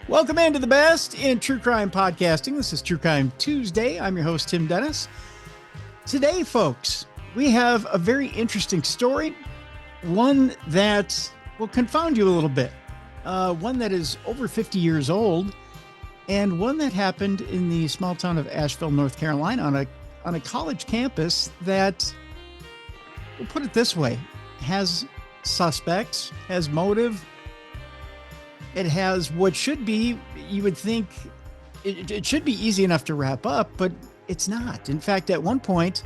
Welcome into the best in true crime podcasting. This is True Crime Tuesday. I'm your host, Tim Dennis. Today, folks, we have a very interesting story, one that will confound you a little bit, one that is over 50 years old, and one that happened in the small town of Asheville, North Carolina, on a college campus that, we'll put it this way, has suspects, has motive. It has what should be, you would think, it should be easy enough to wrap up, but it's not. In fact, at one point,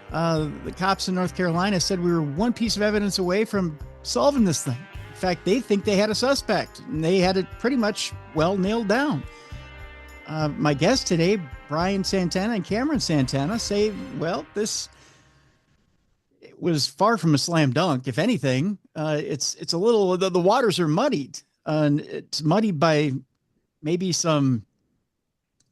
the cops in North Carolina said we were one piece of evidence away from solving this thing. In fact, they think they had a suspect, and they had it pretty much well nailed down. My guests today, Brian Santana and Cameron Santana, say, well, it was far from a slam dunk. If anything, it's a little, the waters are muddied. And it's muddied by maybe some,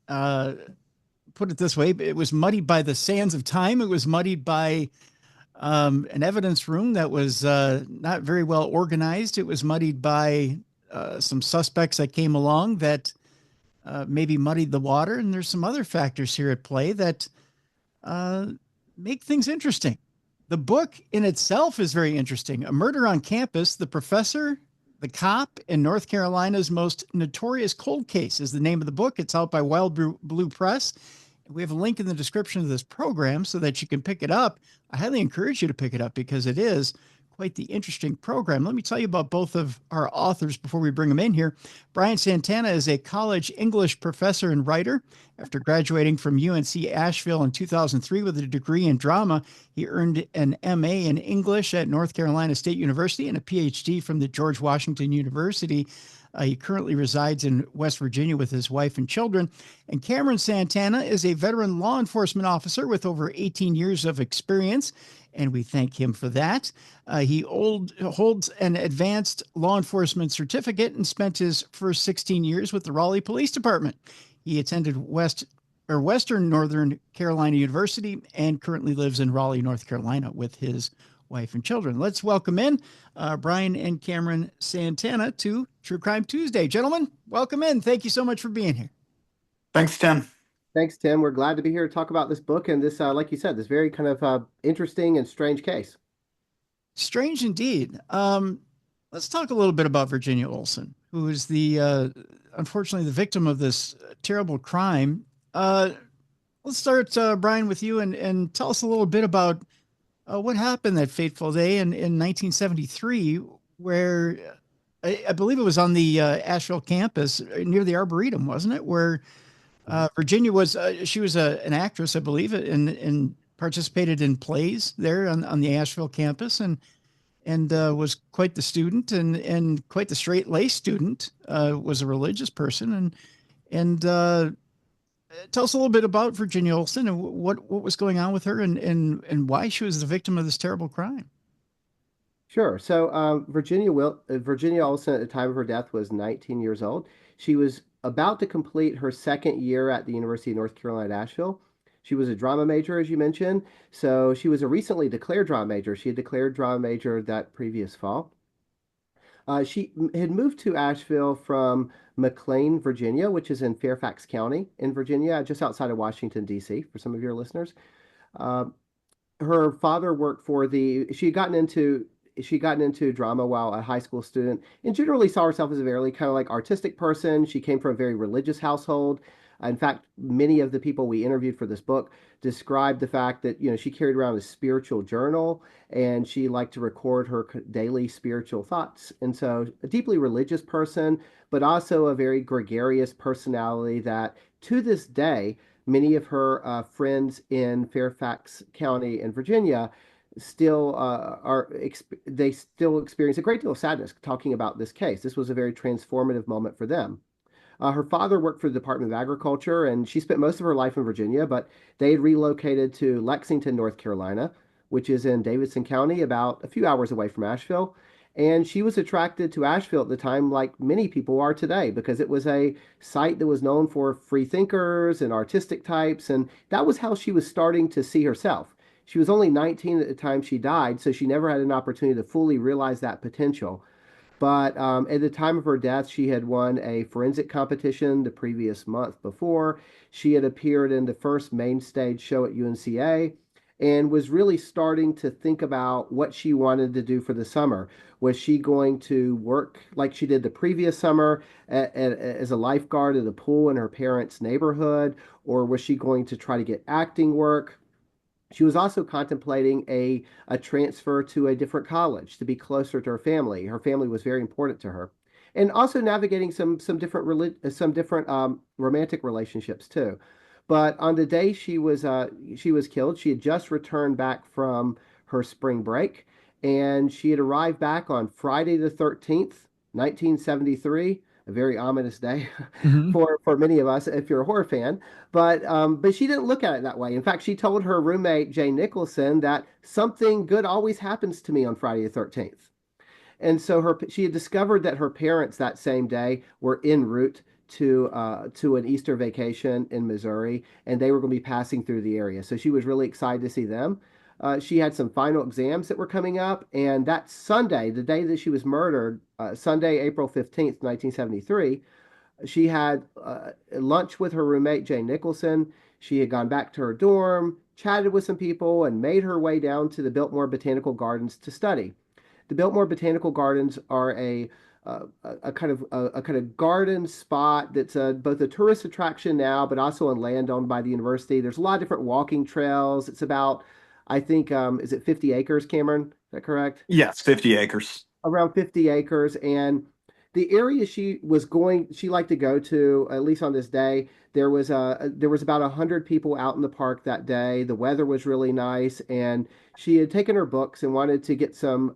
put it this way, it was muddied by the sands of time. It was muddied by an evidence room that was not very well organized. It was muddied by some suspects that came along that maybe muddied the water. And there's some other factors here at play that make things interesting. The book in itself is very interesting. A Murder on Campus, the professor, the cop, in North Carolina's most notorious cold case is the name of the book. It's out by wildbluepress. We have a link in the description of this program so that you can pick it up. I highly encourage you to pick it up because it is quite the interesting program. Let me tell you about both of our authors before we bring them in here. Brian Santana is a college English professor and writer. After graduating from UNCA Asheville in 2003 with a degree in drama, he earned an MA in English at North Carolina State University and a PhD from the George Washington University. He currently resides in West Virginia with his wife and children. And Cameron Santana is a veteran law enforcement officer with over 18 years of experience, and we thank him for that. He holds an advanced law enforcement certificate and spent his first 16 years with the Raleigh Police Department. He attended Western Northern Carolina University and currently lives in Raleigh, North Carolina with his wife and children. Let's welcome in Brian and Cameron Santana to True Crime Tuesday. Gentlemen, welcome in. Thank you so much for being here. Thanks, Tim. Thanks, Tim. We're glad to be here to talk about this book and this, like you said, this very kind of interesting and strange case. Strange indeed. Let's talk a little bit about Virginia Olson, who is unfortunately the victim of this terrible crime. Let's start, Brian, with you and tell us a little bit about what happened that fateful day in 1973, where I believe it was on the Asheville campus near the Arboretum, wasn't it? Where Virginia was, she was an actress, I believe, and participated in plays there on the Asheville campus, and was quite the student and quite the straight-laced student. Was a religious person, and tell us a little bit about Virginia Olson and what was going on with her and why she was the victim of this terrible crime. Sure. So Virginia Olson at the time of her death was 19 years old. She was about to complete her second year at the University of North Carolina-Asheville. She was a drama major, as you mentioned. So she was a recently declared drama major. She had declared drama major that previous fall. She had moved to Asheville from McLean, Virginia, which is in Fairfax County in Virginia, just outside of Washington, D.C., for some of your listeners. Her father worked for she had gotten into drama while a high school student and generally saw herself as a very kind of like artistic person. She came from a very religious household. In fact, many of the people we interviewed for this book described the fact that, she carried around a spiritual journal and she liked to record her daily spiritual thoughts. And so a deeply religious person, but also a very gregarious personality that to this day, many of her friends in Fairfax County in Virginia still experience a great deal of sadness talking about this case. This was a very transformative moment for them. Her father worked for the Department of Agriculture, and she spent most of her life in Virginia, but they had relocated to Lexington, North Carolina, which is in Davidson County, about a few hours away from Asheville. And she was attracted to Asheville at the time, like many people are today, because it was a site that was known for free thinkers and artistic types, and that was how she was starting to see herself. She was only 19 at the time she died, so she never had an opportunity to fully realize that potential. But at the time of her death, she had won a forensic competition the previous month before. She had appeared in the first main stage show at UNCA and was really starting to think about what she wanted to do for the summer. Was she going to work like she did the previous summer as a lifeguard at a pool in her parents' neighborhood, or was she going to try to get acting work? She was also contemplating a transfer to a different college to be closer to her family. Her family was very important to her, and also navigating some different romantic relationships too. But on the day she was killed, she had just returned back from her spring break, and she had arrived back on Friday the 13th, 1973. A very ominous day Hmm. for many of us if you're a horror fan. But she didn't look at it that way. In fact, she told her roommate Jay Nicholson that something good always happens to me on Friday the 13th. And so she had discovered that her parents that same day were en route to an Easter vacation in Missouri, and they were going to be passing through the area. So she was really excited to see them. She had some final exams that were coming up, and that Sunday, the day that she was murdered, Sunday, April 15th, 1973, she had lunch with her roommate, Jay Nicholson. She had gone back to her dorm, chatted with some people, and made her way down to the Biltmore Botanical Gardens to study. The Biltmore Botanical Gardens are a kind of garden spot that's both a tourist attraction now, but also on land owned by the university. There's a lot of different walking trails. It's about, I think, is it 50 acres, Cameron? Is that correct? Yes, 50 acres. Around 50 acres. And the area she liked to go to, at least on this day, there was about 100 people out in the park that day. The weather was really nice, and she had taken her books and wanted to get some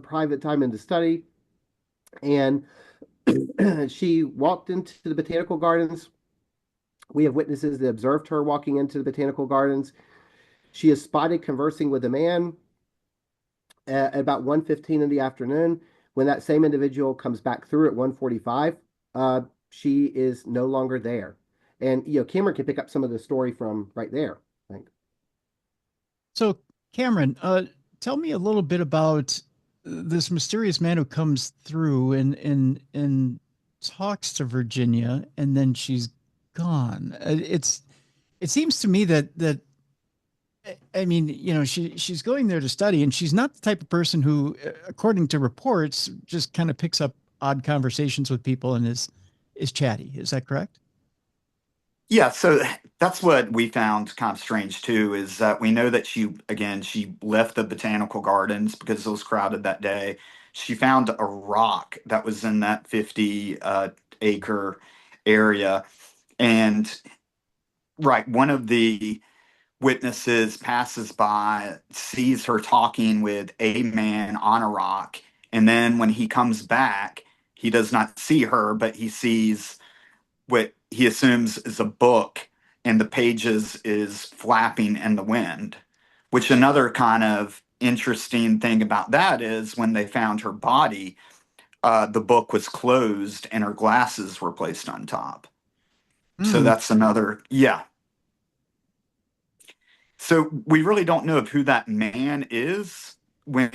private time into study. And she walked into the botanical gardens. We have witnesses that observed her walking into the botanical gardens. She is spotted conversing with a man at about 1:15 in the afternoon. When that same individual comes back through at 1:45, she is no longer there. And Cameron can pick up some of the story from right there, I think. So, Cameron, tell me a little bit about this mysterious man who comes through and talks to Virginia, and then she's gone. It seems to me that I mean, she's going there to study, and she's not the type of person who, according to reports, just kind of picks up odd conversations with people and is chatty. Is that correct? Yeah, so that's what we found kind of strange too, is that we know that she left the botanical gardens because it was crowded that day. She found a rock that was in that 50 acre area. And right, one of the witnesses passes by, sees her talking with a man on a rock. And then when he comes back, he does not see her, but he sees what he assumes is a book, and the pages is flapping in the wind. Which another kind of interesting thing about that is when they found her body, the book was closed and her glasses were placed on top. So Hmm. that's another, yeah. So we really don't know of who that man is when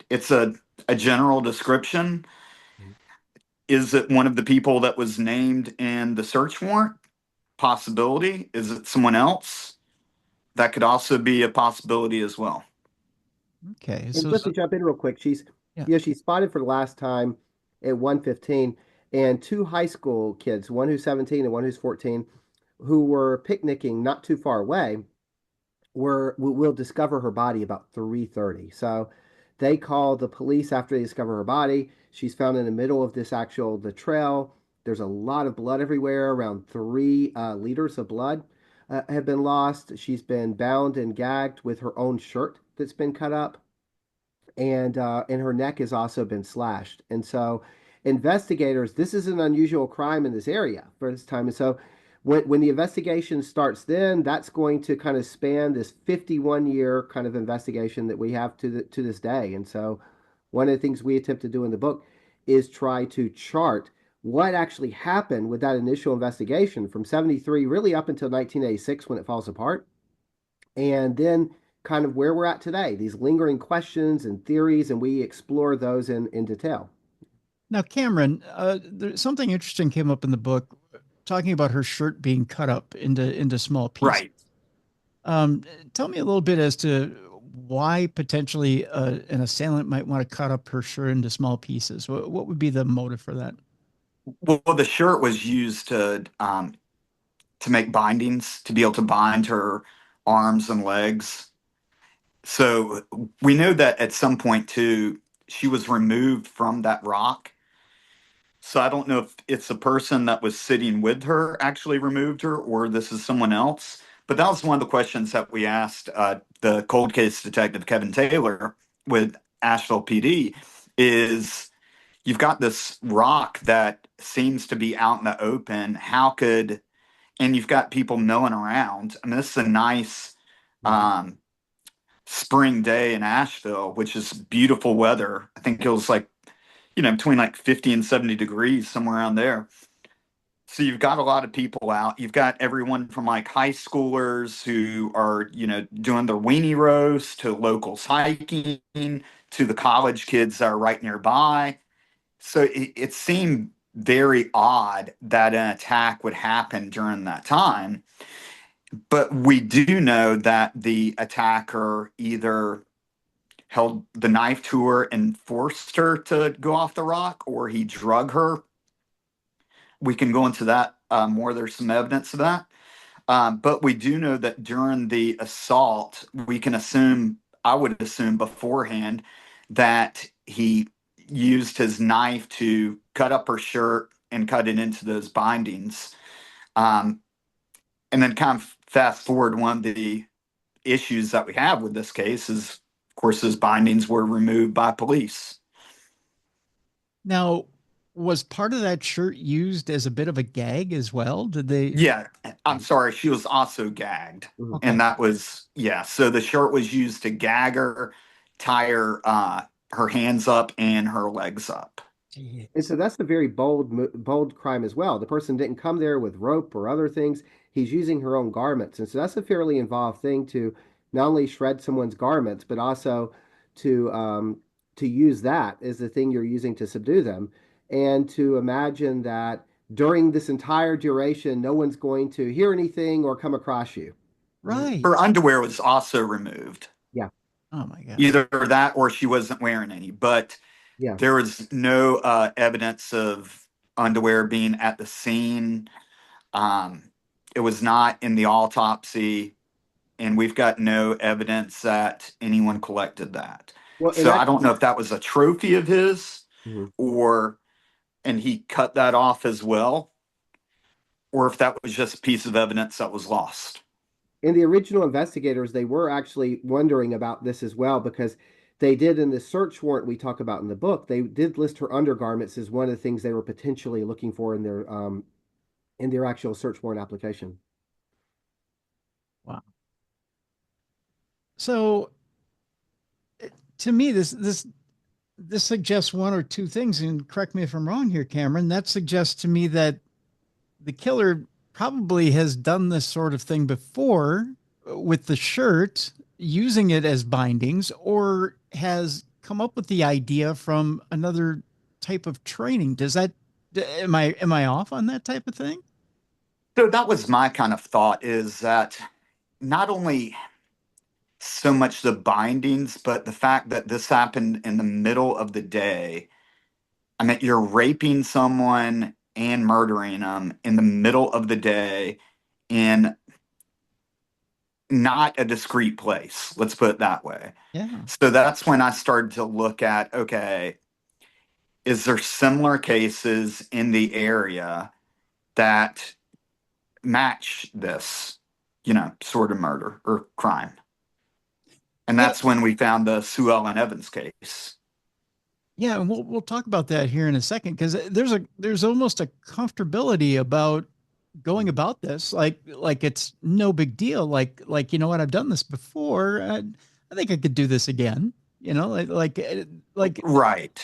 it's a general description. Is it one of the people that was named in the search warrant? Possibility. Is it someone else? That could also be a possibility as well. Okay. And So, just to jump in real quick, yeah. she's spotted for the last time at 1:15, and two high school kids, one who's 17 and one who's 14, who were picnicking not too far away, will discover her body about 3:30. So they call the police after they discover her body. She's found in the middle of the trail. There's a lot of blood everywhere. Around 3 liters of blood have been lost. She's been bound and gagged with her own shirt that's been cut up, and her neck has also been slashed. And so investigators, this is an unusual crime in this area for this time. And so when the investigation starts, then that's going to kind of span this 51-year kind of investigation that we have to this day. And so one of the things we attempt to do in the book is try to chart what actually happened with that initial investigation from 73 really up until 1986 when it falls apart, and then kind of where we're at today, these lingering questions and theories, and we explore those in detail. Now, Cameron, something interesting came up in the book talking about her shirt being cut up into small pieces. Right. Um, Tell me a little bit as to why potentially an assailant might want to cut up her shirt into small pieces. What would be the motive for that? Well, the shirt was used to make bindings, to be able to bind her arms and legs. So we know that at some point too, she was removed from that rock. So I don't know if it's the person that was sitting with her actually removed her, or this is someone else. But that was one of the questions that we asked the cold case detective Kevin Taylor with Asheville PD. Is you've got this rock that seems to be out in the open. And you've got people milling around. I mean, this is a nice spring day in Asheville, which is beautiful weather. I think it was like, between like 50 and 70 degrees, somewhere around there. So you've got a lot of people out. You've got everyone from like high schoolers who are, doing their weenie roast, to locals hiking, to the college kids that are right nearby. So it seemed very odd that an attack would happen during that time. But we do know that the attacker either held the knife to her and forced her to go off the rock, or he drug her. We can go into that more. There's some evidence of that. But we do know that during the assault, I would assume beforehand, that he used his knife to cut up her shirt and cut it into those bindings. And then kind of fast forward, one of the issues that we have with this case is, of course, those bindings were removed by police. Now, was part of that shirt used as a bit of a gag as well? Did they? Yeah, I'm sorry. She was also gagged. Okay. And that was, yeah. So the shirt was used to gag her, tie her hands up and her legs up. And so that's the very bold crime as well. The person didn't come there with rope or other things. He's using her own garments. And so that's a fairly involved thing, to not only shred someone's garments, but also to use that as the thing you're using to subdue them. And to imagine that during this entire duration, no one's going to hear anything or come across you. Right. Her underwear was also removed. Yeah. Oh my God. Either that or she wasn't wearing any. But Yeah. there was no evidence of underwear being at the scene. It was not in the autopsy, and we've got no evidence that anyone collected that. Well, So I don't know if that was a trophy of his, and he cut that off as well, or if that was just a piece of evidence that was lost. And the original investigators, they were actually wondering about this as well, because they did, in the search warrant we talk about in the book, they did list her undergarments as one of the things they were potentially looking for in their actual search warrant application. Wow. So to me, this suggests one or two things, and correct me if I'm wrong here, Cameron. That suggests to me that the killer probably has done this sort of thing before with the shirt, using it as bindings, or has come up with the idea from another type of training. Am I off on that type of thing? So that was my kind of thought, is that not only so much the bindings, but the fact that this happened in the middle of the day. I mean, you're raping someone and murdering them in the middle of the day in not a discreet place. Let's put it that way. Yeah. So that's when I started to look at, okay, is there similar cases in the area that match this, sort of murder or crime? And that's when we found the Sue Ellen Evans case. Yeah, and we'll talk about that here in a second, because there's almost a comfortability about going about this, like it's no big deal. Like you know what, I've done this before. I think I could do this again. Like Right.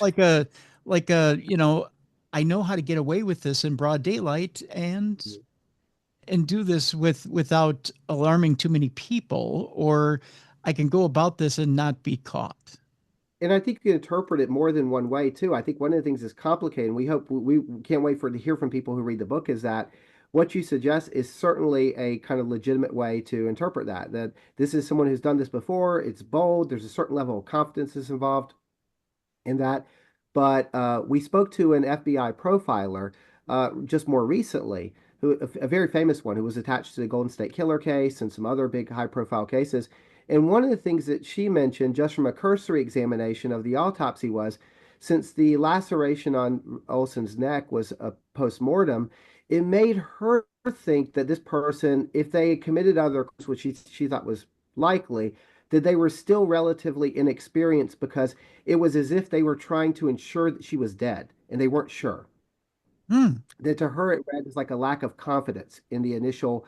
I know how to get away with this in broad daylight and do this without alarming too many people, or I can go about this and not be caught. And I think you can interpret it more than one way too. I think one of the things that's complicated, and we can't wait for to hear from people who read the book, is that what you suggest is certainly a kind of legitimate way to interpret that. That this is someone who's done this before. It's bold. There's a certain level of confidence that's involved in that. But we spoke to an FBI profiler just more recently, a very famous one who was attached to the Golden State Killer case and some other big high-profile cases. And one of the things that she mentioned just from a cursory examination of the autopsy was, since the laceration on Olson's neck was a post-mortem, it made her think that this person, if they had committed other crimes, which she thought was likely, that they were still relatively inexperienced because it was as if they were trying to ensure that she was dead and they weren't sure. Hmm. That to her it read as like a lack of confidence in the initial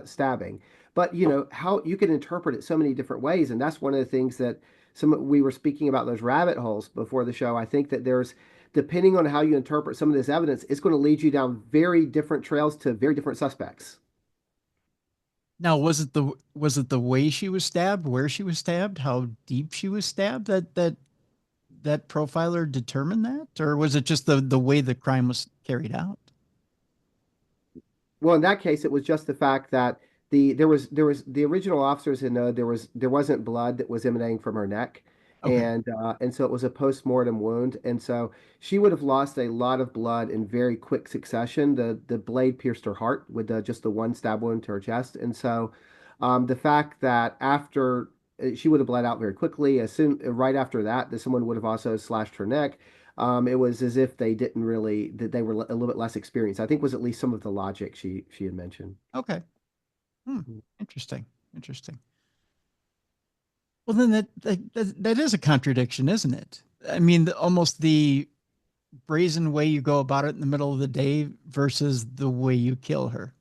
stabbing. But you know how you can interpret it so many different ways, and that's one of the things that some we were speaking about those rabbit holes before the show. I think that there's depending on how you interpret some of this evidence, it's going to lead you down very different trails to very different suspects. Now, was it the way she was stabbed, where she was stabbed, how deep she was stabbed that profiler determined that, or was it just the way the crime was carried out? Well, in that case, it was just the fact that there was the original officers had known there wasn't blood that was emanating from her neck, Okay. and so it was a post-mortem wound, and so she would have lost a lot of blood in very quick succession. The blade pierced her heart with just the one stab wound to her chest, and so the fact that after she would have bled out very quickly, as soon right after that, that someone would have also slashed her neck. It was as if they didn't really that they were a little bit less experienced. I think was at least some of the logic she had mentioned. Okay. Hmm. Interesting. Interesting. Well, then that is a contradiction, isn't it? I mean, almost the brazen way you go about it in the middle of the day versus the way you kill her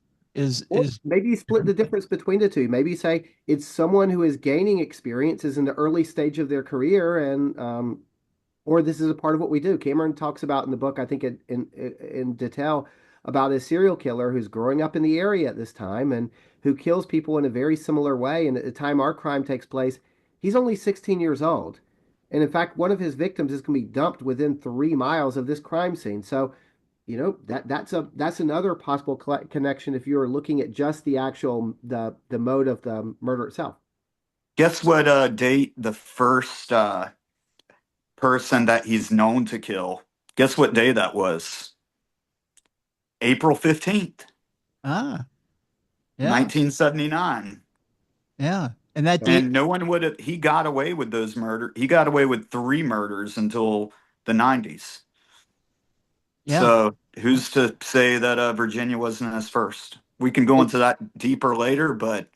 Or is maybe you split different the thing. difference between the two. Maybe you say it's someone who is gaining experience, is in the early stage of their career, and or this is a part of what we do. Cameron talks about in the book, I think in detail, about a serial killer who's growing up in the area at this time and who kills people in a very similar way. And at the time our crime takes place, he's only 16 years old. And in fact, one of his victims is going to be dumped within 3 miles of this crime scene. So, you know, that's another possible connection if you're looking at just the actual the mode of the murder itself. Guess what date the first person that he's known to kill? Guess what day that was? April 15th, Ah, yeah, 1979. yeah. And that date, And no one would have, he got away with those murder. He got away with three murders until the 90s. yeah. So who's to say that Virginia wasn't his first? We can go And into that deeper later, but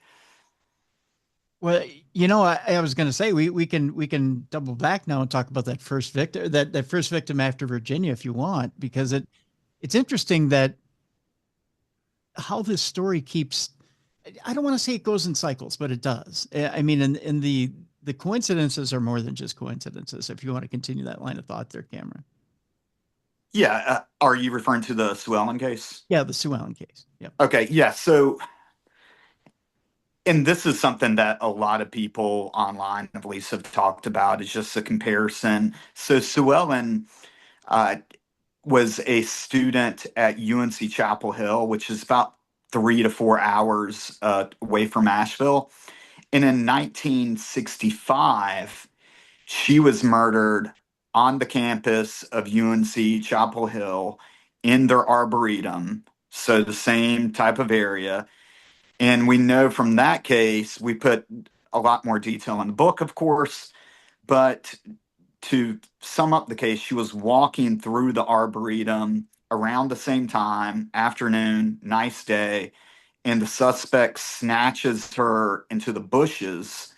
Well, I was going to say we can double back now and talk about that first victim that first victim after Virginia if you want because it's interesting that how this story keeps. I don't want to say it goes in cycles, but it does. I mean, in the coincidences are more than just coincidences. If you want to continue that line of thought, there, Cameron. yeah, are you referring to the Sue Ellen case? Yeah, the Sue Ellen case. Yep. Okay, yeah. So, and this is something that a lot of people online, at least, have talked about. Is just a comparison. So, Sue Ellen uh, was a student at UNC Chapel Hill, which is about 3 to 4 hours away from Asheville. And in 1965, she was murdered on the campus of UNC Chapel Hill in their arboretum. So the same type of area. And we know from that case, we put a lot more detail in the book, of course, but to sum up the case, she was walking through the arboretum around the same time, afternoon, nice day, and the suspect snatches her into the bushes,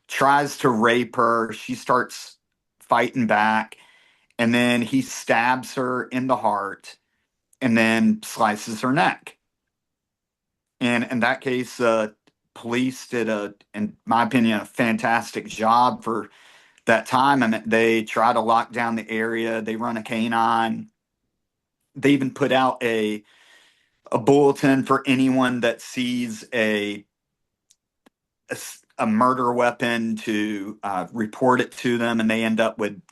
tries to rape her. She starts fighting back, and then he stabs her in the heart and then slices her neck. And in that case, police did in my opinion, a fantastic job for that time. I mean, they try to lock down the area. They run a canine. They even put out a bulletin for anyone that sees a murder weapon to report it to them, and they end up with,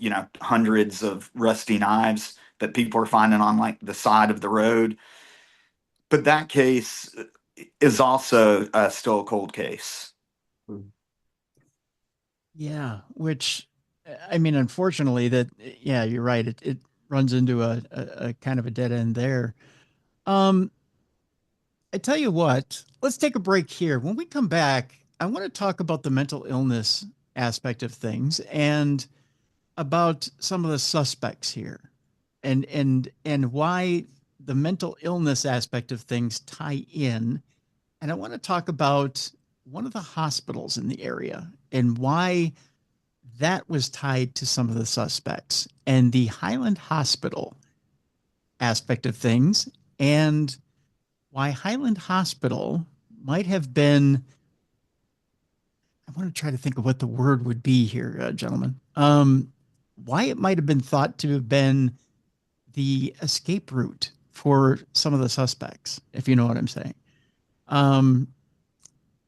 hundreds of rusty knives that people are finding on like the side of the road. But that case is also still a cold case. Yeah, which, I mean, unfortunately, yeah, you're right. It runs into a kind of a dead end there. I tell you what, let's take a break here. When we come back, I want to talk about the mental illness aspect of things and about some of the suspects here, and why the mental illness aspect of things tie in. And I want to talk about one of the hospitals in the area and why that was tied to some of the suspects, and the Highland Hospital aspect of things, and why Highland Hospital might have been. I want to try to think of what the word would be here, gentlemen. Why it might have been thought to have been the escape route for some of the suspects, if you know what I'm saying.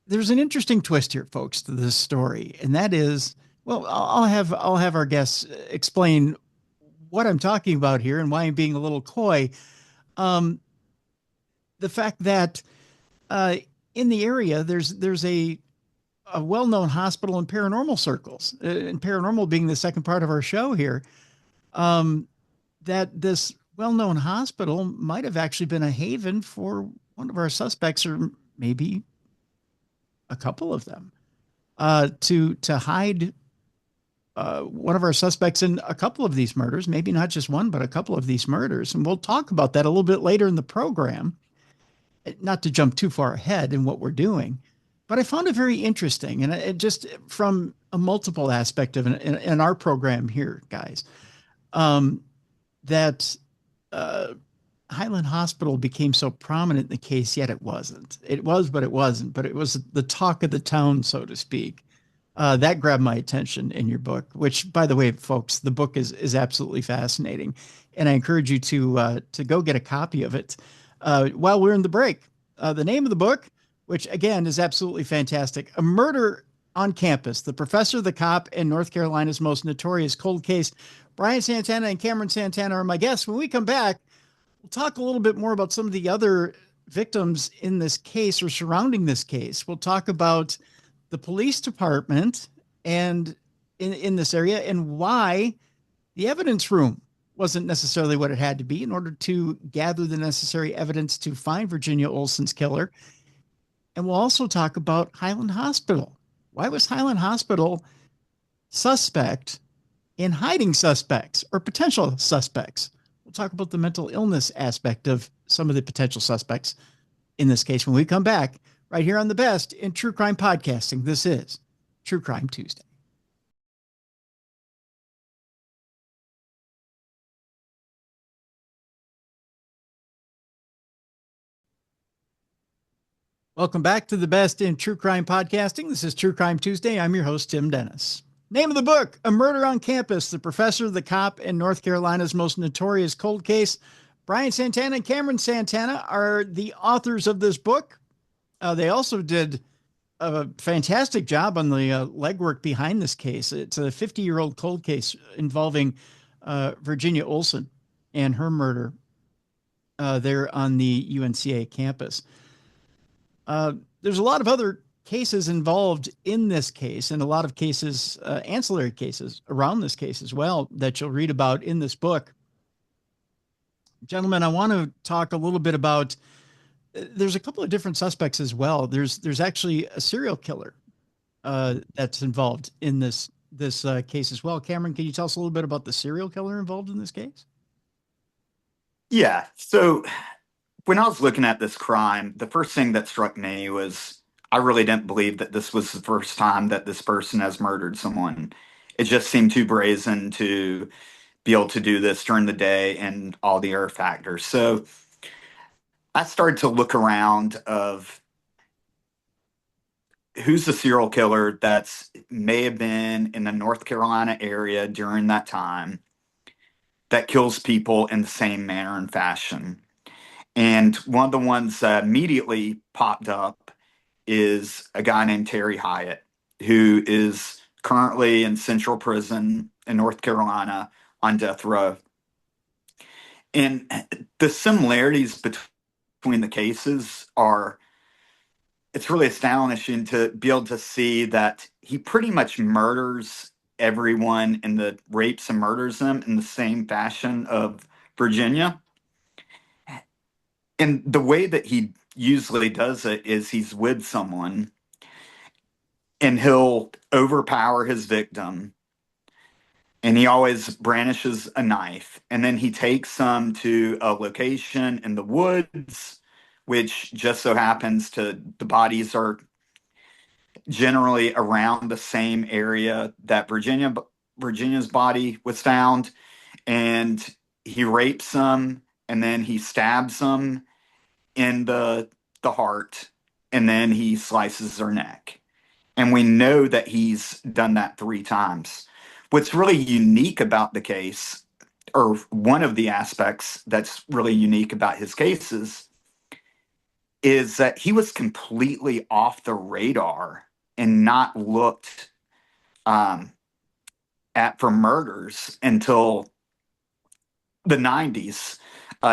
There's an interesting twist here, folks, to this story, and that is, well, I'll have our guests explain what I'm talking about here and why I'm being a little coy. The fact that in the area there's a well-known hospital in paranormal circles, and paranormal being the second part of our show here, that this well-known hospital might have actually been a haven for one of our suspects, or maybe a couple of them, to hide one of our suspects in a couple of these murders, maybe not just one, but a couple of these murders. And we'll talk about that a little bit later in the program, not to jump too far ahead in what we're doing. But I found it very interesting, and it just from a multiple aspect of in our program here, guys, that Highland Hospital became so prominent in the case, yet it wasn't. It was, but it wasn't. But it was the talk of the town, so to speak. That grabbed my attention in your book, which, by the way, folks, the book is absolutely fascinating, and I encourage you to go get a copy of it while we're in the break. The name of the book, which again is absolutely fantastic, A Murder on Campus: The Professor, the Cop, and North Carolina's Most Notorious Cold Case. Brian Santana and Cameron Santana are my guests. When we come back, we'll talk a little bit more about some of the other victims in this case or surrounding this case. We'll talk about the police department and in this area, and why the evidence room wasn't necessarily what it had to be in order to gather the necessary evidence to find Virginia Olson's killer. And we'll also talk about Highland Hospital. Why was Highland Hospital suspect in hiding suspects or potential suspects? We'll talk about the mental illness aspect of some of the potential suspects in this case when we come back, right here on the best in true crime podcasting. This is True Crime Tuesday. Welcome back to the best in true crime podcasting. This is True Crime Tuesday. I'm your host, Tim Dennis. Name of the book: A Murder on Campus: The Professor, the Cop, and North Carolina's Most Notorious Cold Case. Brian Santana and Cameron Santana are the authors of this book. They also did a fantastic job on the legwork behind this case. It's a 50-year-old cold case involving Virginia Olson and her murder there on the UNCA campus. There's a lot of other cases involved in this case, and a lot of cases, ancillary cases around this case as well, that you'll read about in this book. Gentlemen, I want to talk a little bit about, there's a couple of different suspects as well. There's actually a serial killer that's involved in this case as well. Cameron, can you tell us a little bit about the serial killer involved in this case? Yeah. So when I was looking at this crime, the first thing that struck me was I really didn't believe that this was the first time that this person has murdered someone. It just seemed too brazen to be able to do this during the day and all the other factors. So I started to look around of who's the serial killer that's may have been in the North Carolina area during that time that kills people in the same manner and fashion. And one of the ones that immediately popped up is a guy named Terry Hyatt. who is currently in Central Prison in North Carolina on death row. And the similarities between the cases are, it's really astonishing to be able to see that he pretty much murders everyone and the rapes and murders them in the same fashion of Virginia. And the way that he usually does it is he's with someone and he'll overpower his victim, and he always brandishes a knife, and then he takes them to a location in the woods, which just so happens to the bodies are generally around the same area that Virginia's body was found. And he rapes them, and then he stabs them in the heart, and then he slices their neck. And we know that he's done that 3 times. What's really unique about the case, or one of the aspects that's really unique about his cases, is that he was completely off the radar and not looked at for murders until the 90s.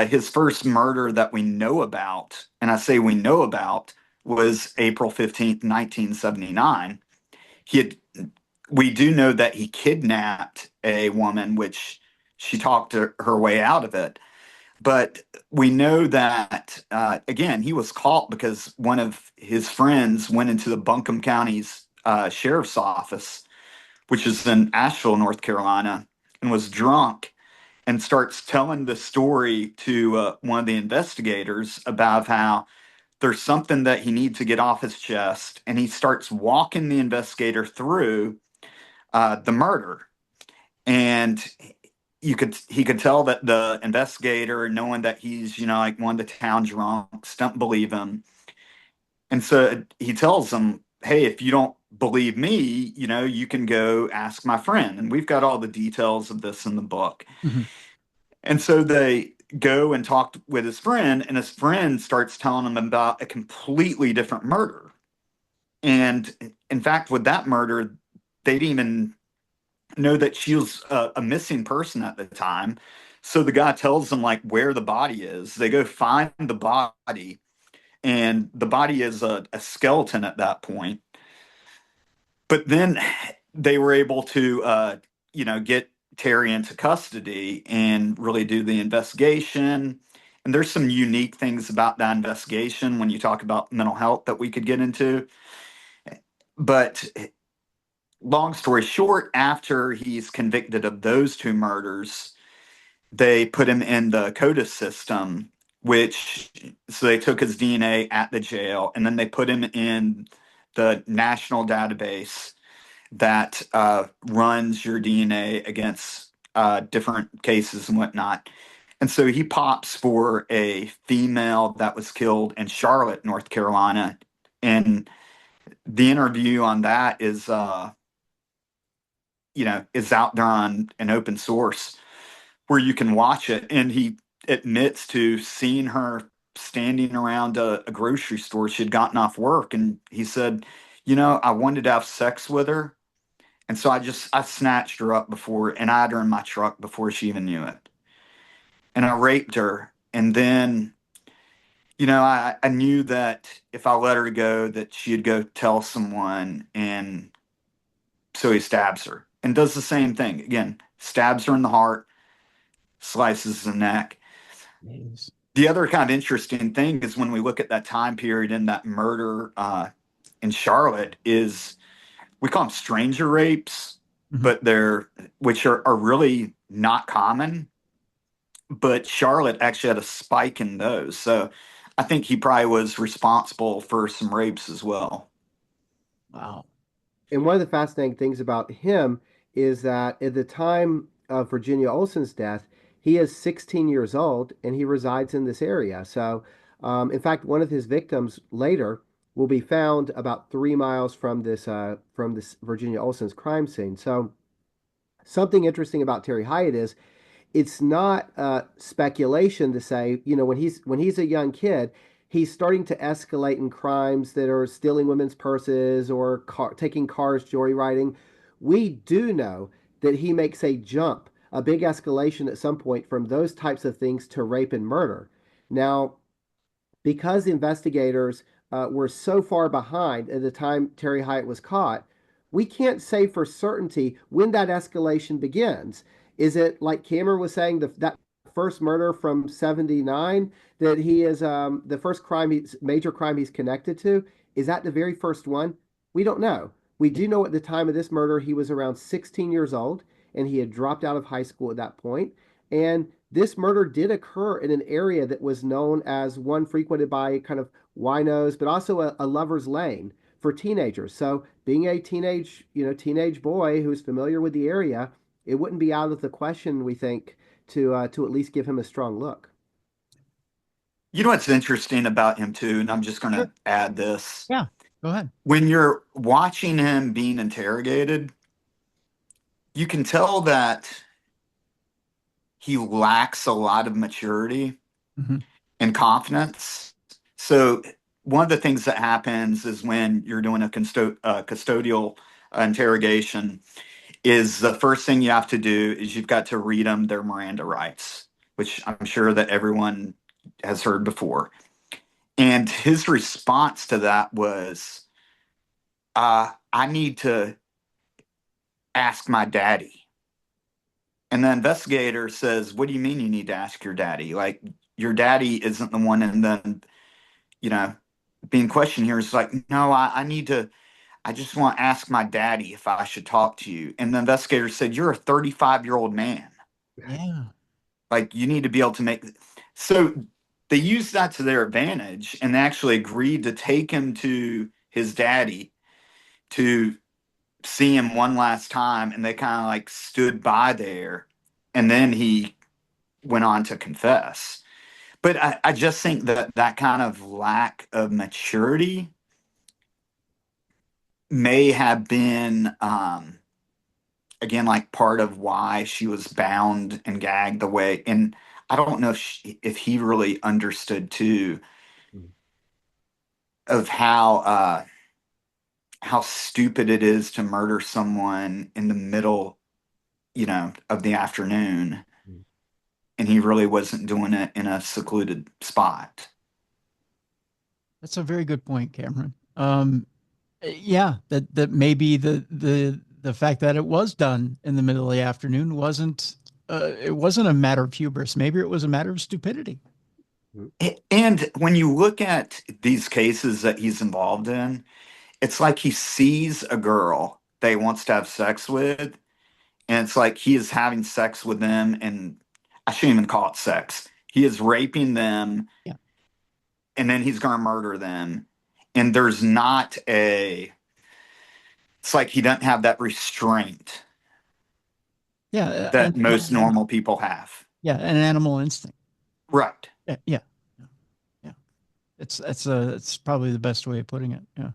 His first murder that we know about, and I say we know about, was April 15th, 1979. We do know that he kidnapped a woman, which she talked her way out of it. But we know that, again, he was caught because one of his friends went into the Buncombe County's sheriff's office, which is in Asheville, North Carolina, and was drunk and starts telling the story to one of the investigators about how there's something that he needs to get off his chest. And he starts walking the investigator through the murder. And he could tell that the investigator, knowing that he's, like one of the town drunks, don't believe him. And so he tells them, hey, if you don't believe me, you can go ask my friend. And we've got all the details of this in the book. Mm-hmm. And so they go and talk with his friend, and his friend starts telling him about a completely different murder. And in fact, with that murder, they didn't even know that she was a missing person at the time. So the guy tells them like where the body is. They go find the body, and the body is a skeleton at that point. But then they were able to, get Terry into custody and really do the investigation. And there's some unique things about that investigation when you talk about mental health that we could get into. But long story short, after he's convicted of those 2 murders, they put him in the CODIS system, so they took his DNA at the jail, and then they put him in the national database that runs your DNA against different cases and whatnot. And so he pops for a female that was killed in Charlotte, North Carolina. And the interview on that is out there on an open source where you can watch it. And he admits to seeing her standing around a grocery store. She had gotten off work, and he said, I wanted to have sex with her. And so I snatched her up and I had her in my truck before she even knew it. And I raped her. And then, I knew that if I let her go, that she'd go tell someone. And so he stabs her and does the same thing. Again, stabs her in the heart, slices the neck. Nice. The other kind of interesting thing is when we look at that time period in that murder in Charlotte is we call them stranger rapes, Mm-hmm. but which are really not common. But Charlotte actually had a spike in those. So I think he probably was responsible for some rapes as well. Wow. And one of the fascinating things about him is that at the time of Virginia Olson's death, he is 16 years old and he resides in this area. So, in fact, one of his victims later will be found about 3 miles from this Virginia Olson's crime scene. So, something interesting about Terry Hyatt is it's not speculation to say, when he's a young kid, he's starting to escalate in crimes that are stealing women's purses or taking cars joyriding. We do know that he makes a jump, a big escalation at some point from those types of things to rape and murder. Now, because investigators were so far behind at the time Terry Hyatt was caught, we can't say for certainty when that escalation begins. Is it like Cameron was saying, that first murder from 79 that he is the first major crime he's connected to? Is that the very first one? We don't know. We do know at the time of this murder, he was around 16 years old and he had dropped out of high school at that point. And this murder did occur in an area that was known as one frequented by kind of winos, but also a lover's lane for teenagers. So being a teenage boy who's familiar with the area, it wouldn't be out of the question, we think, to at least give him a strong look. You know what's interesting about him too, and I'm just going to Sure. add this. Yeah, go ahead. When you're watching him being interrogated, you can tell that he lacks a lot of maturity and confidence. So one of the things that happens is when you're doing a custodial interrogation is the first thing you have to do is you've got to read them their Miranda rights, which I'm sure that everyone has heard before. And his response to that was, I need to ask my daddy. And the investigator says, what do you mean you need to ask your daddy? Like, your daddy isn't the one. And then, being questioned here is like, no, I just want to ask my daddy if I should talk to you. And the investigator said, you're a 35-year-old man. Yeah. Like, you need to be able to make. So they used that to their advantage and actually agreed to take him to his daddy to see him one last time. And they kind of like stood by there. And then he went on to confess. But I just think that kind of lack of maturity may have been, again, like part of why she was bound and gagged the way. And I don't know if he really understood too of how stupid it is to murder someone in the middle, of the afternoon. And he really wasn't doing it in a secluded spot. That's a very good point, Cameron. Yeah, that maybe the fact that it was done in the middle of the afternoon wasn't it wasn't a matter of hubris. Maybe it was a matter of stupidity. And when you look at these cases that he's involved in, it's like he sees a girl that he wants to have sex with, and it's like he is having sex with them, and I shouldn't even call it sex. He is raping them, yeah, and then he's going to murder them. And there's not it's like he doesn't have that restraint that most normal people have. Yeah, an animal instinct. Right. Yeah. It's probably the best way of putting it. Yeah.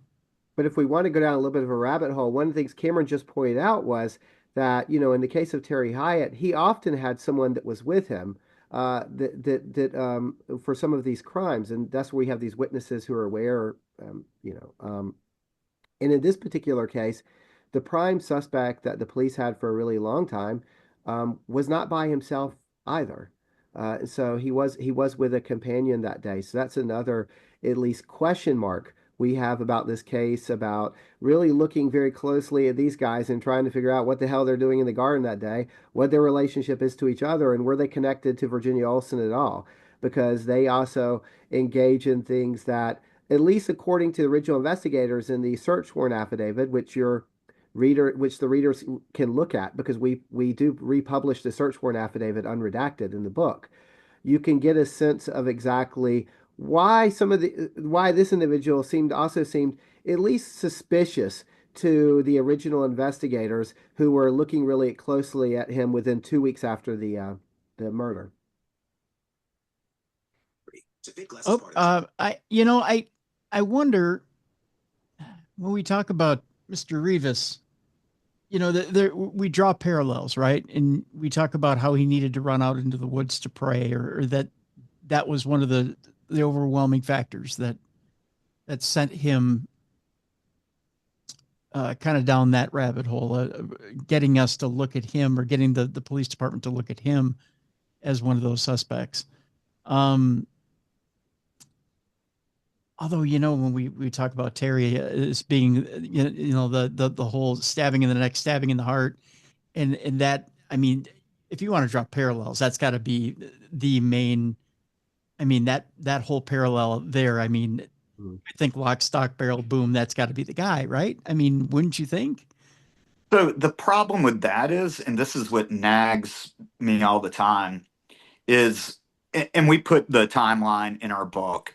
But if we want to go down a little bit of a rabbit hole, one of the things Cameron just pointed out was that, in the case of Terry Hyatt, he often had someone that was with him for some of these crimes. And that's where we have these witnesses who are aware, and in this particular case, the prime suspect that the police had for a really long time was not by himself either. So he was with a companion that day. So that's another, at least, question mark we have about this case, about really looking very closely at these guys and trying to figure out what the hell they're doing in the garden that day, what their relationship is to each other, and were they connected to Virginia Olson at all? Because they also engage in things that, at least according to the original investigators in the search warrant affidavit, which the readers can look at, because we do republish the search warrant affidavit unredacted in the book, you can get a sense of exactly why this individual seemed at least suspicious to the original investigators who were looking really closely at him within 2 weeks after the murder. I wonder, when we talk about Mr. Rivas, we draw parallels, right? And we talk about how he needed to run out into the woods to pray, or that was one of the the overwhelming factors that sent him kind of down that rabbit hole, getting us to look at him, or getting the police department to look at him as one of those suspects. Although, when we talk about Terry as being, the whole stabbing in the neck, stabbing in the heart, and that, I mean, if you want to draw parallels, that's got to be the main. I mean, that whole parallel there. I mean, I think lock, stock, barrel, boom. That's got to be the guy, right? I mean, wouldn't you think? So the problem with that is, and this is what nags me all the time, is, and we put the timeline in our book.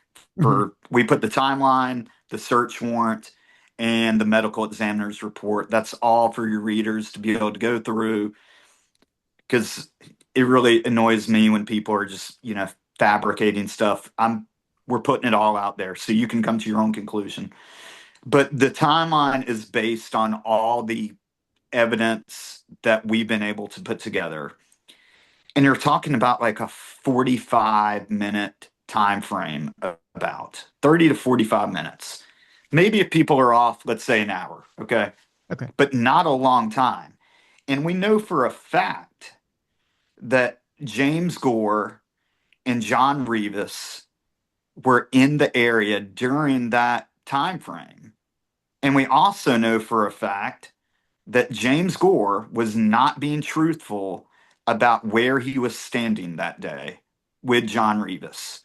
We put the timeline, the search warrant, and the medical examiner's report. That's all for your readers to be able to go through, because it really annoys me when people are just, fabricating stuff. We're putting it all out there so you can come to your own conclusion. But the timeline is based on all the evidence that we've been able to put together. And you're talking about like a 45-minute time frame, about 30 to 45 minutes. Maybe if people are off, let's say an hour, okay? Okay. But not a long time. And we know for a fact that James Goure and John Rivas were in the area during that time frame. And we also know for a fact that James Goure was not being truthful about where he was standing that day with John Rivas,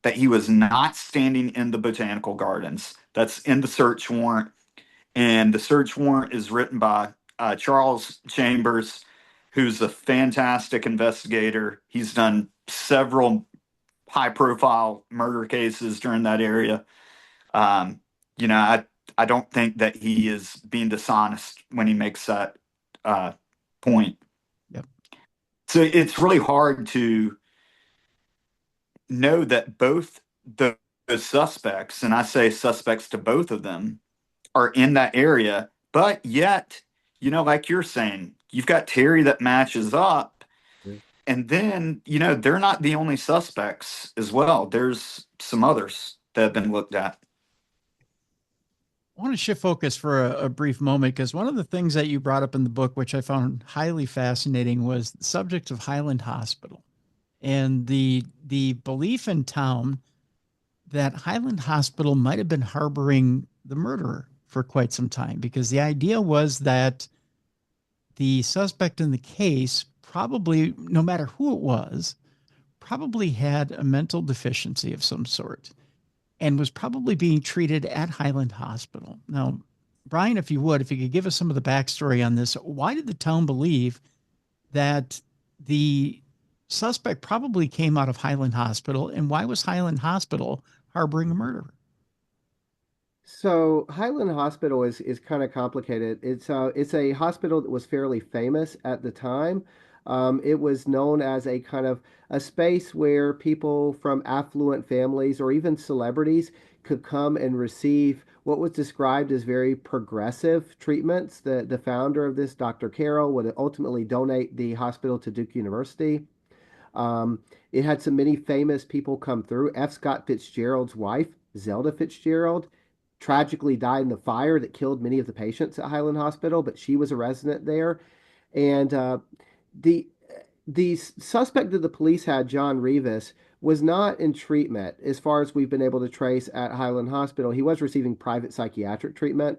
that he was not standing in the botanical gardens. That's in the search warrant. And the search warrant is written by Charles Chambers, who's a fantastic investigator. He's done several high-profile murder cases during that area. I don't think that he is being dishonest when he makes that point. Yep. So it's really hard to know that both the suspects, and I say suspects to both of them, are in that area, but yet, like you're saying, you've got Terry that matches up, and then, they're not the only suspects as well. There's some others that have been looked at. I want to shift focus for a brief moment, because one of the things that you brought up in the book, which I found highly fascinating, was the subject of Highland Hospital and the belief in town that Highland Hospital might have been harboring the murderer for quite some time, because the idea was that the suspect in the case, probably, no matter who it was, probably had a mental deficiency of some sort and was probably being treated at Highland Hospital. Now, Brian, if you could give us some of the backstory on this, why did the town believe that the suspect probably came out of Highland Hospital, and why was Highland Hospital harboring a murderer? So Highland Hospital is kind of complicated. It's a hospital that was fairly famous at the time. It was known as a kind of a space where people from affluent families or even celebrities could come and receive what was described as very progressive treatments. The founder of this, Dr. Carroll, would ultimately donate the hospital to Duke University. It had so many famous people come through. F. Scott Fitzgerald's wife, Zelda Fitzgerald, tragically died in the fire that killed many of the patients at Highland Hospital, but she was a resident there. And the suspect that the police had, John Rivas, was not in treatment as far as we've been able to trace at Highland Hospital. He was receiving private psychiatric treatment,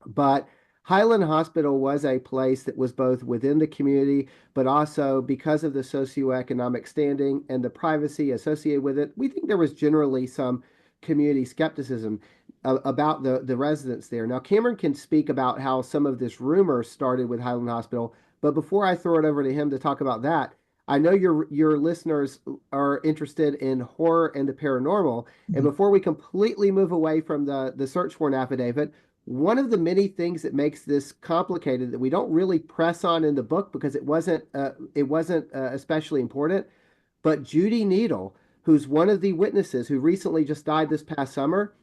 but Highland Hospital was a place that was both within the community, but also because of the socioeconomic standing and the privacy associated with it, we think there was generally some community skepticism about the residents there. Now, Cameron can speak about how some of this rumor started with Highland Hospital, but before I throw it over to him to talk about that, I know your listeners are interested in horror and the paranormal. And before we completely move away from the search warrant affidavit, one of the many things that makes this complicated that we don't really press on in the book because it wasn't especially important, but Judy Needle, who's one of the witnesses who recently just died this past summer,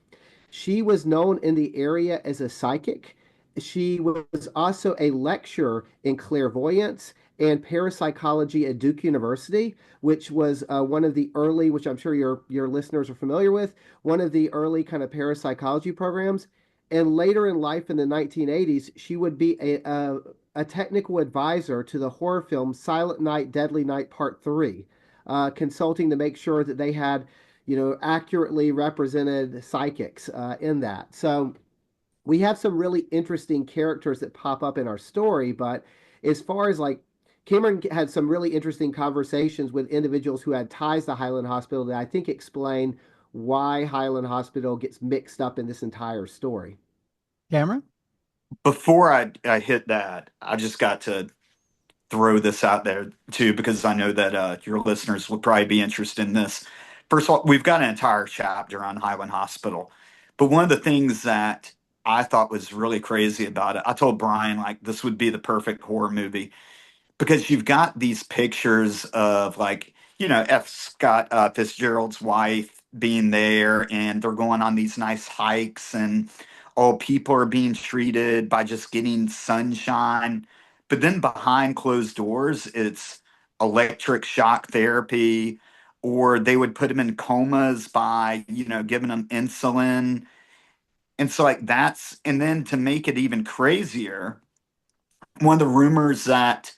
she was known in the area as a psychic. She was also a lecturer in clairvoyance and parapsychology at Duke University, which was one of the early, which I'm sure your listeners are familiar with, one of the early kind of parapsychology programs. And later in life, in the 1980s, she would be a technical advisor to the horror film Silent Night, Deadly Night Part 3, consulting to make sure that they had, accurately represented psychics in that. So we have some really interesting characters that pop up in our story, but as far as like Cameron had some really interesting conversations with individuals who had ties to Highland Hospital that I think explain why Highland Hospital gets mixed up in this entire story. Cameron? Before I hit that, I just got to throw this out there too, because I know that your listeners would probably be interested in this. First of all, we've got an entire chapter on Highland Hospital, but one of the things that I thought was really crazy about it, I told Brian, like, this would be the perfect horror movie because you've got these pictures of, like, F. Scott Fitzgerald's wife being there, and they're going on these nice hikes, and all people are being treated by just getting sunshine. But then behind closed doors, it's electric shock therapy, or they would put them in comas by, giving them insulin. And so, like, and then to make it even crazier, one of the rumors that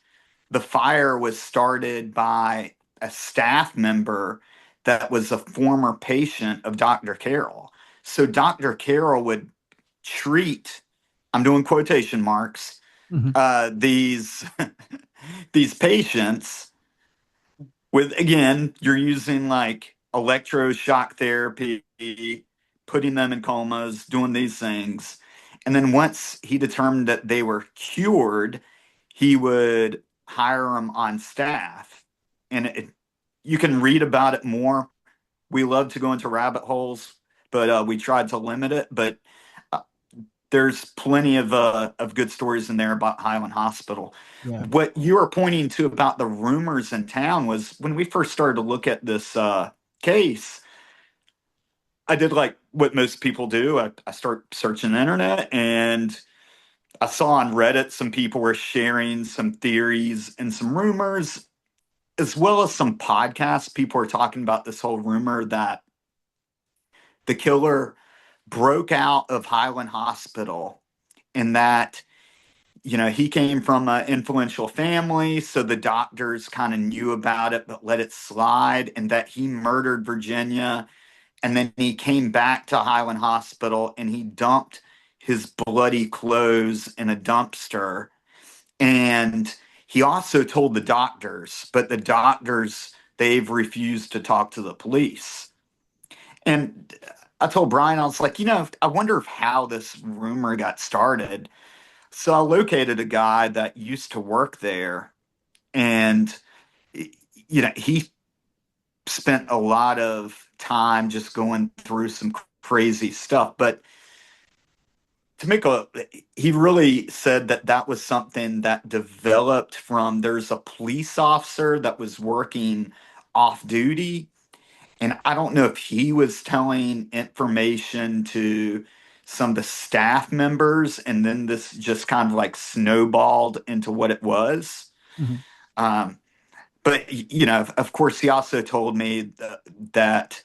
the fire was started by a staff member that was a former patient of Dr. Carroll. So Dr. Carroll would treat, I'm doing quotation marks, these these patients with, again, you're using like electroshock therapy, putting them in comas, doing these things. And then once he determined that they were cured, he would hire them on staff. And you can read about it more. We love to go into rabbit holes, but we tried to limit it. But uh, there's plenty of good stories in there about Highland Hospital. Yeah. What you were pointing to about the rumors in town was when we first started to look at this case, I did like what most people do. I start searching the internet, and I saw on Reddit some people were sharing some theories and some rumors, as well as some podcasts. People were talking about this whole rumor that the killer broke out of Highland Hospital and that, he came from an influential family, so the doctors kind of knew about it but let it slide, and that he murdered Virginia. And then he came back to Highland Hospital and he dumped his bloody clothes in a dumpster. And he also told the doctors, but the doctors, they've refused to talk to the police. And I told Brian, I was like, I wonder if how this rumor got started. So I located a guy that used to work there, and he spent a lot of time just going through some crazy stuff. But he really said that that was something that developed from, there's a police officer that was working off duty. And I don't know if he was telling information to some of the staff members, and then this just kind of like snowballed into what it was. Mm-hmm. But, of course, he also told me that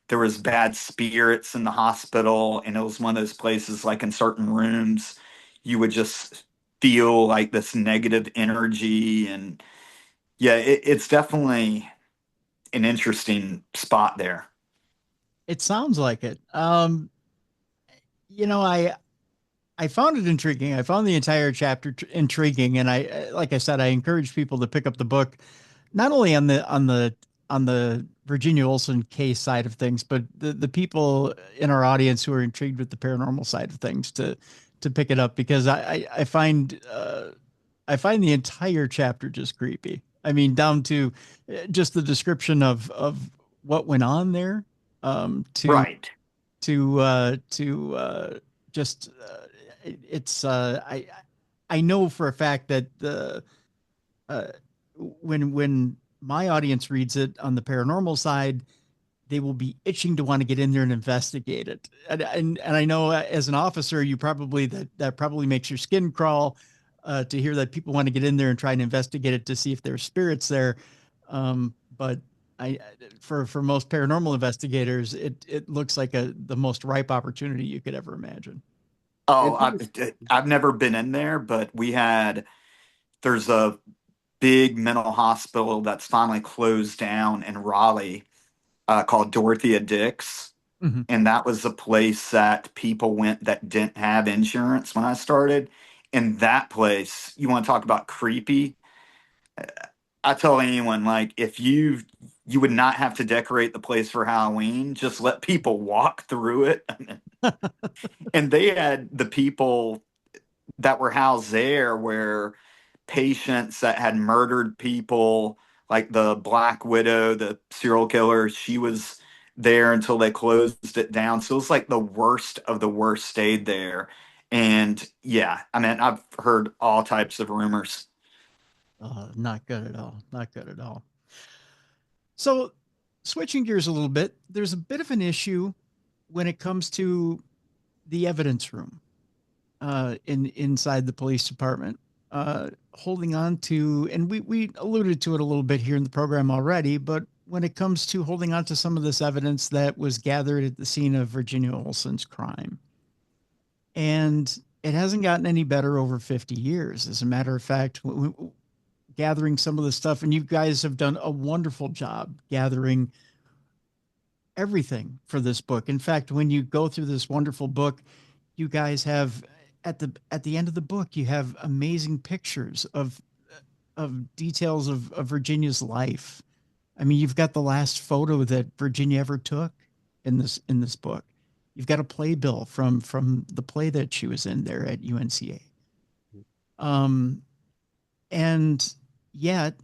there was bad spirits in the hospital, and it was one of those places, like in certain rooms, you would just feel like this negative energy. And yeah, it's definitely an interesting spot there. It sounds like it. I found it intriguing. I found the entire chapter intriguing, and like I said, I encourage people to pick up the book, not only on the Virginia Olson case side of things, but the people in our audience who are intrigued with the paranormal side of things to pick it up, because I find the entire chapter just creepy. I mean, down to just the description of what went on there, Right. to just it's I know for a fact that uh, when my audience reads it on the paranormal side, they will be itching to want to get in there and investigate it. And I know as an officer, you probably that probably makes your skin crawl. to hear that people want to get in there and try and investigate it to see if there's spirits there. But for most paranormal investigators, it looks like the most ripe opportunity you could ever imagine. Oh, I've never been in there, but there's a big mental hospital that's finally closed down in Raleigh, called Dorothea Dix. Mm-hmm. And that was a place that people went that didn't have insurance when I started. And that place, you want to talk about creepy? I tell anyone, like, if you would not have to decorate the place for Halloween, just let people walk through it. And they had the people that were housed there where patients that had murdered people, like the Black Widow, the serial killer, she was there until they closed it down. So it was like the worst of the worst stayed there. And yeah, I mean, I've heard all types of rumors. Not good at all. Not good at all. So, switching gears a little bit, there's a bit of an issue when it comes to the evidence room inside the police department. Holding on to, and we alluded to it a little bit here in the program already, but when it comes to holding on to some of this evidence that was gathered at the scene of Virginia Olson's crime. And it hasn't gotten any better over 50 years. As a matter of fact, gathering some of the stuff, and you guys have done a wonderful job gathering everything for this book. In fact, when you go through this wonderful book, you guys have at the end of the book, you have amazing pictures of details of Virginia's life. I mean, you've got the last photo that Virginia ever took in this book. You've got a playbill from the play that she was in there at UNCA. And yet,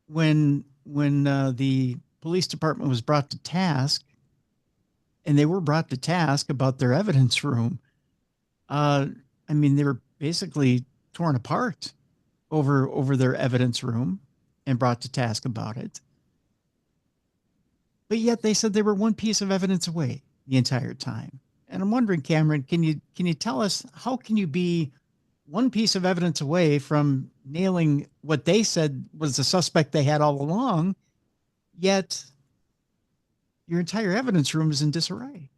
when the police department was brought to task, and they were brought to task about their evidence room, I mean, they were basically torn apart over their evidence room and brought to task about it. But yet they said they were one piece of evidence away the entire time. And I'm wondering, Cameron, can you tell us, how can you be one piece of evidence away from nailing what they said was the suspect they had all along, yet your entire evidence room is in disarray?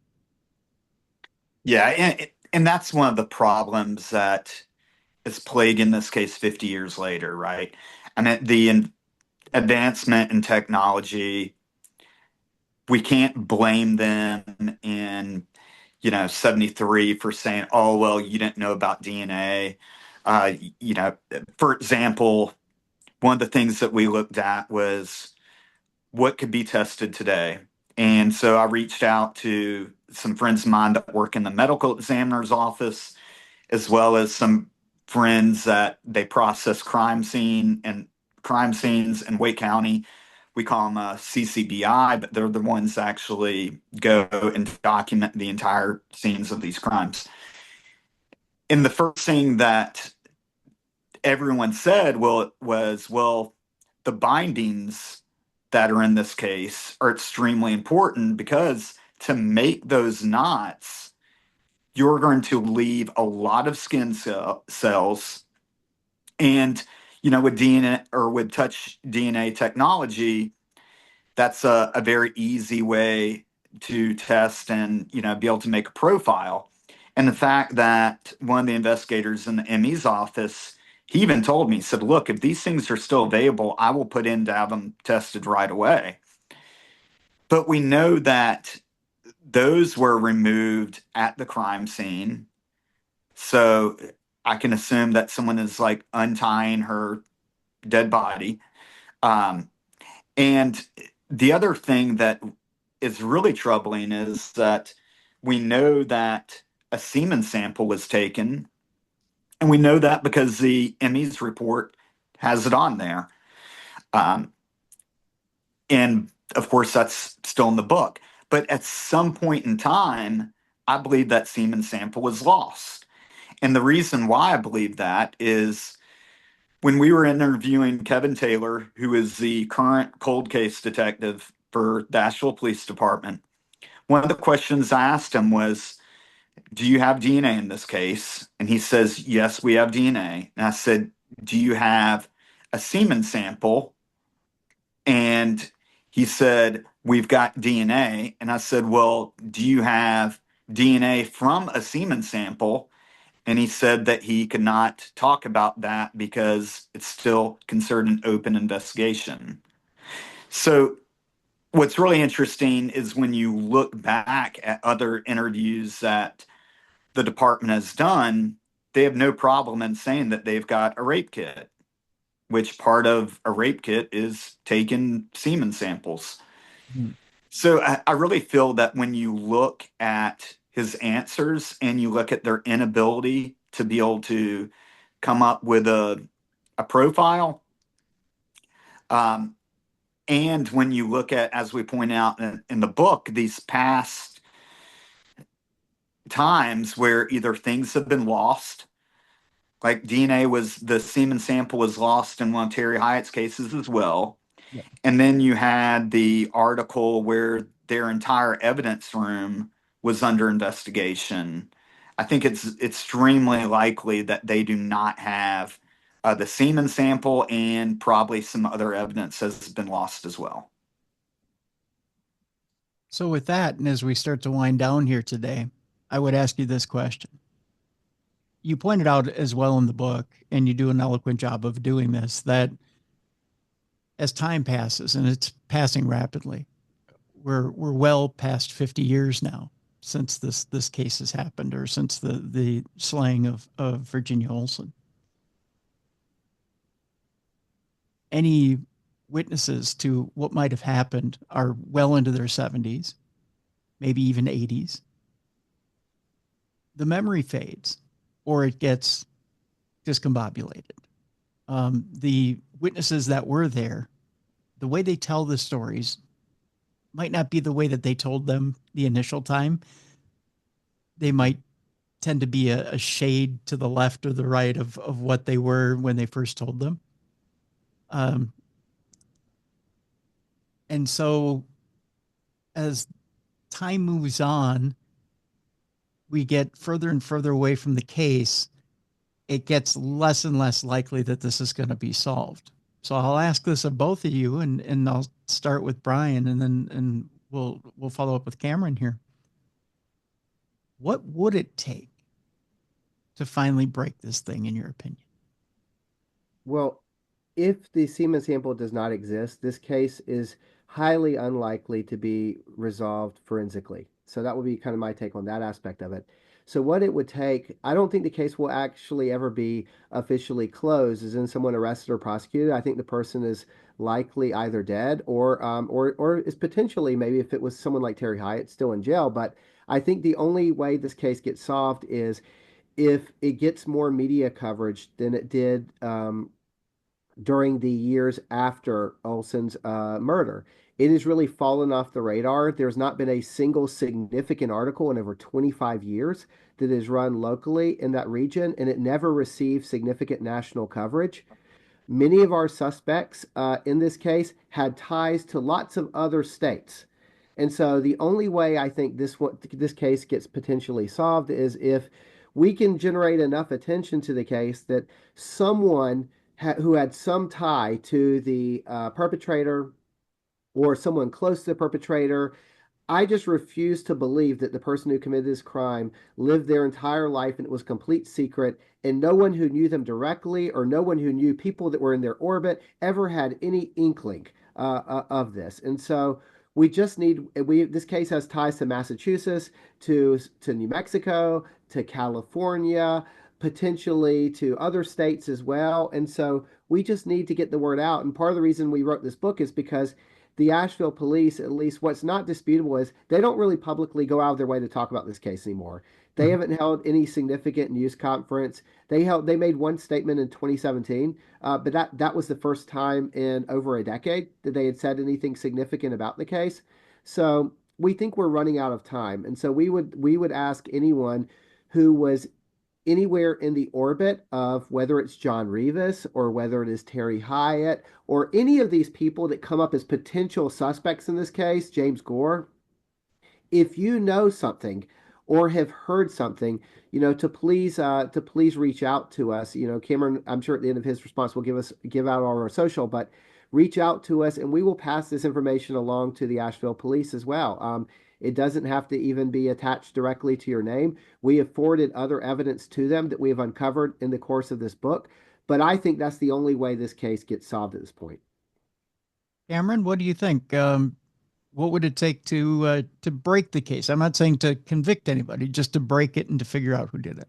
Yeah, and that's one of the problems that is plaguing this case 50 years later, right? I mean, the advancement in technology, we can't blame them in 73 for saying, oh, well, you didn't know about DNA. For example, one of the things that we looked at was what could be tested today. And so I reached out to some friends of mine that work in the medical examiner's office, as well as some friends that they process crime scenes in Wake County. We call them CCBI, but they're the ones that actually go and document the entire scenes of these crimes. And the first thing that everyone said, was, the bindings that are in this case are extremely important, because to make those knots, you're going to leave a lot of skin cells. And, with DNA or with touch DNA technology, that's a very easy way to test and, be able to make a profile. And the fact that one of the investigators in the ME's office, he even told me, he said, look, if these things are still available, I will put in to have them tested right away. But we know that those were removed at the crime scene. So I can assume that someone is like untying her dead body. And the other thing that is really troubling is that we know that a semen sample was taken. And we know that because the ME's report has it on there. And of course, that's still in the book. But at some point in time, I believe that semen sample was lost. And the reason why I believe that is when we were interviewing Kevin Taylor, who is the current cold case detective for the Asheville Police Department, one of the questions I asked him was, do you have DNA in this case? And he says, yes, we have DNA. And I said, do you have a semen sample? And he said, we've got DNA. And I said, well, do you have DNA from a semen sample? And he said that he could not talk about that because it's still considered an open investigation. So what's really interesting is when you look back at other interviews that the department has done, they have no problem in saying that they've got a rape kit, which part of a rape kit is taking semen samples. Mhm. So I really feel that when you look at his answers and you look at their inability to be able to come up with a profile, um, and when you look at, as we point out in the book, these past times where either things have been lost, like the semen sample was lost in one of Terry Hyatt's cases as well. Yep. And then you had the article where their entire evidence room was under investigation. I think it's extremely likely that they do not have the semen sample, and probably some other evidence has been lost as well. So with that, and as we start to wind down here today, I would ask you this question. You pointed out as well in the book, and you do an eloquent job of doing this, that as time passes, and it's passing rapidly, we're well past 50 years now since this case has happened, or since the slaying of Virginia Olson. Any witnesses to what might have happened are well into their 70s, maybe even 80s. The memory fades, or it gets discombobulated. The witnesses that were there, the way they tell the stories might not be the way that they told them the initial time. They might tend to be a shade to the left or the right of what they were when they first told them. And so as time moves on, we get further and further away from the case. It gets less and less likely that this is going to be solved. So I'll ask this of both of you, and I'll start with Brian, and we'll follow up with Cameron here. What would it take to finally break this thing, in your opinion? Well, if the semen sample does not exist, this case is highly unlikely to be resolved forensically. So that would be kind of my take on that aspect of it. So what it would take, I don't think the case will actually ever be officially closed, as in someone arrested or prosecuted. I think the person is likely either dead or is potentially, maybe if it was someone like Terry Hyatt, still in jail. But I think the only way this case gets solved is if it gets more media coverage than it did during the years after Olson's murder. It has really fallen off the radar. There's not been a single significant article in over 25 years that is run locally in that region, and it never received significant national coverage. Many of our suspects in this case had ties to lots of other states. And so the only way I think this case gets potentially solved is if we can generate enough attention to the case that someone who had some tie to the perpetrator or someone close to the perpetrator. I just refuse to believe that the person who committed this crime lived their entire life and it was complete secret, and no one who knew them directly or no one who knew people that were in their orbit ever had any inkling of this. And so we just need this case has ties to Massachusetts, to New Mexico, to California, potentially to other states as well. And so we just need to get the word out. And part of the reason we wrote this book is because the Asheville police, at least what's not disputable, is they don't really publicly go out of their way to talk about this case anymore. They haven't held any significant news conference. They made one statement in 2017, but that was the first time in over a decade that they had said anything significant about the case. So we think we're running out of time, and so we would ask anyone who was anywhere in the orbit of whether it's John Rivas or whether it is Terry Hyatt or any of these people that come up as potential suspects in this case, James Gore, if you know something or have heard something, to please reach out to us. Cameron, I'm sure at the end of his response will give out our social, but reach out to us and we will pass this information along to the Asheville police as well. It doesn't have to even be attached directly to your name. We have forwarded other evidence to them that we have uncovered in the course of this book, but I think that's the only way this case gets solved at this point. Cameron, what do you think? What would it take to break the case? I'm not saying to convict anybody, just to break it and to figure out who did it.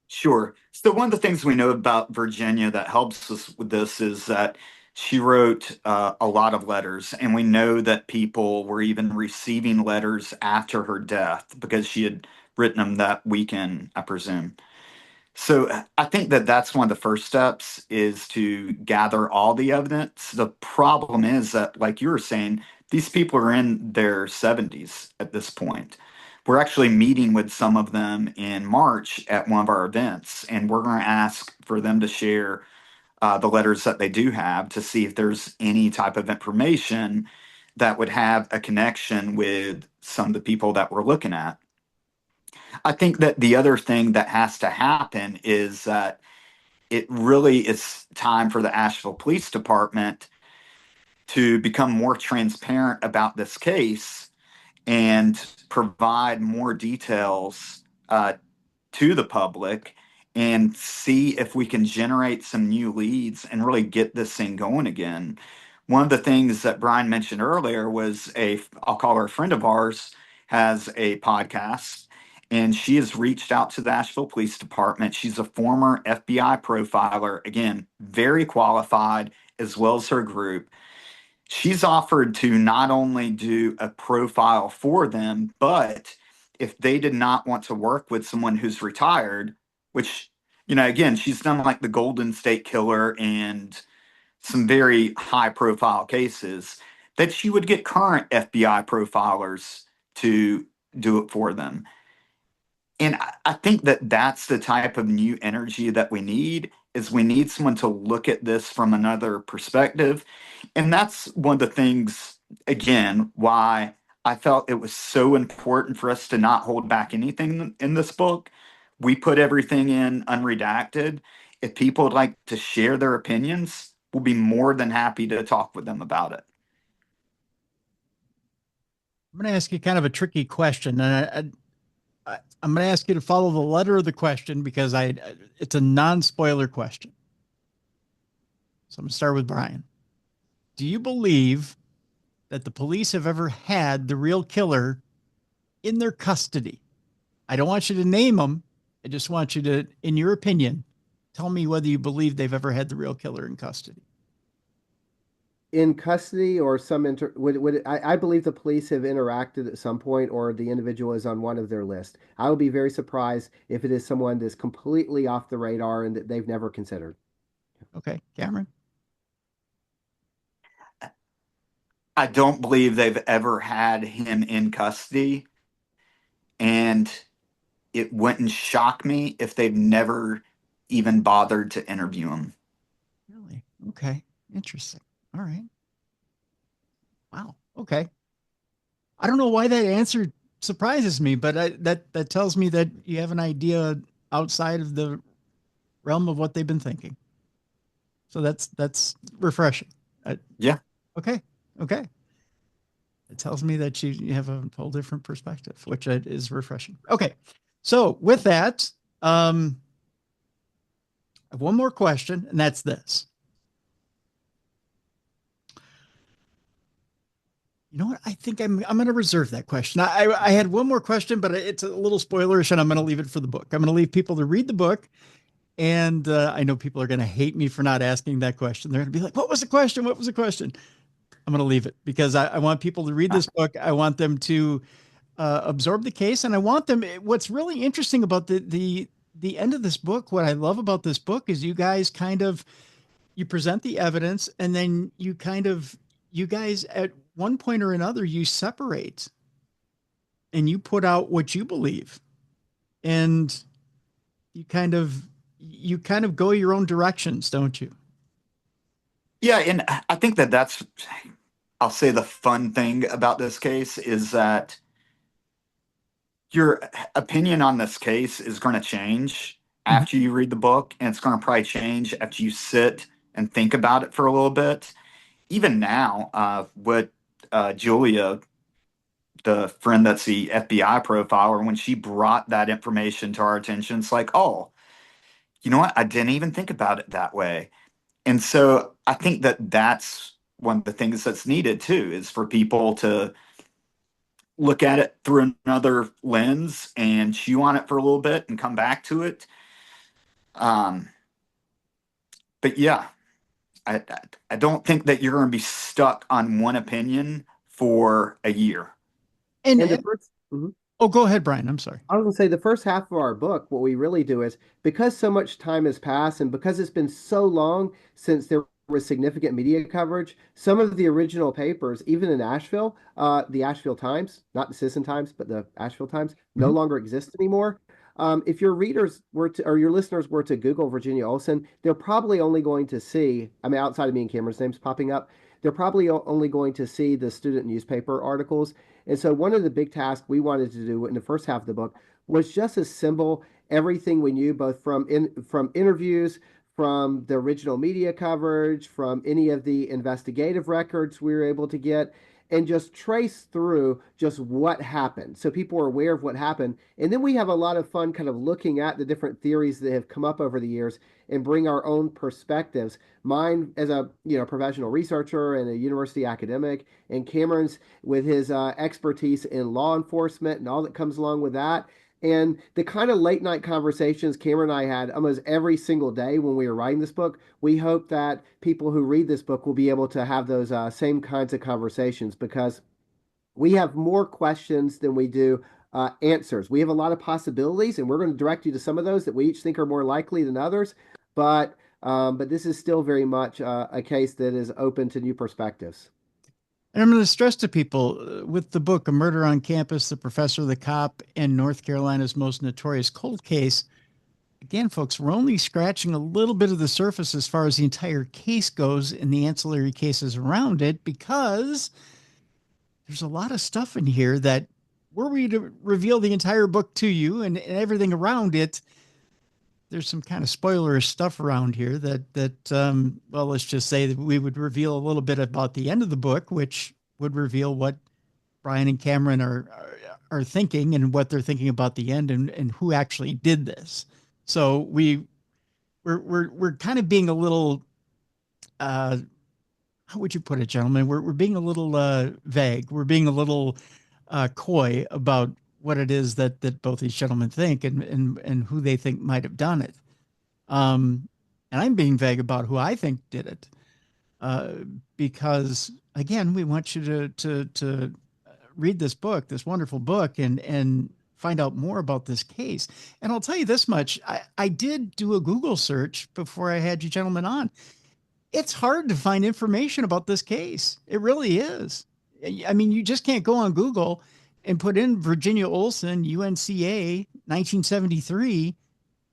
Sure. So one of the things we know about Virginia that helps us with this is that she wrote a lot of letters, and we know that people were even receiving letters after her death because she had written them that weekend, I presume. So I think that that's one of the first steps is to gather all the evidence. The problem is that, like you were saying, these people are in their 70s at this point. We're actually meeting with some of them in March at one of our events, and we're going to ask for them to share the letters that they do have to see if there's any type of information that would have a connection with some of the people that we're looking at. I think that the other thing that has to happen is that it really is time for the Asheville Police Department to become more transparent about this case and provide more details to the public and see if we can generate some new leads and really get this thing going again. One of the things that Brian mentioned earlier was I'll call her a friend of ours, has a podcast, and she has reached out to the Asheville Police Department. She's a former FBI profiler, again, very qualified, as well as her group. She's offered to not only do a profile for them, but if they did not want to work with someone who's retired, which, again, she's done like the Golden State Killer and some very high profile cases, that she would get current FBI profilers to do it for them. And I think that that's the type of new energy that we need, is we need someone to look at this from another perspective. And that's one of the things, again, why I felt it was so important for us to not hold back anything in this book. We put everything in unredacted. If people would like to share their opinions, we'll be more than happy to talk with them about it. I'm going to ask you kind of a tricky question, and I'm going to ask you to follow the letter of the question because it's a non-spoiler question. So I'm going to start with Brian. Do you believe that the police have ever had the real killer in their custody? I don't want you to name them. I just want you to, in your opinion, tell me whether you believe they've ever had the real killer in custody. In custody or I believe the police have interacted at some point, or the individual is on one of their list. I would be very surprised if it is someone that's completely off the radar and that they've never considered. Okay, Cameron? I don't believe they've ever had him in custody, and it wouldn't shock me if they've never even bothered to interview him. Really? Okay, interesting. All right. Wow. Okay. I don't know why that answer surprises me, but that tells me that you have an idea outside of the realm of what they've been thinking. So that's refreshing. Yeah. Okay. Okay. It tells me that you have a whole different perspective, which is refreshing. Okay. So with that, I have one more question, and that's this. You know what? I think I'm going to reserve that question. I had one more question, but it's a little spoilerish, and I'm going to leave it for the book. I'm going to leave people to read the book. And I know people are going to hate me for not asking that question. They're going to be like, what was the question? What was the question? I'm going to leave it because I want people to read this book. I want them to absorb the case. And I want them, what's really interesting about the end of this book, what I love about this book is you guys you present the evidence, and then you guys at one point or another, you separate and you put out what you believe, and you kind of go your own directions, don't you? Yeah, and I think that that's, I'll say, the fun thing about this case is that Your opinion on this case is going to change Mhm. after you read the book, and it's going to probably change after you sit and think about it for a little bit. Even now, what Julia, the friend that's the FBI profiler, when she brought that information to our attention, it's like, oh, you know what? I didn't even think about it that way. And so I think that that's one of the things that's needed too, is for people to look at it through another lens and chew on it for a little bit and come back to it. Um, but yeah, I don't think that you're going to be stuck on one opinion for a year. And, And the and first, mhm. oh, go ahead, Brian. I'm sorry. I was going to say the first half of our book, what we really do is because so much time has passed and because it's been so long since there was significant media coverage, some of the original papers, even in Asheville, the Asheville Times, not the Citizen Times, but the Asheville Times, no Mhm. longer exist anymore. If your readers were to, or your listeners were to Google Virginia Olson, they're probably only going to see, I mean, outside of me and Cameron's names popping up, they're probably only going to see the student newspaper articles. And so one of the big tasks we wanted to do in the first half of the book was just assemble everything we knew, both from interviews, from the original media coverage, from any of the investigative records we were able to get, and just trace through just what happened. So people are aware of what happened. And then we have a lot of fun kind of looking at the different theories that have come up over the years and bring our own perspectives. Mine as a professional researcher and a university academic, and Cameron's with his expertise in law enforcement and all that comes along with that. And the kind of late night conversations Cameron and I had almost every single day when we were writing this book, we hope that people who read this book will be able to have those same kinds of conversations because we have more questions than we do answers. We have a lot of possibilities, and we're going to direct you to some of those that we each think are more likely than others. But this is still very much a case that is open to new perspectives. And I'm going to stress to people with the book, A Murder on Campus, The Professor, the Cop, and North Carolina's Most Notorious Cold Case. Again, folks, we're only scratching a little bit of the surface as far as the entire case goes and the ancillary cases around it, because there's a lot of stuff in here that were we to reveal the entire book to you and everything around it, there's some kind of spoilerish stuff around here that well, let's just say that we would reveal a little bit about the end of the book, which would reveal what Brian and Cameron are thinking and what they're thinking about the end and who actually did this. So we're kind of being a little uh how would you put it, gentlemen? We're being a little vague. We're being a little coy about what it is that both these gentlemen think and who they think might have done it. And I'm being vague about who I think did it, uh, because again, we want you to read this book, this wonderful book, and find out more about this case. And I'll tell you this much: I did do a Google search before I had you gentlemen on. It's hard to find information about this case. It really is. I mean, you just can't go on Google and put in Virginia Olson, UNCA, 1973,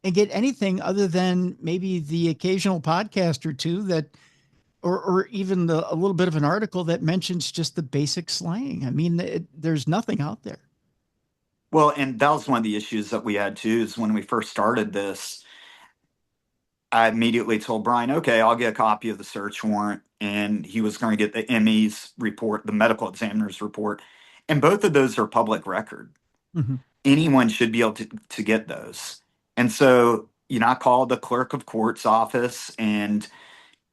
and get anything other than maybe the occasional podcast or two that, or even a little bit of an article that mentions just the basic slang. I mean, there's nothing out there. Well, and that was one of the issues that we had too, is when we first started this, I immediately told Brian, okay, I'll get a copy of the search warrant. And he was going to get the ME's report, the medical examiner's report. And both of those are public record. Mm-hmm. Anyone should be able to get those. And so, I called the clerk of court's office and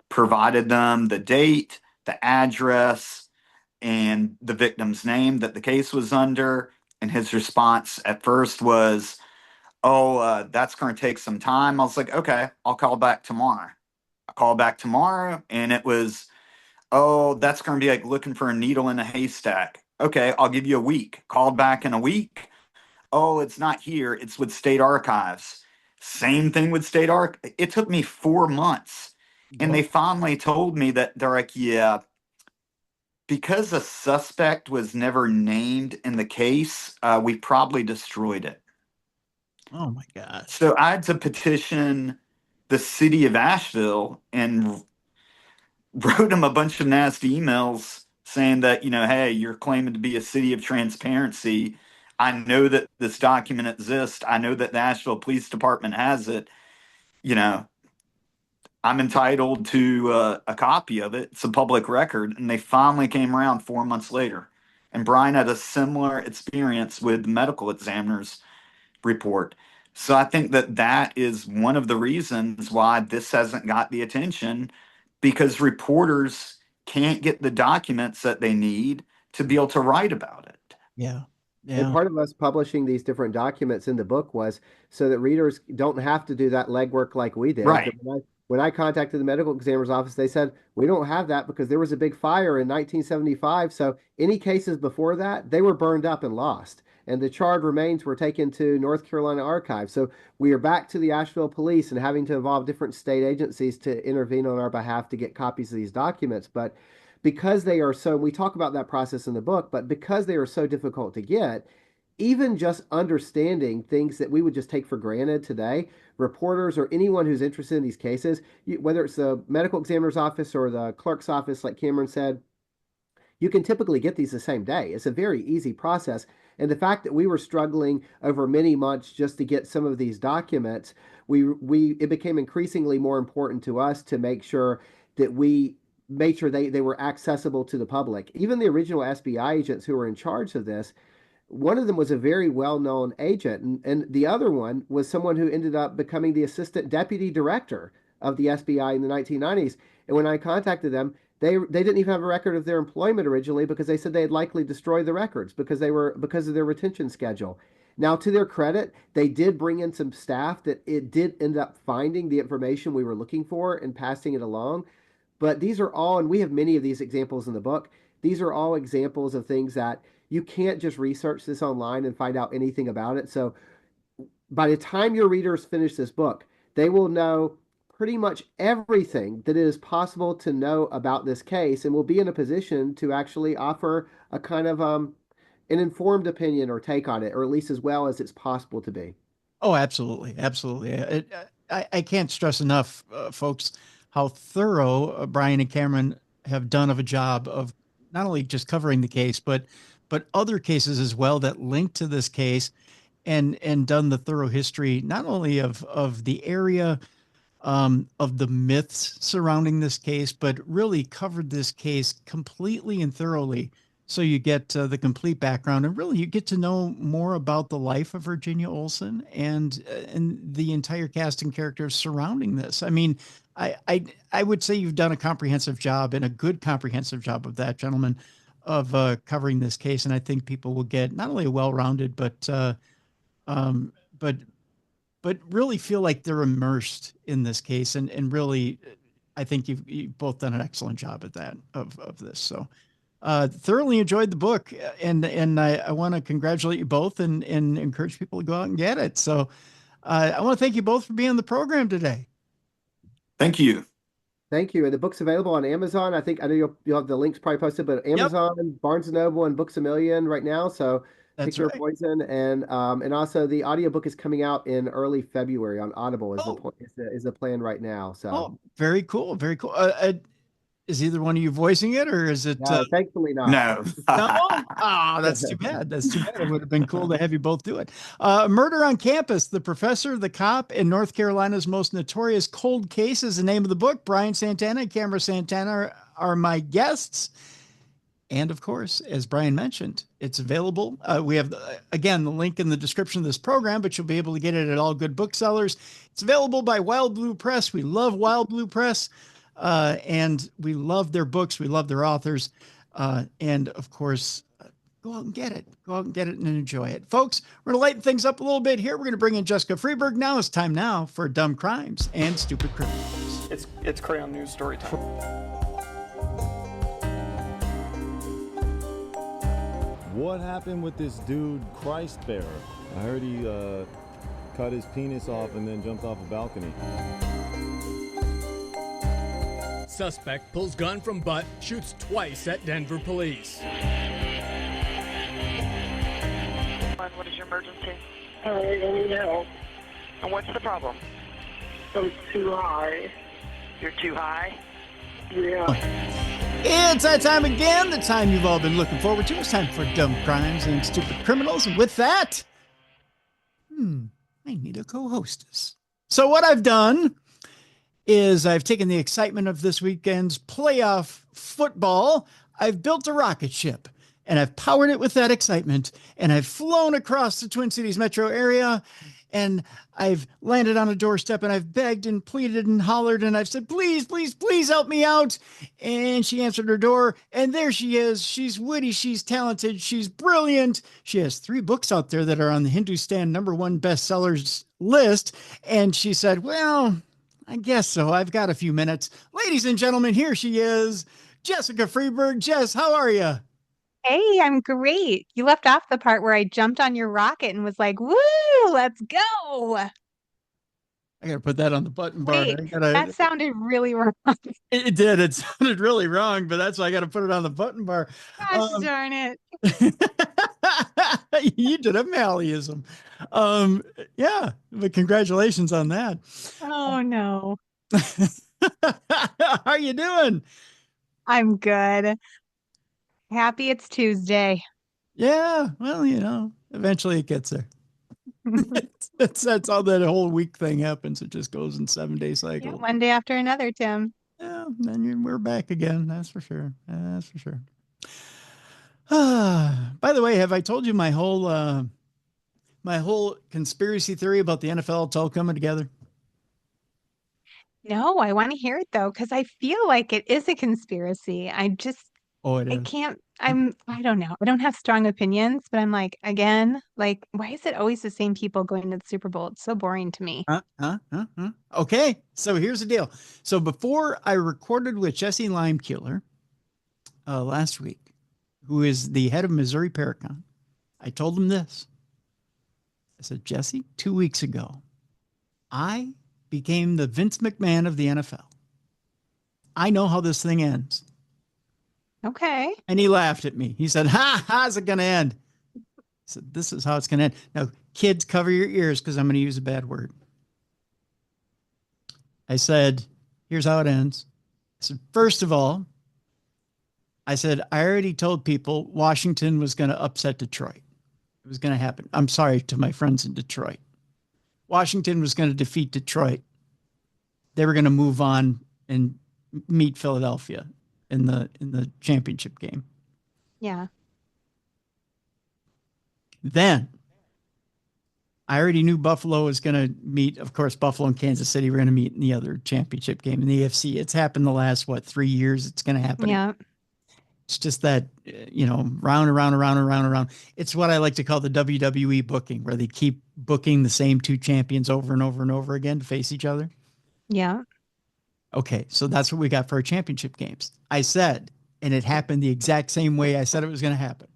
provided them the date, the address, and the victim's name that the case was under. And his response at first was, oh, that's going to take some time. I was like, okay, I'll call back tomorrow. I called back tomorrow and it was, oh, that's going to be like looking for a needle in a haystack. Okay, I'll give you a week. Called back in a week. Oh, it's not here. It's with state archives. Same thing with state arch. It took me 4 months. And Well, they finally told me that they're like, yeah, because a suspect was never named in the case, we probably destroyed it. oh my gosh. So I had to petition the city of Asheville and wrote them a bunch of nasty emails saying that, hey, you're claiming to be a city of transparency. I know that this document exists. I know that the Asheville Police Department has it. You know, I'm entitled to a copy of it. It's a public record. And they finally came around 4 months later. And Brian had a similar experience with the medical examiner's report. So I think that that is one of the reasons why this hasn't got the attention, because reporters can't get the documents that they need to be able to write about it. Yeah. And Yeah. part of us publishing these different documents in the book was so that readers don't have to do that legwork like we did. Right. When I contacted the medical examiner's office, they said, we don't have that because there was a big fire in 1975. So any cases before that, they were burned up and lost. And the charred remains were taken to North Carolina archives. So we are back to the Asheville police and having to involve different state agencies to intervene on our behalf to get copies of these documents. But because they are so, we talk about that process in the book, but because they are so difficult to get, even just understanding things that we would just take for granted today, reporters or anyone who's interested in these cases, whether it's the medical examiner's office or the clerk's office, like Cameron said, you can typically get these the same day. It's a very easy process. And the fact that we were struggling over many months just to get some of these documents, it became increasingly more important to us to make sure that we made sure they were accessible to the public. Even the original SBI agents who were in charge of this, one of them was a very well-known agent, and the other one was someone who ended up becoming the assistant deputy director of the SBI in the 1990s. And when I contacted them, they didn't even have a record of their employment originally because they said they had likely destroyed the records because of their retention schedule. Now, to their credit, they did bring in some staff that it did end up finding the information we were looking for and passing it along. But these are all, and we have many of these examples in the book, these are all examples of things that you can't just research this online and find out anything about it. So by the time your readers finish this book, they will know pretty much everything that it is possible to know about this case and will be in a position to actually offer a kind of an informed opinion or take on it, or at least as well as it's possible to be. Oh, absolutely. Absolutely. I can't stress enough, folks, how thorough Brian and Cameron have done of a job of not only just covering the case, but other cases as well that link to this case, and done the thorough history, not only of the area, of the myths surrounding this case, but really covered this case completely and thoroughly. So you get the complete background, and really you get to know more about the life of Virginia Olson and the entire cast and characters surrounding this. I mean, I would say you've done a comprehensive job, and a good comprehensive job of that, gentlemen, of covering this case. And I think people will get not only a well-rounded, but really feel like they're immersed in this case. And really, I think you've both done an excellent job at that, of this. So thoroughly enjoyed the book, and I want to congratulate you both and encourage people to go out and get it. So I want to thank you both for being on the program today. Thank you. Thank you. And the book's available on Amazon. I know you'll have the links probably posted, but Amazon, Barnes & Noble, and Books A Million right now. So That's pick your right. poison. And also the audiobook is coming out in early February on Audible is the plan right now. So very cool. Very cool. Is either one of you voicing it, or is it? No, thankfully not. No. No? Oh, that's too bad. That's too bad. It would have been cool to have you both do it. Murder on Campus, the professor, the cop, and North Carolina's most notorious cold case is the name of the book. Brian Santana and Cameron Santana are my guests. And of course, as Brian mentioned, it's available. We have, again, the link in the description of this program, but you'll be able to get it at all good booksellers. It's available by Wildbluepress. We love Wildbluepress. And we love their books. We love their authors. And of course, go out and get it. Go out and get it and enjoy it. Folks, we're going to lighten things up a little bit here. We're going to bring in Jessicafreeburg now. It's time now for Dumb Crimes and Stupid Criminals. It's Crayon News story time. What happened with this dude, Christ Bearer? I heard he cut his penis off and then jumped off a balcony. Suspect pulls gun from butt, shoots twice at Denver police. What is your emergency? I need help. And what's the problem? I'm too high. You're too high? Yeah. It's that time again, the time you've all been looking forward to. It's time for Dumb Crimes and Stupid Criminals. And with that, I need a co-hostess. So what I've done is I've taken the excitement of this weekend's playoff football. I've built a rocket ship and I've powered it with that excitement. And I've flown across the Twin Cities metro area and I've landed on a doorstep and I've begged and pleaded and hollered and I've said, please, please, please help me out. And she answered her door and there she is. She's witty. She's talented. She's brilliant. She has 3 books out there that are on the Hindustan #1 bestsellers list. And she said, well, I guess so. I've got a few minutes. Ladies and gentlemen, here she is, Jessicafreeburg. Jess, how are you? Hey, I'm great. You left off the part where I jumped on your rocket and was like, woo, let's go. I got to put that on the button bar. Wait, that sounded really wrong. It did. It sounded really wrong, but that's why I got to put it on the button bar. Gosh darn it. You did a Malleism. Yeah, but congratulations on that. Oh, no. How are you doing? I'm good. Happy it's Tuesday. Yeah, well, eventually it gets there. That's how that whole week thing happens. It just goes in 7-day cycles. Yeah, one day after another, Tim. Yeah, then we're back again. That's for sure. That's for sure. By the way, have I told you my whole conspiracy theory about the NFL? It's all coming together. No, I want to hear it though, because I feel like it is a conspiracy. It is. I don't know. I don't have strong opinions, but I'm like, again, like, why is it always the same people going to the Super Bowl? It's so boring to me. Okay, so here's the deal. So before I recorded with Jesse Limekiller last week, who is the head of Missouri Paracon, I told him this. I said, Jesse, 2 weeks ago, I became the Vince McMahon of the NFL. I know how this thing ends. Okay. And he laughed at me. He said, how's it going to end? I said, this is how it's going to end. Now, kids, cover your ears because I'm going to use a bad word. I said, here's how it ends. I said, first of all, I already told people Washington was going to upset Detroit. It was going to happen. I'm sorry to my friends in Detroit. Washington was going to defeat Detroit. They were going to move on and meet Philadelphia in the championship game. Yeah. Then I already knew Buffalo was going to meet. Of course, Buffalo and Kansas City were going to meet in the other championship game in the AFC. It's happened the last, 3 years. It's going to happen. Yeah. It's just that, round and round. It's what I like to call the WWE booking, where they keep booking the same 2 champions over and over and over again to face each other. Yeah. Okay, so that's what we got for our championship games. I said, and it happened the exact same way I said it was going to happen.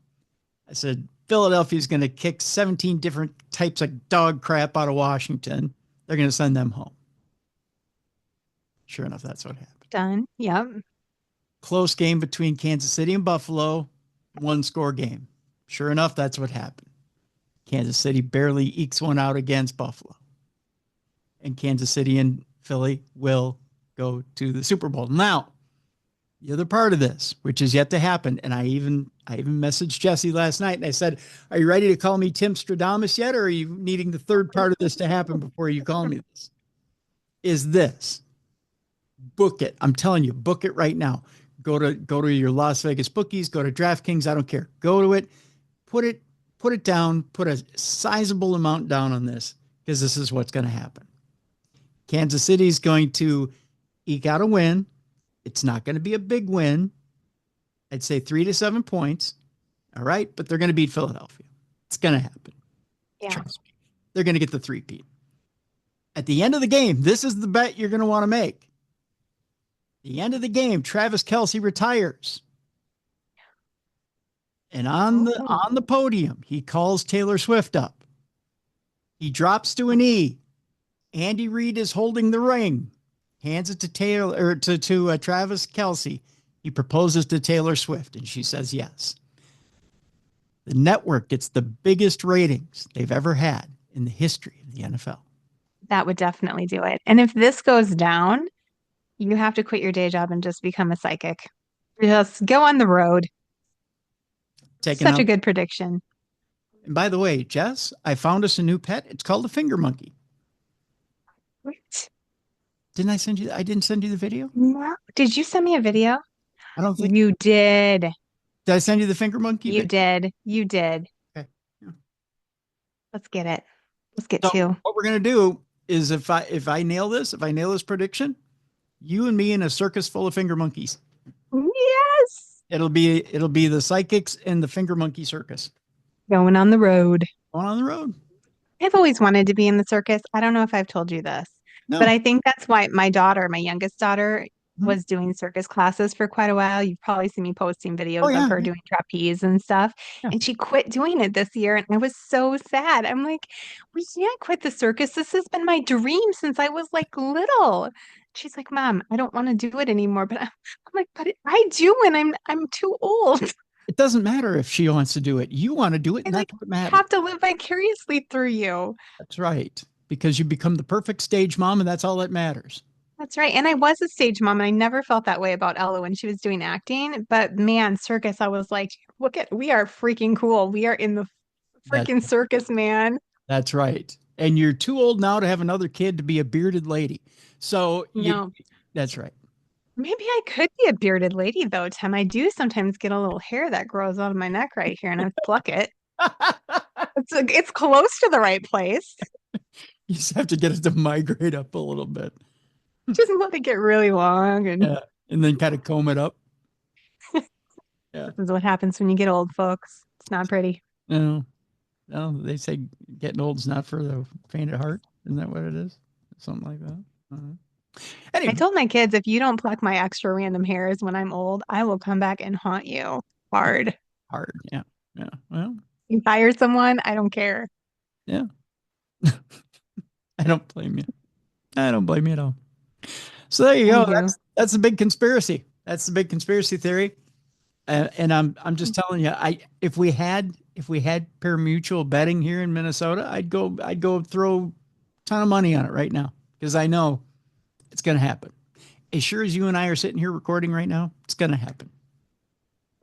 I said, Philadelphia is going to kick 17 different types of dog crap out of Washington. They're going to send them home. Sure enough, that's what happened. Done. Yep. Close game between Kansas City and Buffalo, 1-score game. Sure enough, that's what happened. Kansas City barely ekes one out against Buffalo. And Kansas City and Philly will go to the Super Bowl. Now, the other part of this, which is yet to happen, and I even messaged Jesse last night and I said, are you ready to call me Tim Stradamus yet, or are you needing the third part of this to happen before you call me this? Is this. Book it. I'm telling you, book it right now. Go to your Las Vegas bookies, go to DraftKings, I don't care. Go to it, put it down, put a sizable amount down on this, because this is what's going to happen. Kansas City is going to eke out a win. It's not going to be a big win. I'd say 3 to 7 points. All right. But they're going to beat Philadelphia. It's going to happen. Yeah. Trust me. They're going to get the 3-peat. At the end of the game, this is the bet you're going to want to make. The end of the game, Travis Kelce retires. And on the podium, he calls Taylor Swift up. He drops to a knee. Andy Reid is holding the ring. Hands it to Travis Kelce. He proposes to Taylor Swift, and she says yes. The network gets the biggest ratings they've ever had in the history of the NFL. That would definitely do it. And if this goes down, you have to quit your day job and just become a psychic. Just go on the road. Taking Such out. a good prediction. And by the way, Jess, I found us a new pet. It's called a finger monkey. What? Didn't I send you? I didn't send you the video. No. Did you send me a video? I don't think. You did. Did I send you the finger monkey? You video? did. You did. Okay. Yeah. Let's get it. Let's get So two. what we're gonna do is if I nail this prediction, you and me in a circus full of finger monkeys. Yes. It'll be the psychics and the finger monkey circus Going on the road. going on the road. I've always wanted to be in the circus. I don't know if I've told you this, No. but I think that's why my daughter, my youngest daughter, Mhm. was doing circus classes for quite a while. You've probably seen me posting videos Oh, yeah, of her yeah. doing trapeze and stuff. Yeah. And she quit doing it this year. And I was so sad. I'm like, we can't quit the circus. This has been my dream since I was like little. She's like, Mom, I don't want to do it anymore. But I'm like, but I do, and I'm too old. It doesn't matter if she wants to do it. You want to do it, and I that's what matters. have to live vicariously through you. That's right. Because you become the perfect stage mom, and that's all that matters. That's right. And I was a stage mom, and I never felt that way about Ella when she was doing acting. But man, circus, I was like, we are freaking cool. We are in the freaking circus, man. That's right. And you're too old now to have another kid to be a bearded lady. So No. that's right. Maybe I could be a bearded lady though, Tim. I do sometimes get a little hair that grows out of my neck right here, and I pluck it. It's close to the right place. You just have to get it to migrate up a little bit. Just let it get really long, and Yeah. And then kind of comb it up. Yeah. this is what happens when you get old, folks. It's not pretty. No, they say getting old is not for the faint of heart. Isn't that what it is? Something like that. Anyway, I told my kids, if you don't pluck my extra random hairs when I'm old, I will come back and haunt you hard. hard. Yeah. Yeah. Well, You fire someone, I don't care. yeah. I don't blame you. I don't blame you at all. So there you go. That's the big conspiracy. That's the big conspiracy theory. And I'm just telling you, if we had pari-mutuel betting here in Minnesota, I'd go throw a ton of money on it right now because I know it's going to happen. As sure as you and I are sitting here recording right now, it's going to happen.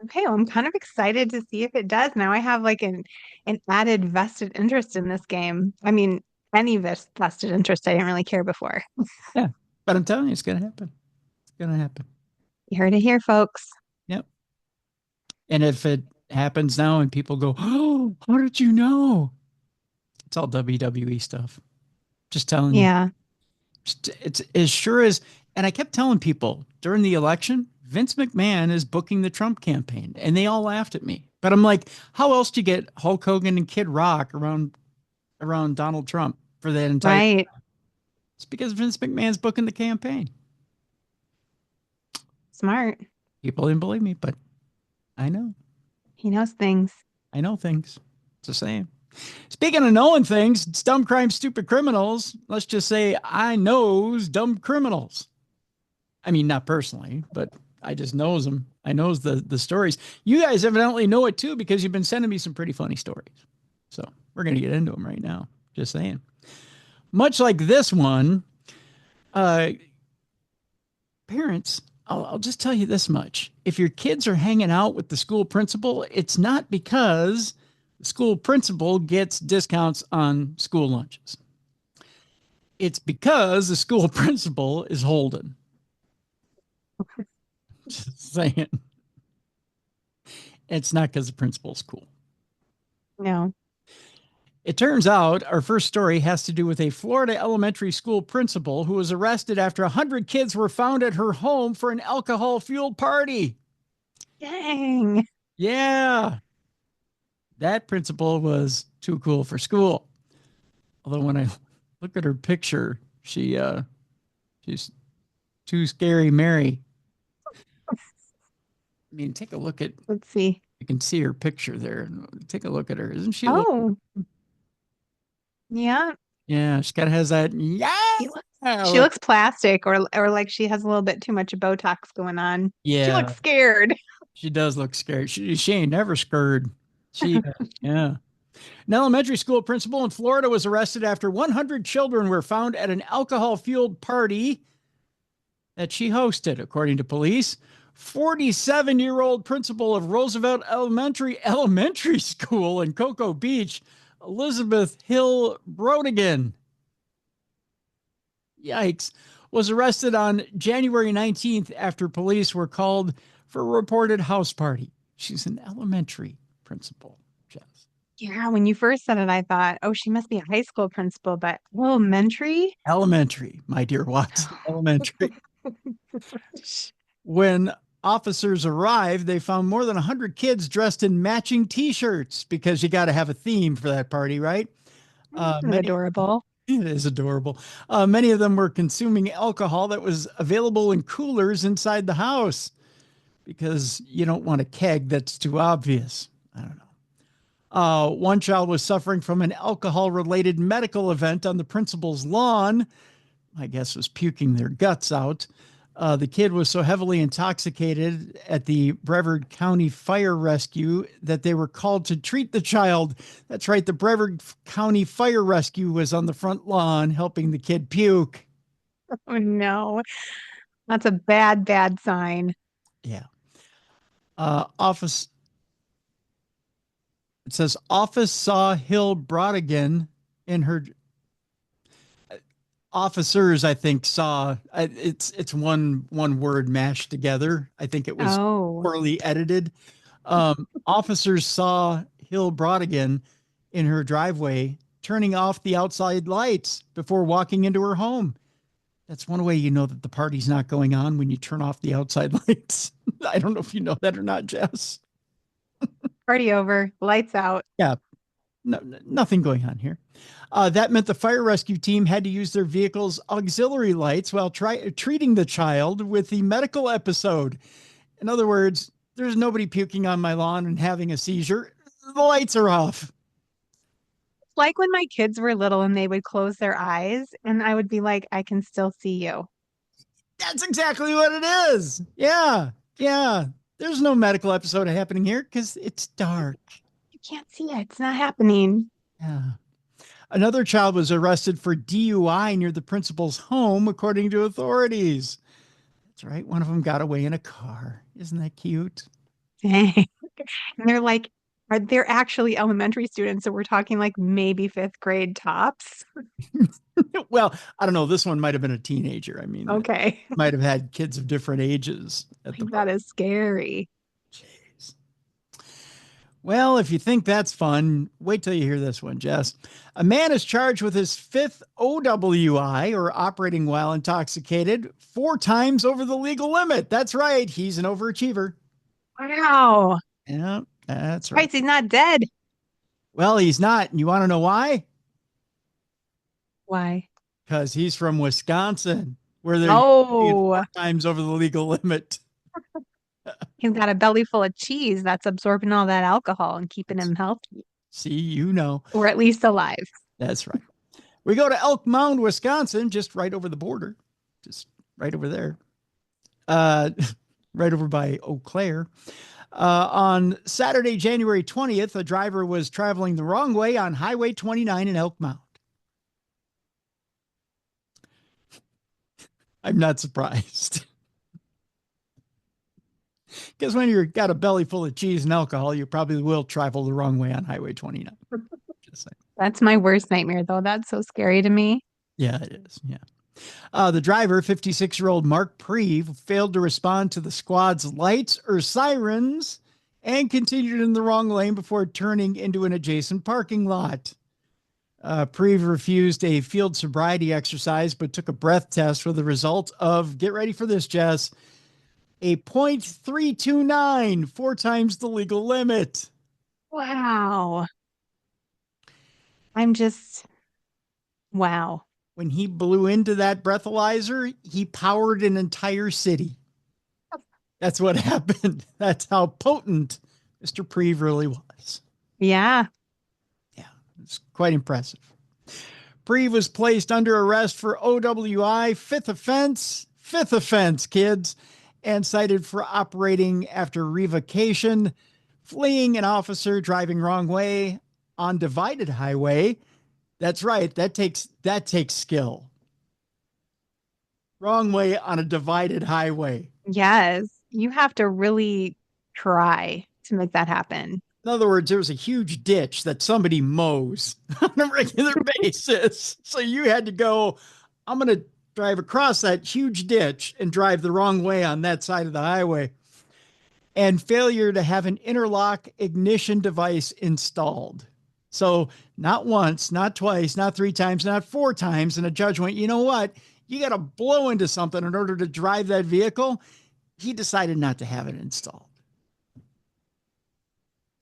Okay, well, I'm kind of excited to see if it does. Now I have like an added vested interest in this game. I mean, any vested interest. I didn't really care before. Yeah, but I'm telling you, it's going to happen. It's going to happen. You heard it here, folks. Yep. And if it happens now and people go, oh, how did you know? It's all WWE stuff. Just telling you. Yeah. It's as sure as, and I kept telling people during the election, Vince McMahon is booking the Trump campaign, and they all laughed at me. But I'm like, how else do you get Hulk Hogan and Kid Rock around Donald Trump for that entire? Right. It's because Vince McMahon's booking the campaign. Smart. People didn't believe me, but I know. He knows things. I know things. It's the same. Speaking of knowing things, it's dumb crime, stupid criminals. Let's just say I knows dumb criminals. I mean, not personally, but I just knows them. I knows the stories. You guys evidently know it too because you've been sending me some pretty funny stories. So we're going to get into them right now. Just saying. Much like this one, parents, I'll just tell you this much. If your kids are hanging out with the school principal, it's not because the school principal gets discounts on school lunches. It's because the school principal is holding. Just saying. It's not because the principal's cool. No. It turns out our first story has to do with a Florida elementary school principal who was arrested after 100 kids were found at her home for an alcohol-fueled party. Dang. Yeah. That principal was too cool for school. Although when I look at her picture, she's too scary Mary. I mean, take a look at, Let's see. you can see her picture there. Take a look at her. Isn't she? Oh. Yeah. Yeah, she kind of has that. Yeah. She looks plastic or like she has a little bit too much Botox going on. Yeah. She looks scared. She does look scared. She ain't never scared. Yeah. An elementary school principal in Florida was arrested after 100 children were found at an alcohol-fueled party that she hosted, according to police. 47-year-old principal of Roosevelt Elementary School in Cocoa Beach, Elizabeth Hill Brodigan, yikes, was arrested on January 19th after police were called for a reported house party. She's an elementary principal, Jess. Yeah, when you first said it, I thought, oh, she must be a high school principal, but elementary? Elementary, my dear Watson, elementary. When officers arrived, they found more than 100 kids dressed in matching T-shirts because you got to have a theme for that party, right? Adorable. It is adorable. Many of them were consuming alcohol that was available in coolers inside the house because you don't want a keg that's too obvious. I don't know. One child was suffering from an alcohol-related medical event on the principal's lawn. My guess was puking their guts out. The kid was so heavily intoxicated at the Brevard County Fire Rescue that they were called to treat the child. That's right. The Brevard County Fire Rescue was on the front lawn helping the kid puke. Oh, no. That's a bad, bad sign. Yeah. It says office saw Hill Brodigan in her. Officers, I think, saw it's one word mashed together. I think it was poorly edited. Officers saw Hill Brodigan in her driveway turning off the outside lights before walking into her home. That's one way you know that the party's not going on, when you turn off the outside lights. I don't know if you know that or not, Jess. Party over, lights out. Yeah, nothing going on here. That meant the fire rescue team had to use their vehicle's auxiliary lights while treating the child with the medical episode. In other words, there's nobody puking on my lawn and having a seizure. The lights are off. Like when my kids were little and they would close their eyes and I would be like, I can still see you. That's exactly what it is. Yeah. Yeah. There's no medical episode happening here because it's dark. You can't see it. It's not happening. Yeah. Another child was arrested for DUI near the principal's home, according to authorities. That's right. One of them got away in a car. Isn't that cute? And they're like, they're actually elementary students. So we're talking like maybe fifth grade tops. Well, I don't know. This one might have been a teenager. I mean, okay. Might have had kids of different ages. That is scary. Jeez. Well, if you think that's fun, wait till you hear this one, Jess. A man is charged with his 5th OWI, or operating while intoxicated, 4 times over the legal limit. That's right. He's an overachiever. Wow. Yeah, that's right. Right, he's not dead. Well, he's not. You want to know why? Why? Because he's from Wisconsin, where they're 4 times over the legal limit. He's got a belly full of cheese that's absorbing all that alcohol and keeping him healthy. See, you know. Or at least alive. That's right. We go to Elk Mound, Wisconsin, just right over the border. Just right over there. Right over by Eau Claire. On Saturday, January 20th, a driver was traveling the wrong way on Highway 29 in Elk Mound. I'm not surprised. Because when you've got a belly full of cheese and alcohol, you probably will travel the wrong way on Highway 29. Just saying. That's my worst nightmare, though. That's so scary to me. Yeah, it is. Yeah. The driver, 56-year-old Mark Preve, failed to respond to the squad's lights or sirens and continued in the wrong lane before turning into an adjacent parking lot. Preve refused a field sobriety exercise, but took a breath test with the result of, get ready for this, Jess, a .329, 4 times the legal limit. Wow. Wow. When he blew into that breathalyzer, he powered an entire city. That's what happened. That's how potent Mr. Preve really was. Yeah. Yeah, it's quite impressive. Preve was placed under arrest for OWI, 5th offense, kids, and cited for operating after revocation, fleeing an officer, driving wrong way on divided highway. That's right. That takes skill. Wrong way on a divided highway. Yes. You have to really try to make that happen. In other words, there was a huge ditch that somebody mows on a regular basis. So you had to go, I'm going to drive across that huge ditch and drive the wrong way on that side of the highway. And failure to have an interlock ignition device installed. So not once, not twice, not 3 times, not 4 times. And a judge went, you know what? You got to blow into something in order to drive that vehicle. He decided not to have it installed.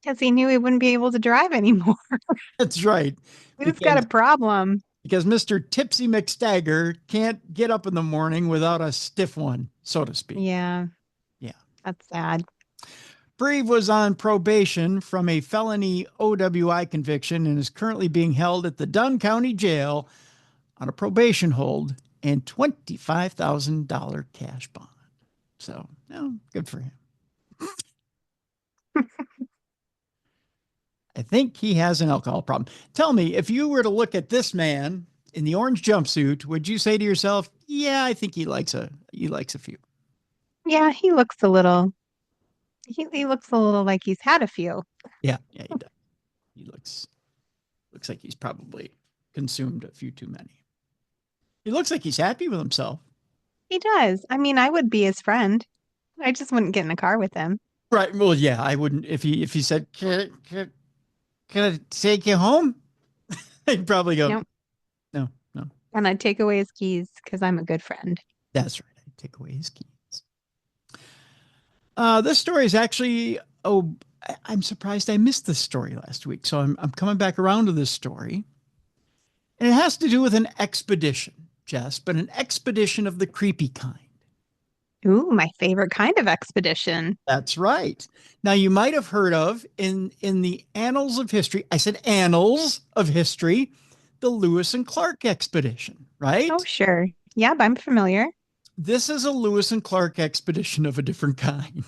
Because he knew he wouldn't be able to drive anymore. That's right. We've got a problem. Because Mr. Tipsy McStagger can't get up in the morning without a stiff one, so to speak. Yeah. Yeah. That's sad. Breve was on probation from a felony OWI conviction and is currently being held at the Dunn County Jail on a probation hold and $25,000 cash bond. So, no, good for him. I think he has an alcohol problem. Tell me, if you were to look at this man in the orange jumpsuit, would you say to yourself, yeah, I think he likes a few? Yeah, he looks a little like he's had a few. Yeah, he does. He looks like he's probably consumed a few too many. He looks like he's happy with himself. He does. I mean, I would be his friend. I just wouldn't get in a car with him. Right. Well, yeah, I wouldn't. If he said, can I take you home? I'd probably go, Nope. No. And I'd take away his keys because I'm a good friend. That's right. I'd take away his keys. This story is actually, I'm surprised I missed this story last week. So I'm coming back around to this story. And it has to do with an expedition, Jess, but an expedition of the creepy kind. Ooh, my favorite kind of expedition. That's right. Now, you might have heard of in the annals of history, I said annals of history, the Lewis and Clark expedition, right? Oh, sure. Yeah, I'm familiar. This is a Lewis and Clark expedition of a different kind.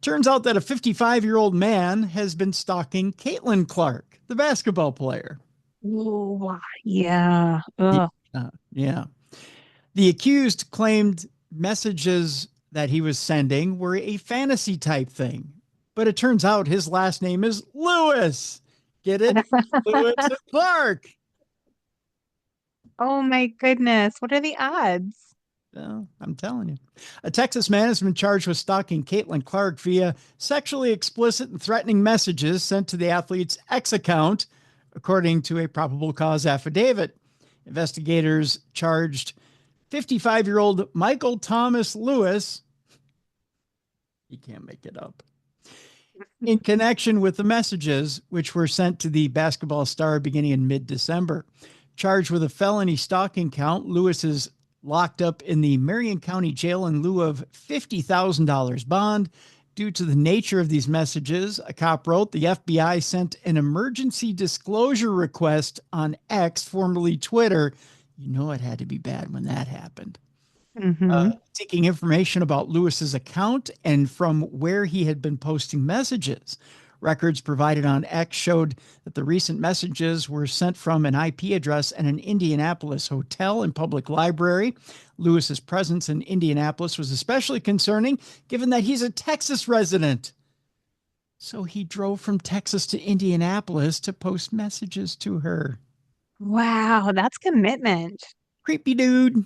Turns out that a 55-year-old man has been stalking Caitlin Clark, the basketball player. Oh, yeah. Ugh. Yeah. The accused claimed messages that he was sending were a fantasy type thing, but it turns out his last name is Lewis. Get it? Lewis and Clark. Oh my goodness. What are the odds? Well, I'm telling you. A Texas man has been charged with stalking Caitlin Clark via sexually explicit and threatening messages sent to the athlete's ex account, according to a probable cause affidavit. Investigators charged 55-year-old Michael Thomas Lewis, he can't make it up, in connection with the messages which were sent to the basketball star beginning in mid-December. Charged with a felony stalking count, Lewis is locked up in the Marion County Jail in lieu of $50,000 bond. Due to the nature of these messages, a cop wrote, the FBI sent an emergency disclosure request on X, formerly Twitter. You know it had to be bad when that happened. Seeking information about Lewis's account and from where he had been posting messages. Records provided on X showed that the recent messages were sent from an IP address at an Indianapolis hotel and public library. Lewis's presence in Indianapolis was especially concerning, given that he's a Texas resident. So he drove from Texas to Indianapolis to post messages to her. Wow, that's commitment. Creepy dude.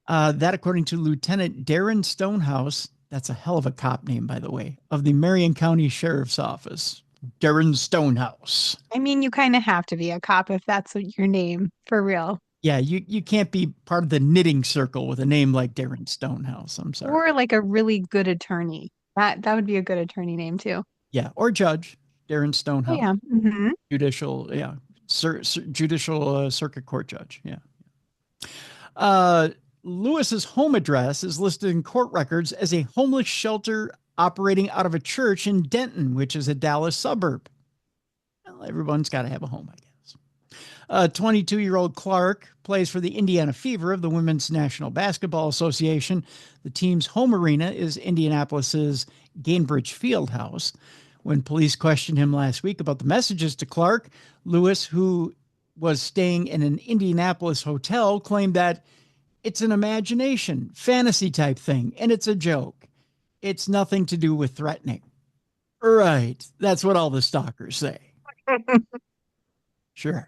That, according to Lieutenant Darren Stonehouse, that's a hell of a cop name, by the way, of the Marion County Sheriff's Office. Darren Stonehouse. I mean, you kind of have to be a cop if that's your name, for real. Yeah, you can't be part of the knitting circle with a name like Darren Stonehouse. I'm sorry. Or like a really good attorney. That would be a good attorney name too. Yeah, or judge, Darren Stonehouse. Oh, yeah. Mm-hmm. Judicial, yeah. Judicial circuit court judge, yeah. Lewis's home address is listed in court records as a homeless shelter operating out of a church in Denton, which is a Dallas suburb. Well, everyone's got to have a home, I guess. 22-year-old Clark plays for the Indiana Fever of the Women's National Basketball Association. The team's home arena is Indianapolis's Gainbridge Fieldhouse. When police questioned him last week about the messages to Clark, Lewis, who was staying in an Indianapolis hotel, claimed that It's an imagination, fantasy type thing, and it's a joke. It's nothing to do with threatening. Right. That's what all the stalkers say. Sure.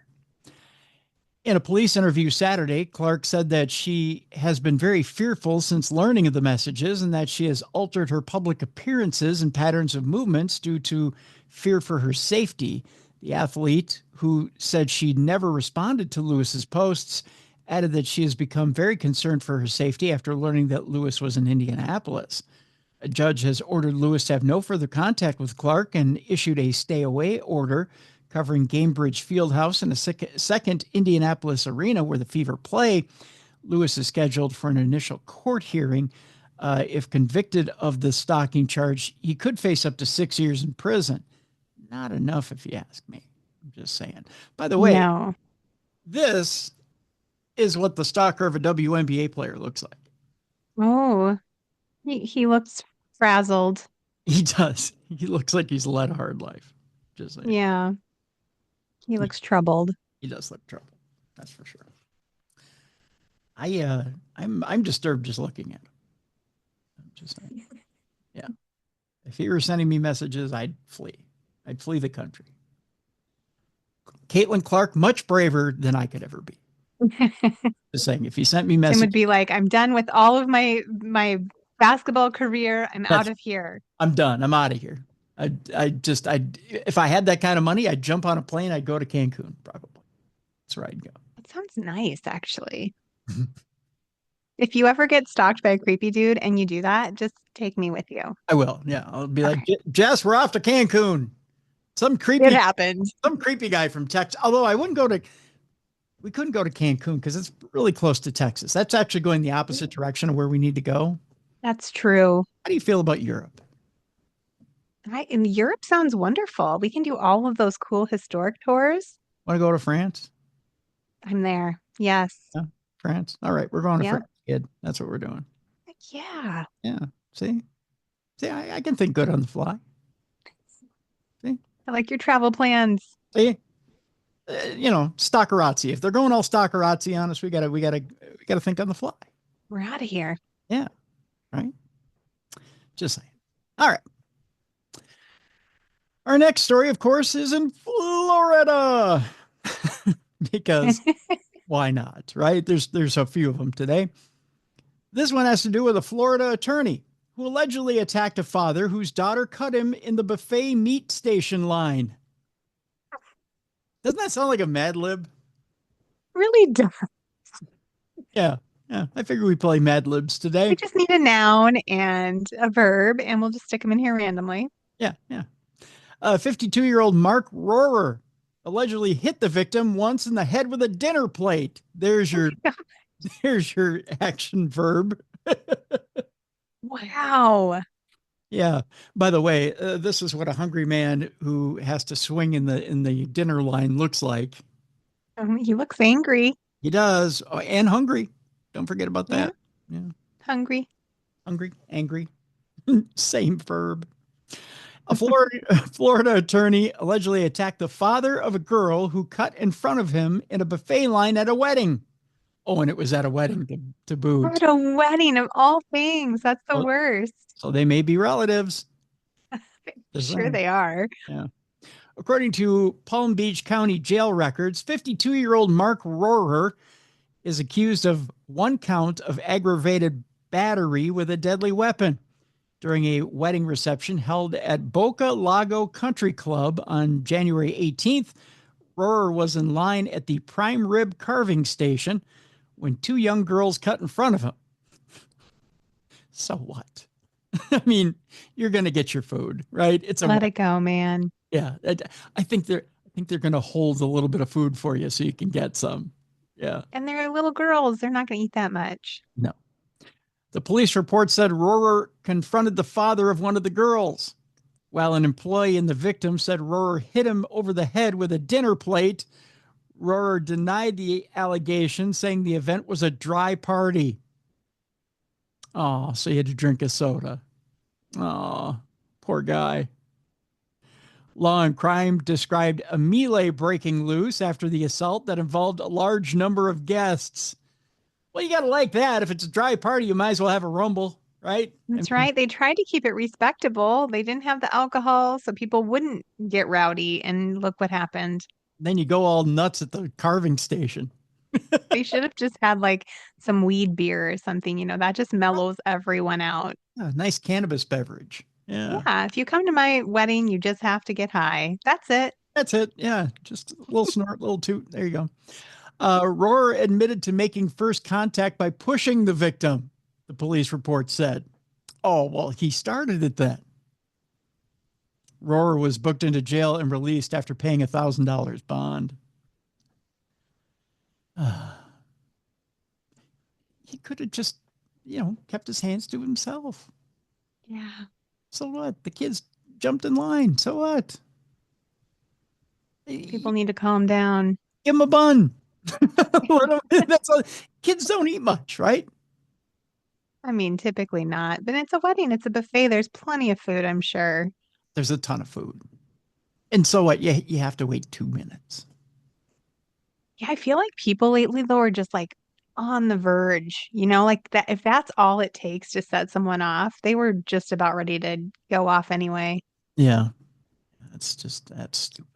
In a police interview Saturday, Clark said that she has been very fearful since learning of the messages and that she has altered her public appearances and patterns of movements due to fear for her safety. The athlete, who said she never responded to Lewis's posts, added that she has become very concerned for her safety after learning that Lewis was in Indianapolis. A judge has ordered Lewis to have no further contact with Clark and issued a stay-away order covering Gamebridge Fieldhouse and a second Indianapolis arena where the Fever play. Lewis is scheduled for an initial court hearing. If convicted of the stalking charge, he could face up to 6 years in prison. Not enough, if you ask me. I'm just saying. By the way, No. This is what the stalker of a WNBA player looks like. Oh, he looks frazzled. He does. He looks like he's led a hard life. Just saying. Yeah. He looks troubled. He does look troubled. That's for sure. I'm disturbed just looking at him. I'm just saying. Yeah. If he were sending me messages, I'd flee. I'd flee the country. Caitlin Clark, much braver than I could ever be. Just saying, if he sent me Tim messages, would be like, I'm done with all of my basketball career. I'm out of here. I'm done. I'm out of here. If I had that kind of money, I'd jump on a plane. I'd go to Cancun, probably. That's where I'd go. That sounds nice, actually. If you ever get stalked by a creepy dude and you do that, just take me with you. I will. Yeah. I'll be Okay. like, Jess, we're off to Cancun. It happened. Some creepy guy from Texas. Although we couldn't go to Cancun because it's really close to Texas. That's actually going the opposite direction of where we need to go. That's true. How do you feel about Europe? And Europe sounds wonderful. We can do all of those cool historic tours. Want to go to France? I'm there. Yes. Yeah, France. All right. We're going to Yep. France, kid. That's what we're doing. Yeah. Yeah. See, I can think good on the fly. See, I like your travel plans. see, stalkerazzi. If they're going all stalkerazzi on us, we gotta think on the fly. We're out of here. Yeah. Right. Just saying. All right. Our next story, of course, is in Florida because why not? Right. There's a few of them today. This one has to do with a Florida attorney who allegedly attacked a father whose daughter cut him in the buffet meat station line. Doesn't that sound like a Mad Lib? Really does. Yeah. Yeah. I figure we play Mad Libs today. We just need a noun and a verb, and we'll just stick them in here randomly. Yeah. Yeah. 52-year-old Mark Rohrer allegedly hit the victim once in the head with a dinner plate. There's your action verb. Wow. Yeah. By the way, this is what a hungry man who has to swing in the dinner line looks like. He looks angry. He does. Oh, and hungry. Don't forget about that. Yeah. Hungry. Hungry, angry. Same verb. A Florida attorney allegedly attacked the father of a girl who cut in front of him in a buffet line at a wedding. Oh, and it was at a wedding to boot. At a wedding of all things. That's the worst. So they may be relatives. Sure they are. Yeah. According to Palm Beach County jail records, 52-year-old Mark Rohrer is accused of one count of aggravated battery with a deadly weapon during a wedding reception held at Boca Lago Country Club on January 18th. Rohrer was in line at the prime rib carving station when two young girls cut in front of him. So what? I mean, you're going to get your food, right? Let it go, man. Yeah. I think they're going to hold a little bit of food for you so you can get some. Yeah. And they're little girls. They're not going to eat that much. No. The police report said Rohrer confronted the father of one of the girls, while an employee and the victim said Rohrer hit him over the head with a dinner plate. Rohrer denied the allegation, saying the event was a dry party. Oh, so he had to drink a soda. Oh, poor guy. Law and Crime described a melee breaking loose after the assault that involved a large number of guests. Well, you got to like that. If it's a dry party, you might as well have a rumble, right? That's right. They tried to keep it respectable. They didn't have the alcohol, so people wouldn't get rowdy. And look what happened. Then you go all nuts at the carving station. They should have just had like some weed beer or something, that just mellows everyone out. Nice cannabis beverage. Yeah. Yeah, if you come to my wedding, you just have to get high. That's it. That's it. Yeah. Just a little snort, a little toot. There you go. Rohrer admitted to making first contact by pushing the victim, the police report said. Oh, well, he started it then. Rohrer was booked into jail and released after paying $1,000 bond. He could have just, kept his hands to himself. Yeah. So what? The kids jumped in line. So what? People need to calm down. Give him a bun. That's all. Kids don't eat much, right? I mean, typically not, but it's a wedding. It's a buffet. There's plenty of food, I'm sure. There's a ton of food. And so what? You have to wait 2 minutes. Yeah, I feel like people lately, though, are just like on the verge, like that. If that's all it takes to set someone off, they were just about ready to go off anyway. Yeah. That's stupid.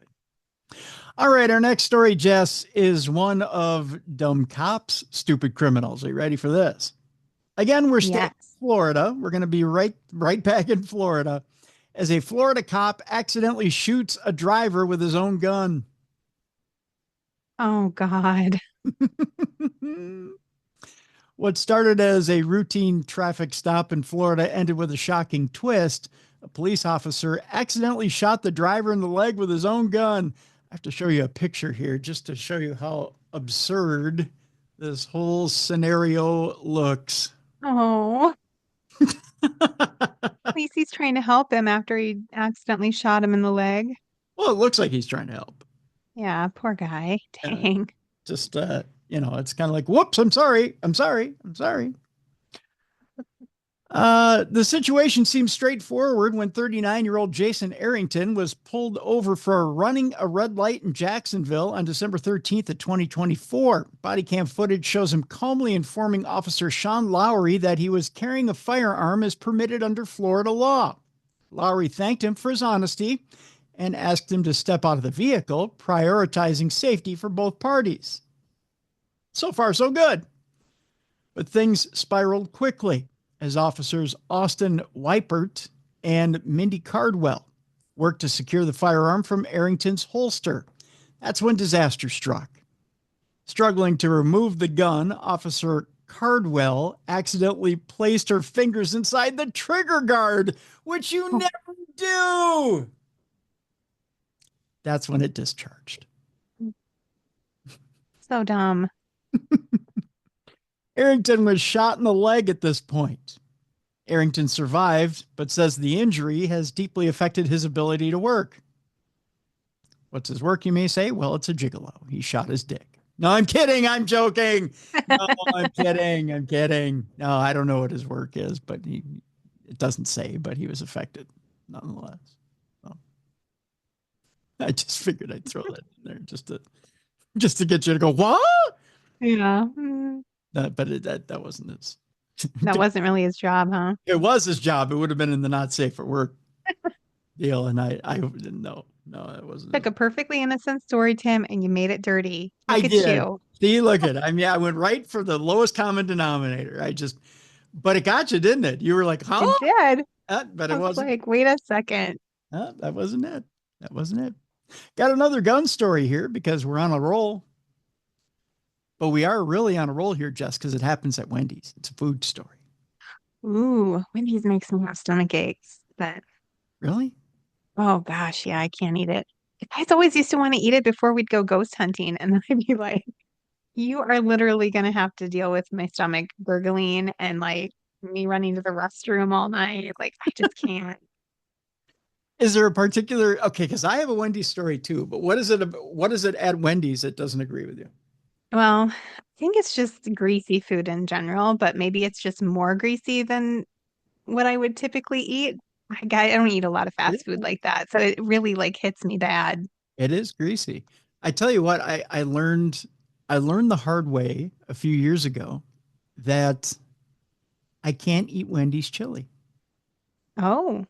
All right. Our next story, Jess, is one of dumb cops, stupid criminals. Are you ready for this? Again, we're staying in Florida. We're going to be right back in Florida as a Florida cop accidentally shoots a driver with his own gun. Oh, God. What started as a routine traffic stop in Florida ended with a shocking twist. A police officer accidentally shot the driver in the leg with his own gun. I have to show you a picture here just to show you how absurd this whole scenario looks. Oh. At least he's trying to help him after he accidentally shot him in the leg. Well, it looks like he's trying to help. Yeah, poor guy. Dang. Just, it's kind of like, whoops, I'm sorry. The situation seems straightforward when 39-year-old Jason Arrington was pulled over for running a red light in Jacksonville on December 13th of 2024. Body cam footage shows him calmly informing Officer Sean Lowry that he was carrying a firearm as permitted under Florida law. Lowry thanked him for his honesty and asked him to step out of the vehicle, prioritizing safety for both parties. So far, so good. But things spiraled quickly as officers Austin Weipert and Mindy Cardwell worked to secure the firearm from Arrington's holster. That's when disaster struck. Struggling to remove the gun, Officer Cardwell accidentally placed her fingers inside the trigger guard, which you never do. That's when it discharged. So dumb. Arrington was shot in the leg at this point. Arrington survived, but says the injury has deeply affected his ability to work. What's his work, you may say? Well, it's a gigolo. He shot his dick. No, I'm kidding. I'm joking. No, I'm kidding. No, I don't know what his work is, but it doesn't say, but he was affected nonetheless. So I just figured I'd throw that in there just to get you to go, what? Yeah. But that wasn't his. That wasn't really his job, huh? It was his job. It would have been in the not safe for work deal. And I didn't know. No, it wasn't. Took a perfectly innocent story, Tim, and you made it dirty. Look I at did. you. See, look at it. I mean, I went right for the lowest common denominator. But it got you, didn't it? You were like, huh? It did. But I it was wasn't. like, wait a second. That wasn't it. Got another gun story here because we're on a roll. But we are really on a roll here, Jess, because it happens at Wendy's. It's a food story. Ooh, Wendy's makes me have stomach aches. But Really? oh gosh, yeah, I can't eat it. The guys always used to want to eat it before we'd go ghost hunting, and then I'd be like, "You are literally gonna have to deal with my stomach gurgling and like me running to the restroom all night. Like I just can't." Is there a particular, okay, because I have a Wendy's story too, but what is it at Wendy's that doesn't agree with you? Well, I think it's just greasy food in general, but maybe it's just more greasy than what I would typically eat. I don't eat a lot of fast food like that, so it really like hits me bad. It is greasy. I tell you what, I learned the hard way a few years ago that I can't eat Wendy's chili. Oh.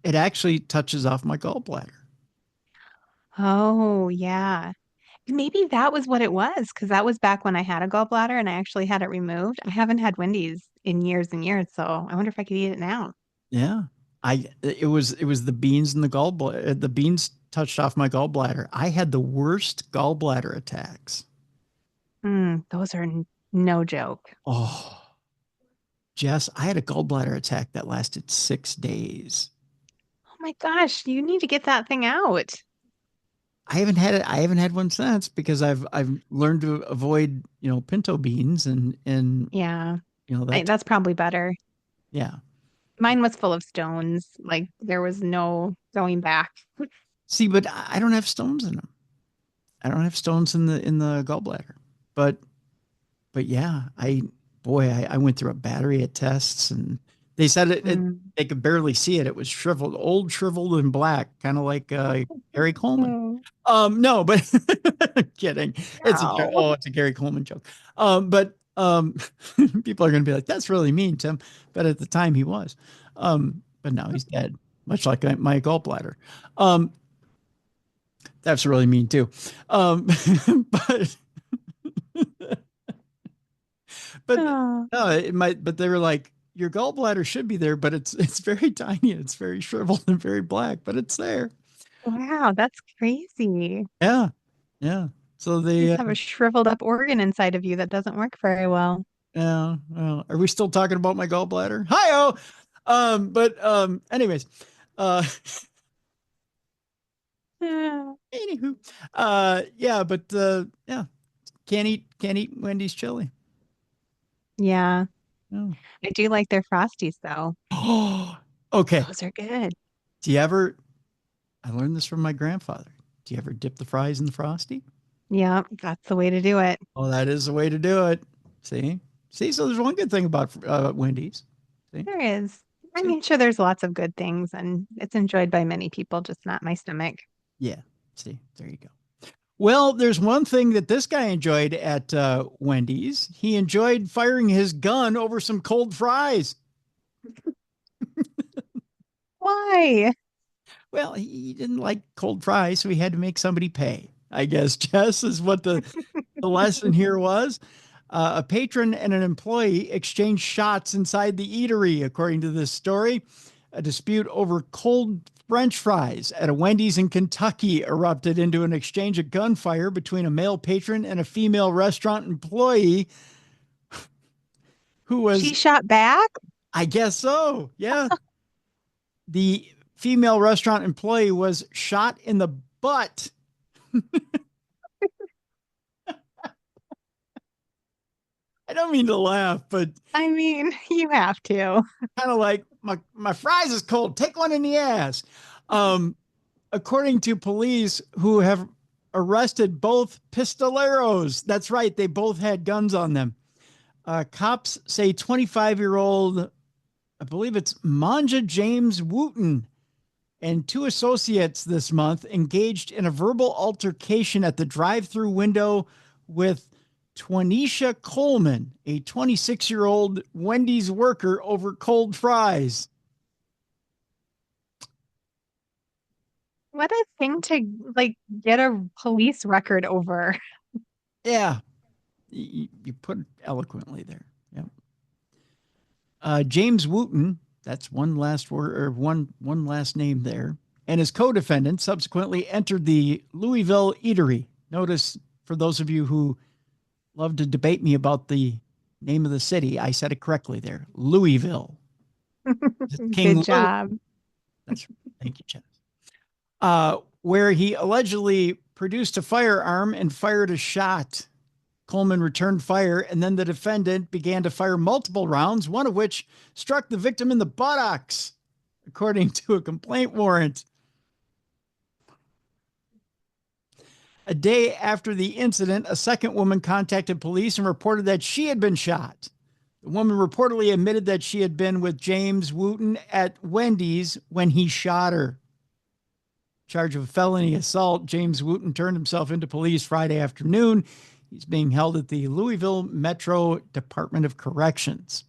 It actually touches off my gallbladder. Oh, yeah. Maybe that was what it was, because that was back when I had a gallbladder and I actually had it removed. I haven't had Wendy's in years and years, so I wonder if I could eat it now. Yeah. It was the beans and the gallbladder. The beans touched off my gallbladder. I had the worst gallbladder attacks. Those are no joke. Oh, Jess, I had a gallbladder attack that lasted 6 days. Oh my gosh, you need to get that thing out. I haven't had it. I haven't had one since because I've learned to avoid, pinto beans and Yeah, that. that's probably better. Yeah. Mine was full of stones. Like there was no going back. See, but I don't have stones in them. I don't have stones in the gallbladder. But yeah, I went through a battery of tests and they said they could barely see it. It was shriveled and black, kind of like Gary Coleman. No, but kidding. It's a Gary Coleman joke. But people are going to be like, that's really mean, Tim. But at the time he was. But now he's dead, much like my gallbladder. That's really mean too. But no, but they were like, your gallbladder should be there, but it's very tiny. It's very shriveled and very black, but it's there. Wow, that's crazy. Yeah. Yeah. So they have a shriveled up organ inside of you that doesn't work very well. Yeah. Well, are we still talking about my gallbladder? Hi-oh. Anyways, anywho, can't eat Wendy's chili. Yeah. Oh. I do like their Frosties though. Oh, okay. Those are good. I learned this from my grandfather. Do you ever dip the fries in the Frosty? Yeah, that's the way to do it. Oh, that is the way to do it. See, so there's one good thing about Wendy's. See? There is. I mean, sure, there's lots of good things and it's enjoyed by many people, just not my stomach. Yeah. See, there you go. Well, there's one thing that this guy enjoyed at Wendy's. He enjoyed firing his gun over some cold fries. Why? Well, he didn't like cold fries, so he had to make somebody pay. I guess, Jess, is what the lesson here was. A patron and an employee exchanged shots inside the eatery, according to this story. A dispute over cold French fries at a Wendy's in Kentucky erupted into an exchange of gunfire between a male patron and a female restaurant employee who was... She shot back? I guess so, yeah. The female restaurant employee was shot in the butt. I don't mean to laugh, but... I mean, you have to. Kind of like, my fries is cold. Take one in the ass. According to police who have arrested both pistoleros. That's right. They both had guns on them. Cops say 25-year-old, I believe it's Manja James Wooten, and two associates this month engaged in a verbal altercation at the drive-through window with Twanisha Coleman, a 26-year-old Wendy's worker, over cold fries. What a thing to get a police record over. Yeah. You put it eloquently there. Yeah. James Wooten, that's one last word or one last name there, and his co-defendant subsequently entered the Louisville eatery. Notice, for those of you who love to debate me about the name of the city, I said it correctly there. Louisville. Good job. That's right. Thank you, Jen. Where he allegedly produced a firearm and fired a shot. Coleman returned fire, and then the defendant began to fire multiple rounds, one of which struck the victim in the buttocks, according to a complaint warrant. A day after the incident, a second woman contacted police and reported that she had been shot. The woman reportedly admitted that she had been with James Wooten at Wendy's when he shot her. Charge of felony assault, James Wooten turned himself into police Friday afternoon. He's being held at the Louisville Metro Department of Corrections.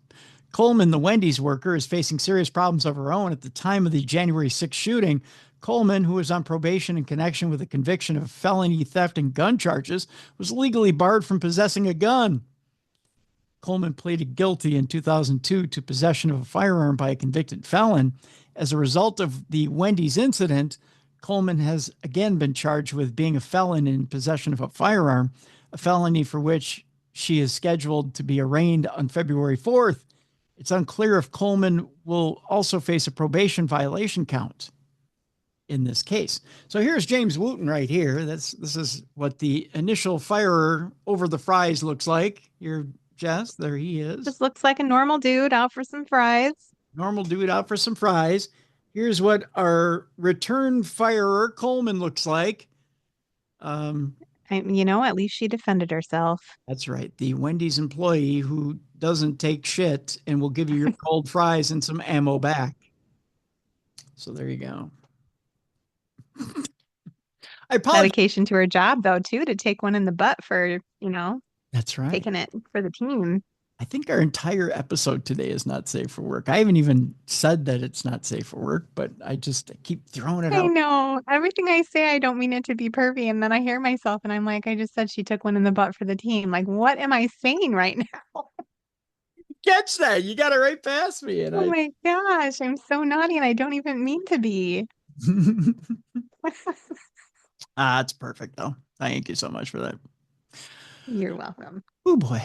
Coleman, the Wendy's worker, is facing serious problems of her own. At the time of the January 6th shooting, Coleman, who was on probation in connection with a conviction of felony theft and gun charges, was legally barred from possessing a gun. Coleman pleaded guilty in 2002 to possession of a firearm by a convicted felon. As a result of the Wendy's incident, Coleman has again been charged with being a felon in possession of a firearm, a felony for which she is scheduled to be arraigned on February 4th. It's unclear if Coleman will also face a probation violation count in this case. So here's James Wooten right here. This is what the initial firer over the fries looks like. Here, Jess, there he is. Just looks like a normal dude out for some fries. Normal dude out for some fries. Here's what our return firer Coleman looks like. At least she defended herself. That's right. The Wendy's employee who doesn't take shit and will give you your cold fries and some ammo back. So there you go. I apologize. Dedication to her job, though, too, to take one in the butt for, That's right. taking it for the team. I think our entire episode today is not safe for work. I haven't even said that it's not safe for work, but I keep throwing it out. I know. Everything I say, I don't mean it to be pervy. And then I hear myself and I'm like, I just said she took one in the butt for the team. Like, what am I saying right now? Catch that. You got it right past me. And my gosh, I'm so naughty and I don't even mean to be. It's perfect, though. Thank you so much for that. You're welcome. Oh, boy.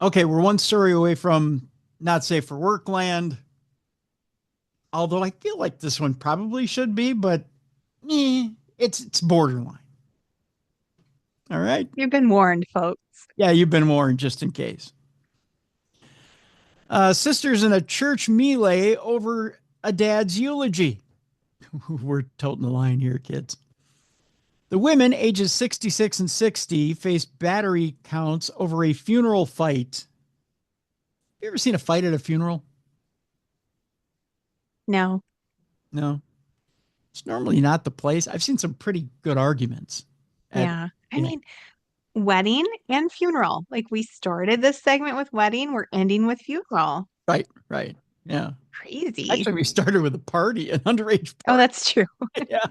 Okay, we're one story away from not safe for work land. Although I feel like this one probably should be, but it's borderline. All right. You've been warned, folks. Yeah, you've been warned just in case. Sisters in a church melee over a dad's eulogy. We're toting the line here, kids. The women, ages 66 and 60, faced battery counts over a funeral fight. You ever seen a fight at a funeral? No. No. It's normally not the place. I've seen some pretty good arguments. Yeah. I mean, wedding and funeral. Like, we started this segment with wedding, we're ending with funeral. Right. Yeah. Crazy. Actually, we started with a party, an underage party. Oh, that's true. Yeah.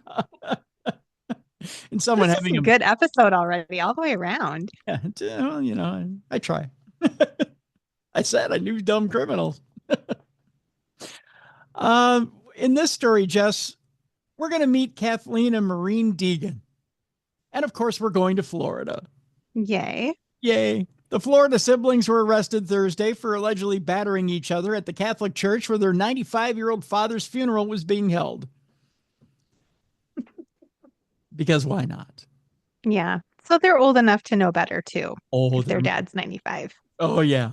And someone this having is a good episode already, all the way around. Yeah, well, I try. I said I knew dumb criminals. In this story, Jess, we're going to meet Kathleen and Maureen Deegan. And of course, we're going to Florida. Yay. The Florida siblings were arrested Thursday for allegedly battering each other at the Catholic church where their 95-year-old father's funeral was being held. Because why not? Yeah. So they're old enough to know better, too. Oh, if their dad's 95. Oh, yeah.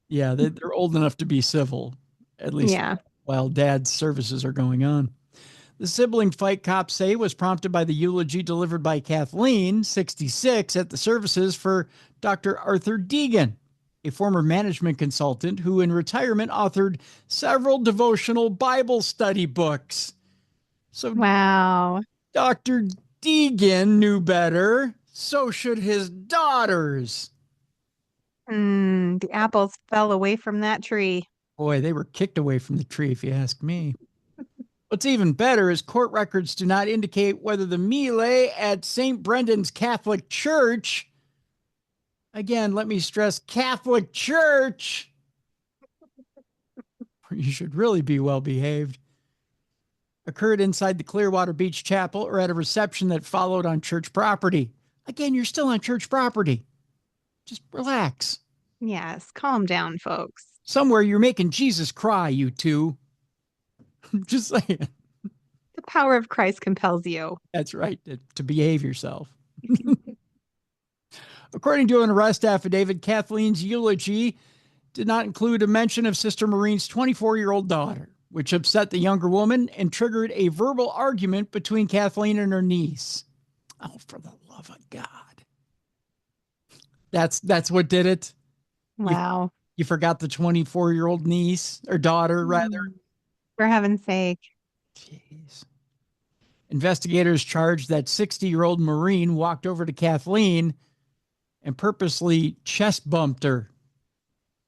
Yeah, they're old enough to be civil, at least while dad's services are going on. The sibling fight, cops say, was prompted by the eulogy delivered by Kathleen, 66, at the services for Dr. Arthur Deegan, a former management consultant who in retirement authored several devotional Bible study books. So wow. Dr. Deegan knew better. So should his daughters. The apples fell away from that tree. Boy, they were kicked away from the tree, if you ask me. What's even better is court records do not indicate whether the melee at St. Brendan's Catholic Church, again, let me stress, Catholic Church, you should really be well behaved, occurred inside the Clearwater Beach Chapel or at a reception that followed on church property. Again, you're still on church property. Just relax. Yes, calm down, folks. Somewhere you're making Jesus cry, you two. Just saying. The power of Christ compels you. That's right, to behave yourself. According to an arrest affidavit, Kathleen's eulogy did not include a mention of Sister Maureen's 24-year-old daughter, which upset the younger woman and triggered a verbal argument between Kathleen and her niece. Oh, for the love of God. That's what did it? Wow. You forgot the 24-year-old niece, or daughter, rather. For heaven's sake. Jeez. Investigators charged that 60-year-old Maureen walked over to Kathleen and purposely chest bumped her.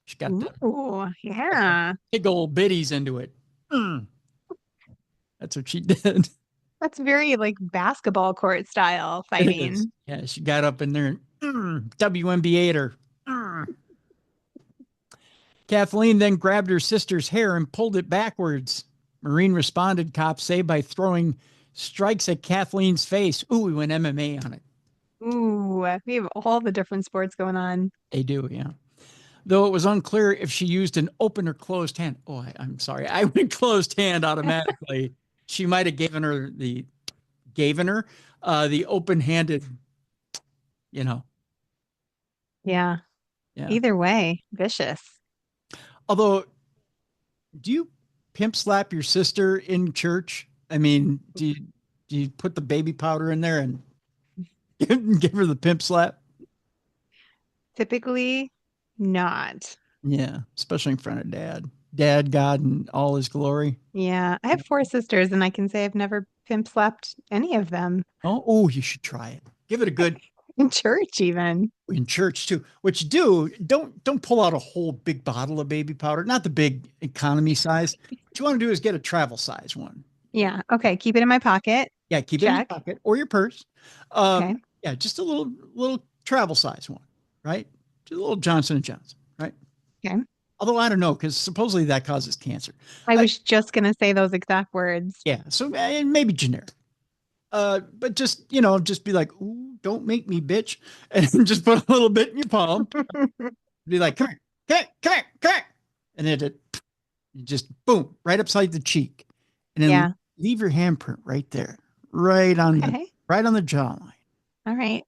She got Ooh, yeah. big old bitties into it. That's what she did. That's very like basketball court style fighting. Yeah, she got up in there and WNBA'd her. Kathleen then grabbed her sister's hair and pulled it backwards. Maureen responded, cops say, by throwing strikes at Kathleen's face. Ooh, we went MMA on it. Ooh, we have all the different sports going on. They do, yeah. Though it was unclear if she used an open or closed hand. Oh, I'm sorry. I went closed hand automatically. She might have given her the open-handed, Yeah. Either way, vicious. Although, do you pimp slap your sister in church? I mean, do you put the baby powder in there and give her the pimp slap? Typically not. Yeah, especially in front of Dad, God, and all his glory. Yeah, I have 4 sisters, and I can say I've never pimp slapped any of them. Oh, you should try it. Give it a good in church, even in church too. What you do, don't pull out a whole big bottle of baby powder, not the big economy size. What you want to do is get a travel size one. Yeah. Okay. Keep it in my pocket. Yeah, keep it in your pocket or your purse. Okay. Yeah, just a little travel size one, right? Just a little Johnson & Johnson, right? Okay. Although I don't know, because supposedly that causes cancer. I was just gonna say those exact words. Yeah. So and maybe generic. But just be like, ooh, don't make me, bitch, and just put a little bit in your palm. Be like, come here, and it just boom, right upside the cheek, and then leave your handprint right there, right on the jawline. All right.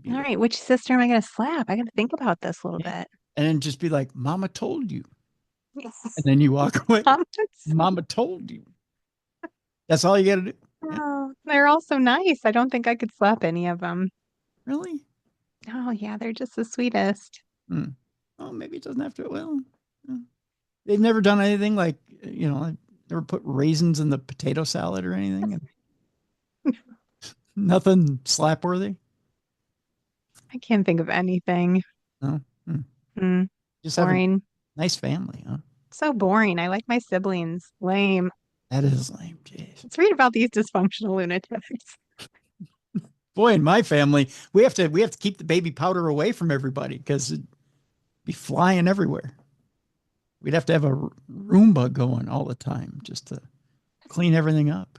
All right. Which sister am I gonna slap? I gotta think about this a little bit. And then just be like, Mama told you. Yes. And then you walk away. Mama told you. That's all you got to do. Oh, they're all so nice. I don't think I could slap any of them. Really? Oh, yeah. They're just the sweetest. Oh, maybe it doesn't have to. Well, they've never done anything like, never put raisins in the potato salad or anything. Nothing slap-worthy? I can't think of anything. No? Just boring. Have a nice family, huh? So boring. I like my siblings. Lame. That is lame. Jeez. Let's read about these dysfunctional lunatics. Boy, in my family, we have to keep the baby powder away from everybody because it'd be flying everywhere. We'd have to have a Roomba going all the time just to clean everything up.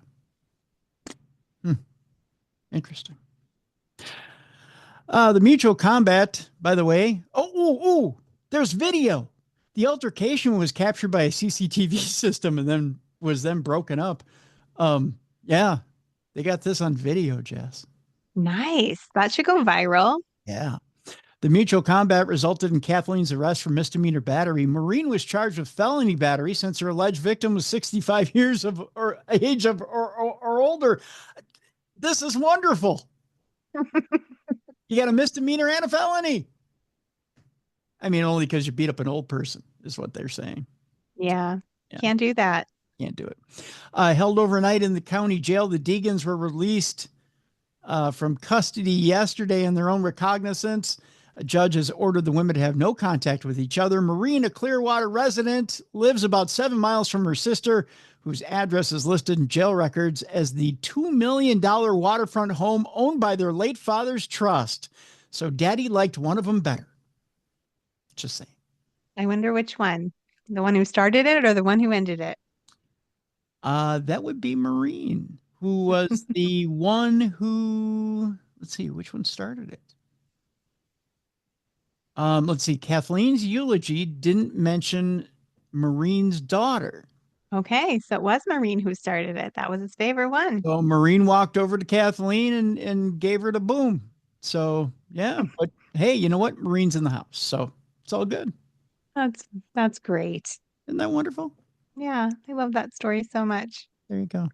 Interesting. The mutual combat, by the way. Oh, there's video. The altercation was captured by a CCTV system and then was broken up. Yeah, they got this on video, Jess. Nice. That should go viral. Yeah. The mutual combat resulted in Kathleen's arrest for misdemeanor battery. Maureen was charged with felony battery since her alleged victim was 65 years of age or older. This is wonderful. You got a misdemeanor and a felony. I mean, only because you beat up an old person is what they're saying. Yeah. Can't do that. Can't do it. Held overnight in the county jail, the Deegans were released from custody yesterday in their own recognizance. A judge has ordered the women to have no contact with each other. Maureen, a Clearwater resident, lives about 7 miles from her sister, whose address is listed in jail records as the $2 million waterfront home owned by their late father's trust. So Daddy liked one of them better. Just saying. I wonder which one. The one who started it or the one who ended it? That would be Maureen, who was the one who, let's see, which one started it? Let's see, Kathleen's eulogy didn't mention Maureen's daughter. Okay, so it was Maureen who started it. That was his favorite one. So Maureen walked over to Kathleen and gave her the boom. So, yeah, but hey, you know what? Maureen's in the house, so it's all good. That's great. Isn't that wonderful? Yeah, I love that story so much. There you go.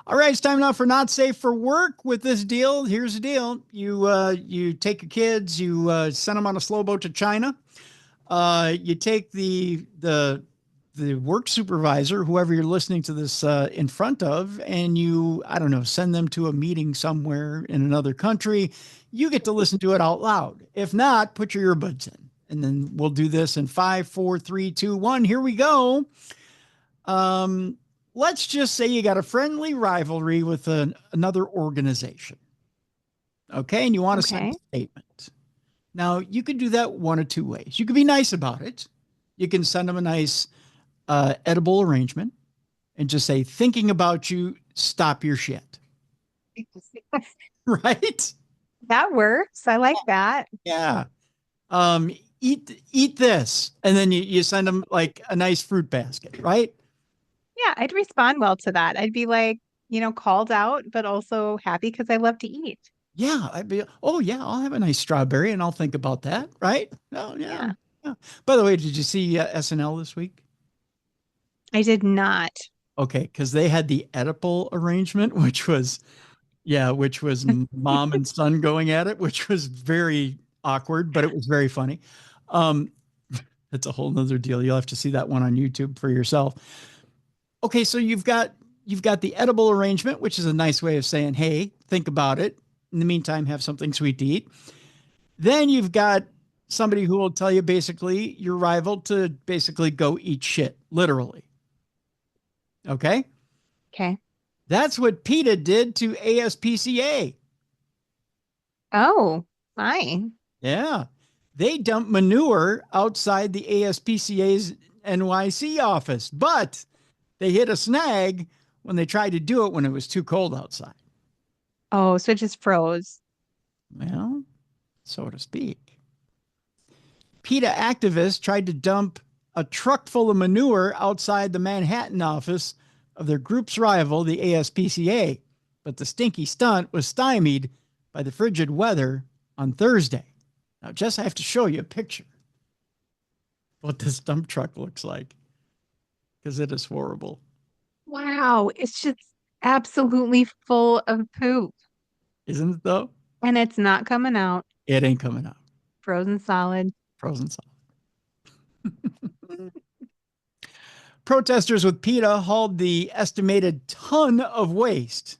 All right, it's time now for Not Safe for Work. With this deal, here's the deal. You take your kids, you send them on a slow boat to China. You take the the work supervisor, whoever you're listening to this in front of, and you, I don't know, send them to a meeting somewhere in another country, you get to listen to it out loud. If not, put your earbuds in, and then we'll do this in 5, 4, 3, 2, 1. Here we go. Let's just say you got a friendly rivalry with another organization. Okay. And you want to send a statement. Now, you could do that one of two ways. You could be nice about it. You can send them a nice edible arrangement and just say, thinking about you, stop your shit. Right? That works. I like that. Yeah. Eat this. And then you send them like a nice fruit basket, right? Yeah, I'd respond well to that. I'd be like, called out, but also happy because I love to eat. Yeah, I'd be, oh yeah, I'll have a nice strawberry and I'll think about that, right? Oh yeah. By the way, did you see SNL this week? I did not. Okay, because they had the Oedipal arrangement, which was mom and son going at it, which was very awkward, but it was very funny. That's a whole nother deal. You'll have to see that one on YouTube for yourself. Okay, so you've got the edible arrangement, which is a nice way of saying, hey, think about it. In the meantime, have something sweet to eat. Then you've got somebody who will tell you basically your rival to basically go eat shit, literally. Okay? Okay. That's what PETA did to ASPCA. Oh, fine. Yeah. They dumped manure outside the ASPCA's NYC office, but they hit a snag when they tried to do it when it was too cold outside. Oh, so it just froze. Well, so to speak. PETA activists tried to dump a truck full of manure outside the Manhattan office of their group's rival, the ASPCA, but the stinky stunt was stymied by the frigid weather on Thursday. Now, Jess, I have to show you a picture of what this dump truck looks like, because it is horrible. Wow, it's just absolutely full of poop. Isn't it, though? And it's not coming out. It ain't coming out. Frozen solid. Frozen solid. Protesters with PETA hauled the estimated ton of waste.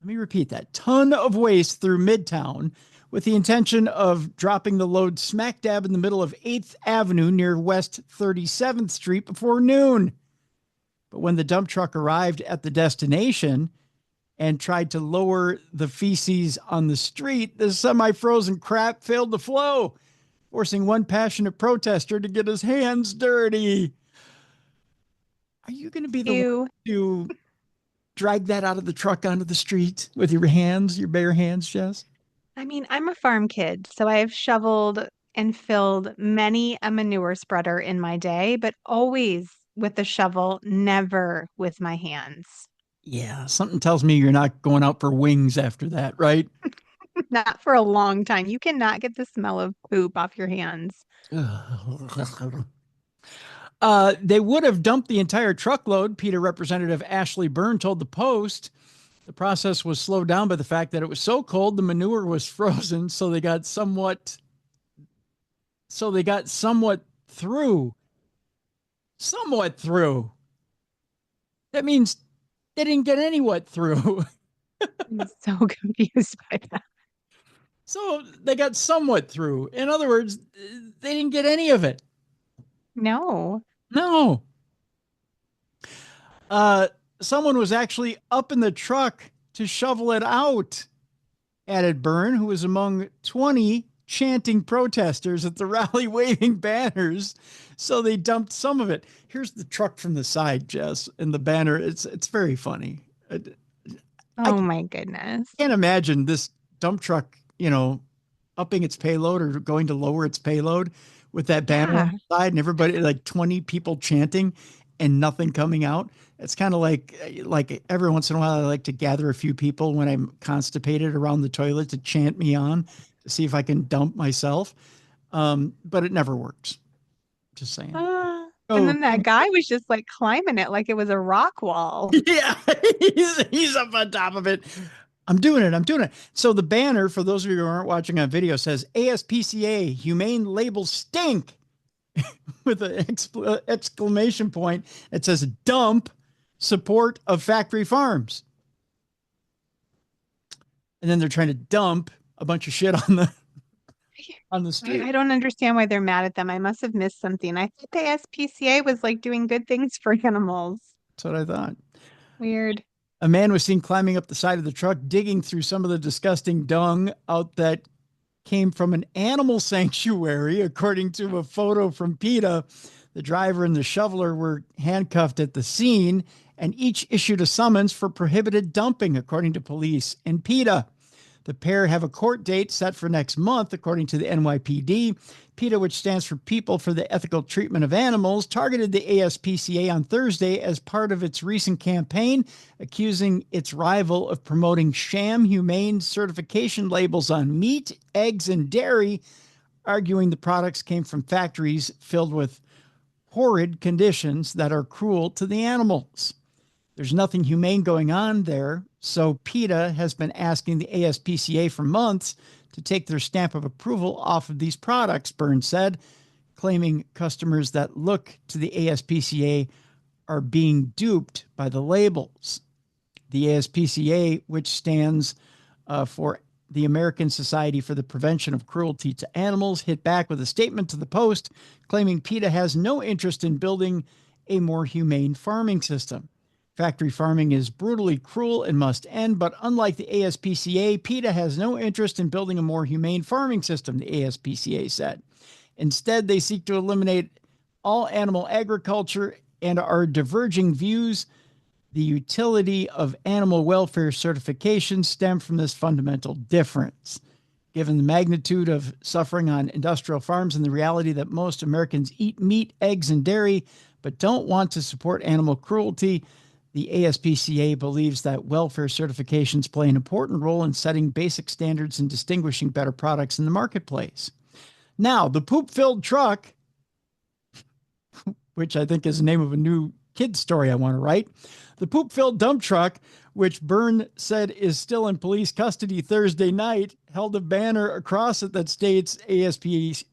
Let me repeat that. Ton of waste through Midtown with the intention of dropping the load smack dab in the middle of 8th Avenue near West 37th Street before noon. But when the dump truck arrived at the destination and tried to lower the feces on the street, the semi-frozen crap failed to flow, forcing one passionate protester to get his hands dirty. Are you going to be the one to drag that out of the truck onto the street with your hands, your bare hands, Jess? I mean, I'm a farm kid, so I have shoveled and filled many a manure spreader in my day, but always with the shovel, never with my hands. Yeah, something tells me you're not going out for wings after that, right? Not for a long time. You cannot get the smell of poop off your hands. They would have dumped the entire truckload, PETA Representative Ashley Byrne told the Post. The process was slowed down by the fact that it was so cold, the manure was frozen, so they got somewhat through. Somewhat through. That means they didn't get any what through. I'm so confused by that. So they got somewhat through. In other words, they didn't get any of it. No. Someone was actually up in the truck to shovel it out, added Byrne, who was among 20 chanting protesters at the rally waving banners. So they dumped some of it. Here's the truck from the side, Jess, and the banner. It's very funny. My goodness. I can't imagine this dump truck, upping its payload or going to lower its payload with that banner on the side and everybody, like 20 people chanting and nothing coming out. It's kind of like every once in a while, I like to gather a few people when I'm constipated around the toilet to chant me on to see if I can dump myself. But it never works. Just saying. And then that guy was just like climbing it like it was a rock wall. Yeah, he's up on top of it. I'm doing it. So the banner, for those of you who aren't watching on video, says ASPCA, humane labels stink. with an exclamation point. It says dump support of factory farms. And then they're trying to dump a bunch of shit on the street. I don't understand why they're mad at them. I must have missed something. I thought the SPCA was like doing good things for animals. That's what I thought. Weird. A man was seen climbing up the side of the truck, digging through some of the disgusting dung out that came from an animal sanctuary, according to a photo from PETA. The driver and the shoveler were handcuffed at the scene, and each issued a summons for prohibited dumping, according to police and PETA. The pair have a court date set for next month, according to the NYPD. PETA, which stands for People for the Ethical Treatment of Animals, targeted the ASPCA on Thursday as part of its recent campaign, accusing its rival of promoting sham humane certification labels on meat, eggs, and dairy, arguing the products came from factories filled with horrid conditions that are cruel to the animals. There's nothing humane going on there, so PETA has been asking the ASPCA for months to take their stamp of approval off of these products, Burns said, claiming customers that look to the ASPCA are being duped by the labels. The ASPCA, which stands for the American Society for the Prevention of Cruelty to Animals, hit back with a statement to the Post, claiming PETA has no interest in building a more humane farming system. Factory farming is brutally cruel and must end, but unlike the ASPCA, PETA has no interest in building a more humane farming system, the ASPCA said. Instead, they seek to eliminate all animal agriculture and are diverging views. The utility of animal welfare certification stem from this fundamental difference. Given the magnitude of suffering on industrial farms and the reality that most Americans eat meat, eggs, and dairy, but don't want to support animal cruelty, the ASPCA believes that welfare certifications play an important role in setting basic standards and distinguishing better products in the marketplace. Now, the poop-filled truck, which I think is the name of a new kid's story I want to write, the poop-filled dump truck, which Byrne said is still in police custody Thursday night, held a banner across it that states ASPCA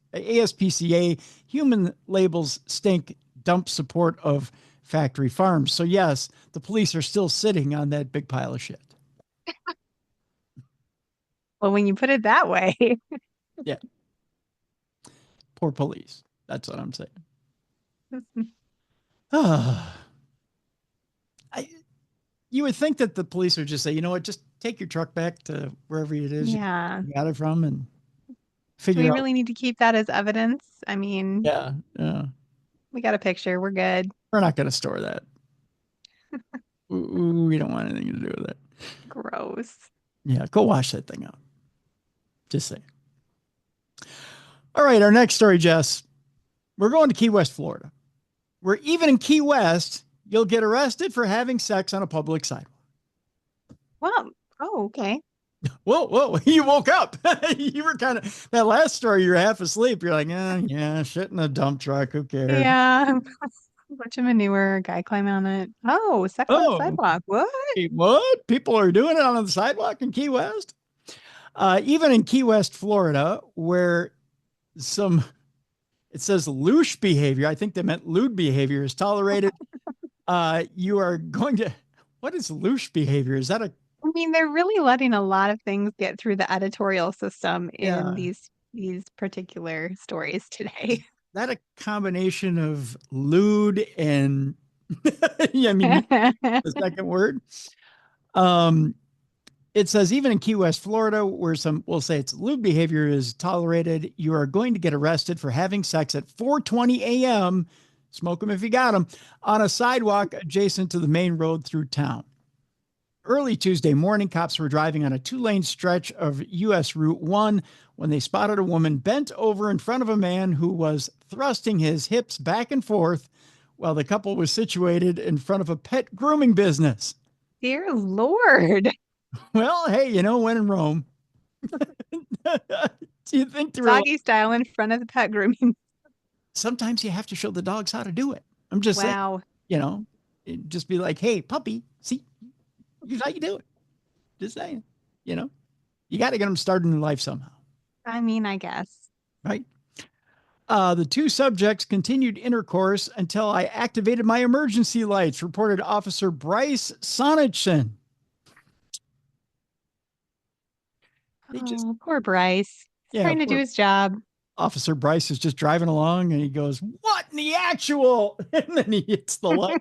human labels stink, dump support of factory farms. So yes, the police are still sitting on that big pile of shit. Well, when you put it that way. Yeah. Poor police. That's what I'm saying. You would think that the police would just say, you know what, just take your truck back to wherever it is you got it from and figure Do out. we really need to keep that as evidence? I mean, Yeah. we got a picture. We're good. We're not going to store that. We don't want anything to do with it. Gross. Yeah, go wash that thing out. Just saying. All right, our next story, Jess. We're going to Key West, Florida, where even in Key West, you'll get arrested for having sex on a public sidewalk. Well, okay. Whoa, you woke up. You were kind of, that last story, you're half asleep. You're like, yeah, shit in a dump truck. Who cares? Yeah. A bunch of manure, guy climbing on it. Oh, sex on the sidewalk. What? What? People are doing it on the sidewalk in Key West? Even in Key West, Florida, where it says louche behavior, I think they meant lewd behavior, is tolerated. You are going to, what is louche behavior? Is that I mean, they're really letting a lot of things get through the editorial system in these particular stories today. Is that a combination of lewd and, I mean, the second word? It says even in Key West, Florida, where some will say it's lewd behavior is tolerated, you are going to get arrested for having sex at 4:20 a.m., smoke them if you got them, on a sidewalk adjacent to the main road through town. Early Tuesday morning, cops were driving on a 2-lane stretch of U.S. Route 1 when they spotted a woman bent over in front of a man who was thrusting his hips back and forth while the couple was situated in front of a pet grooming business. Dear Lord. Well, hey, when in Rome. Do you think doggy style in front of the pet grooming? Sometimes you have to show the dogs how to do it. I'm just saying, just be like, hey, puppy, see, here's how you do it. Just saying, you got to get them started in life somehow. I mean, I guess. Right. The two subjects continued intercourse until I activated my emergency lights, reported Officer Bryce Sonnetson. Oh, poor Bryce. He's Yeah, trying to do his job. Officer Bryce is just driving along and he goes, "What in the actual?" And then he hits the light.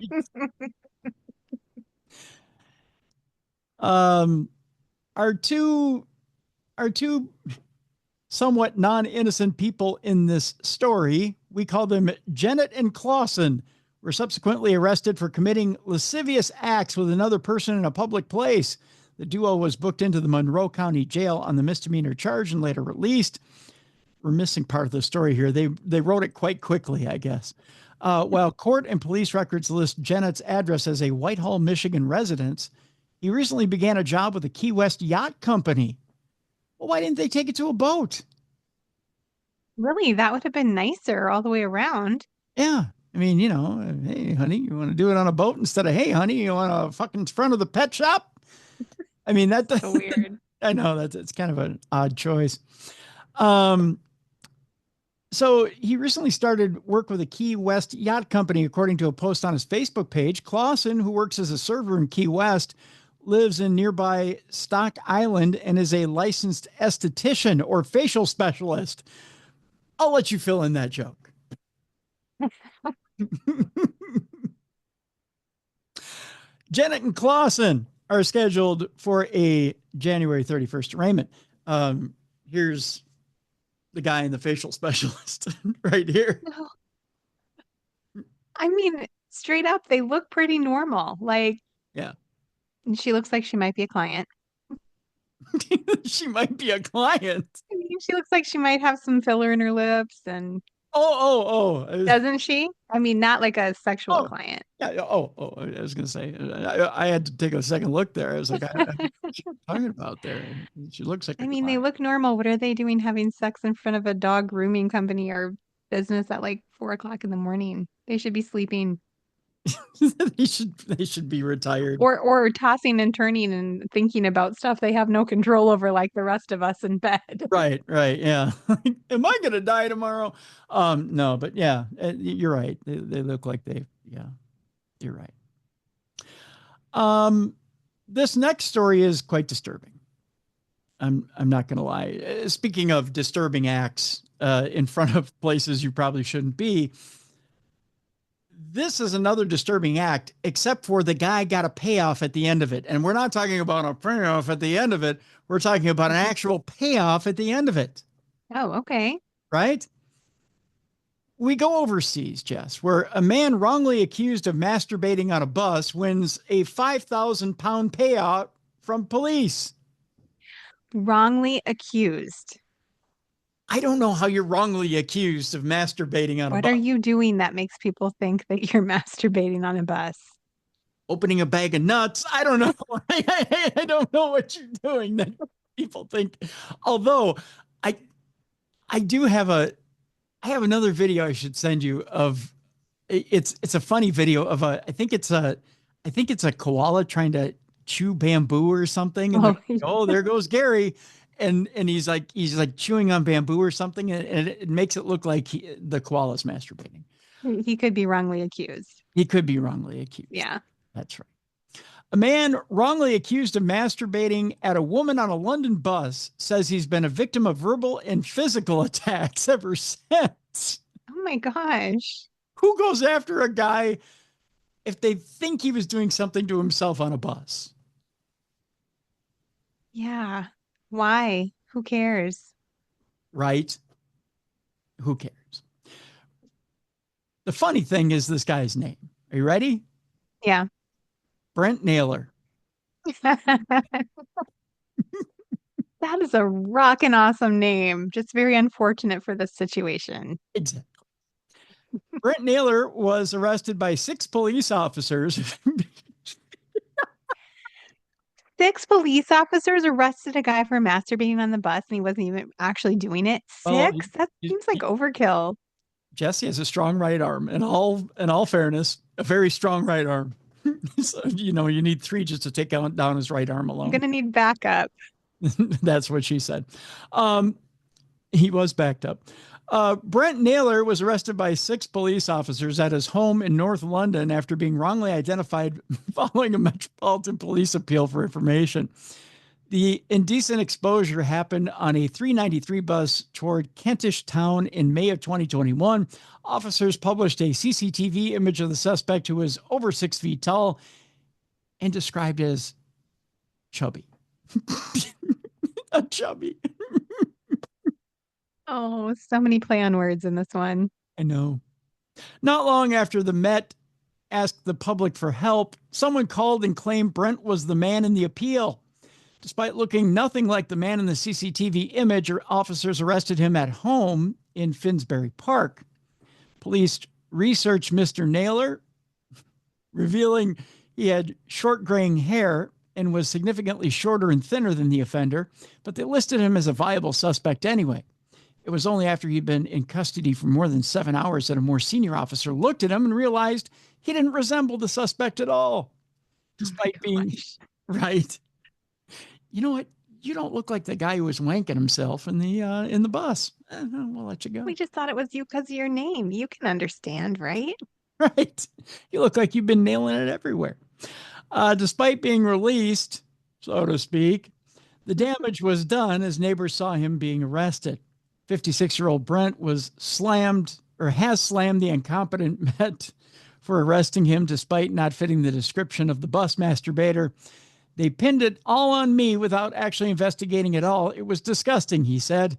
Our two somewhat non-innocent people in this story, we call them Janet and Clausen, were subsequently arrested for committing lascivious acts with another person in a public place. The duo was booked into the Monroe County Jail on the misdemeanor charge and later released. We're missing part of the story here. They wrote it quite quickly, I guess. While court and police records list Janet's address as a Whitehall, Michigan residence, he recently began a job with the Key West Yacht Company. Well, why didn't they take it to a boat? Really, that would have been nicer all the way around. Yeah. I mean, hey, honey, you want to do it on a boat instead of, hey, honey, you want to fucking front of the pet shop? I mean, that's so weird. I know it's kind of an odd choice. So he recently started work with a Key West Yacht Company, according to a post on his Facebook page. Clausen, who works as a server in Key West, lives in nearby Stock Island and is a licensed esthetician or facial specialist. I'll let you fill in that joke. Janet and Clausen are scheduled for a January 31st arraignment. Here's the guy in the facial specialist right here. I mean, straight up, they look pretty normal. Like, yeah. She looks like she might be a client. She might be a client. I mean, she looks like she might have some filler in her lips and doesn't she? I mean, not like a sexual client. Yeah. I was gonna say I had to take a second look there. I was like, what are you talking about there? She looks like. I mean, they look normal. What are they doing having sex in front of a dog grooming company or business at like 4 o'clock in the morning? They should be sleeping. they should be retired. Or tossing and turning and thinking about stuff they have no control over, like the rest of us in bed. Right. Yeah. Am I gonna die tomorrow? No, but yeah, you're right. They look like you're right. This next story is quite disturbing. I'm not gonna lie. Speaking of disturbing acts in front of places you probably shouldn't be, this is another disturbing act, except for the guy got a payoff at the end of it. And we're not talking about a payoff at the end of it. We're talking about an actual payoff at the end of it. Oh, okay. Right? We go overseas, Jess, where a man wrongly accused of masturbating on a bus wins a 5,000-pound payout from police. Wrongly accused. I don't know how you're wrongly accused of masturbating on a bus. What are you doing that makes people think that you're masturbating on a bus? Opening a bag of nuts. I don't know. I don't know what you're doing that people think. Although I have another video I should send you of it's a funny video of I think it's a koala trying to chew bamboo or something. And there goes Gary. And he's like chewing on bamboo or something, and it makes it look like the koala's masturbating. He could be wrongly accused. Yeah, that's right. A man wrongly accused of masturbating at a woman on a London bus says he's been a victim of verbal and physical attacks ever since. Oh my gosh! Who goes after a guy if they think he was doing something to himself on a bus? Yeah. Why? Who cares? Right? Who cares? The funny thing is this guy's name. Are you ready? Yeah. Brent Naylor. That is a rockin' awesome name. Just very unfortunate for this situation. Exactly. Brent Naylor was arrested by 6 police officers. 6 police officers arrested a guy for masturbating on the bus and he wasn't even actually doing it. 6? That seems like overkill. Jesse has a strong right arm. In all fairness, a very strong right arm. So, you need 3 just to take down his right arm alone. I'm gonna need backup. That's what she said. He was backed up. Brent Naylor was arrested by 6 police officers at his home in North London after being wrongly identified following a Metropolitan Police appeal for information. The indecent exposure happened on a 393 bus toward Kentish Town in May of 2021. Officers published a CCTV image of the suspect, who was over 6 feet tall and described as chubby. A chubby. Oh, so many play on words in this one. I know. Not long after the Met asked the public for help, someone called and claimed Brent was the man in the appeal. Despite looking nothing like the man in the CCTV image, officers arrested him at home in Finsbury Park. Police researched Mr. Naylor, revealing he had short graying hair and was significantly shorter and thinner than the offender, but they listed him as a viable suspect anyway. It was only after he'd been in custody for more than 7 hours that a more senior officer looked at him and realized he didn't resemble the suspect at all, despite being right. You know what? You don't look like the guy who was wanking himself in the bus. We'll let you go. We just thought it was you because of your name. You can understand, right? Right. You look like you've been nailing it everywhere. Despite being released, so to speak, the damage was done as neighbors saw him being arrested. 56-year-old Brent has slammed the incompetent Met for arresting him despite not fitting the description of the bus masturbator. They pinned it all on me without actually investigating at all. It was disgusting, he said.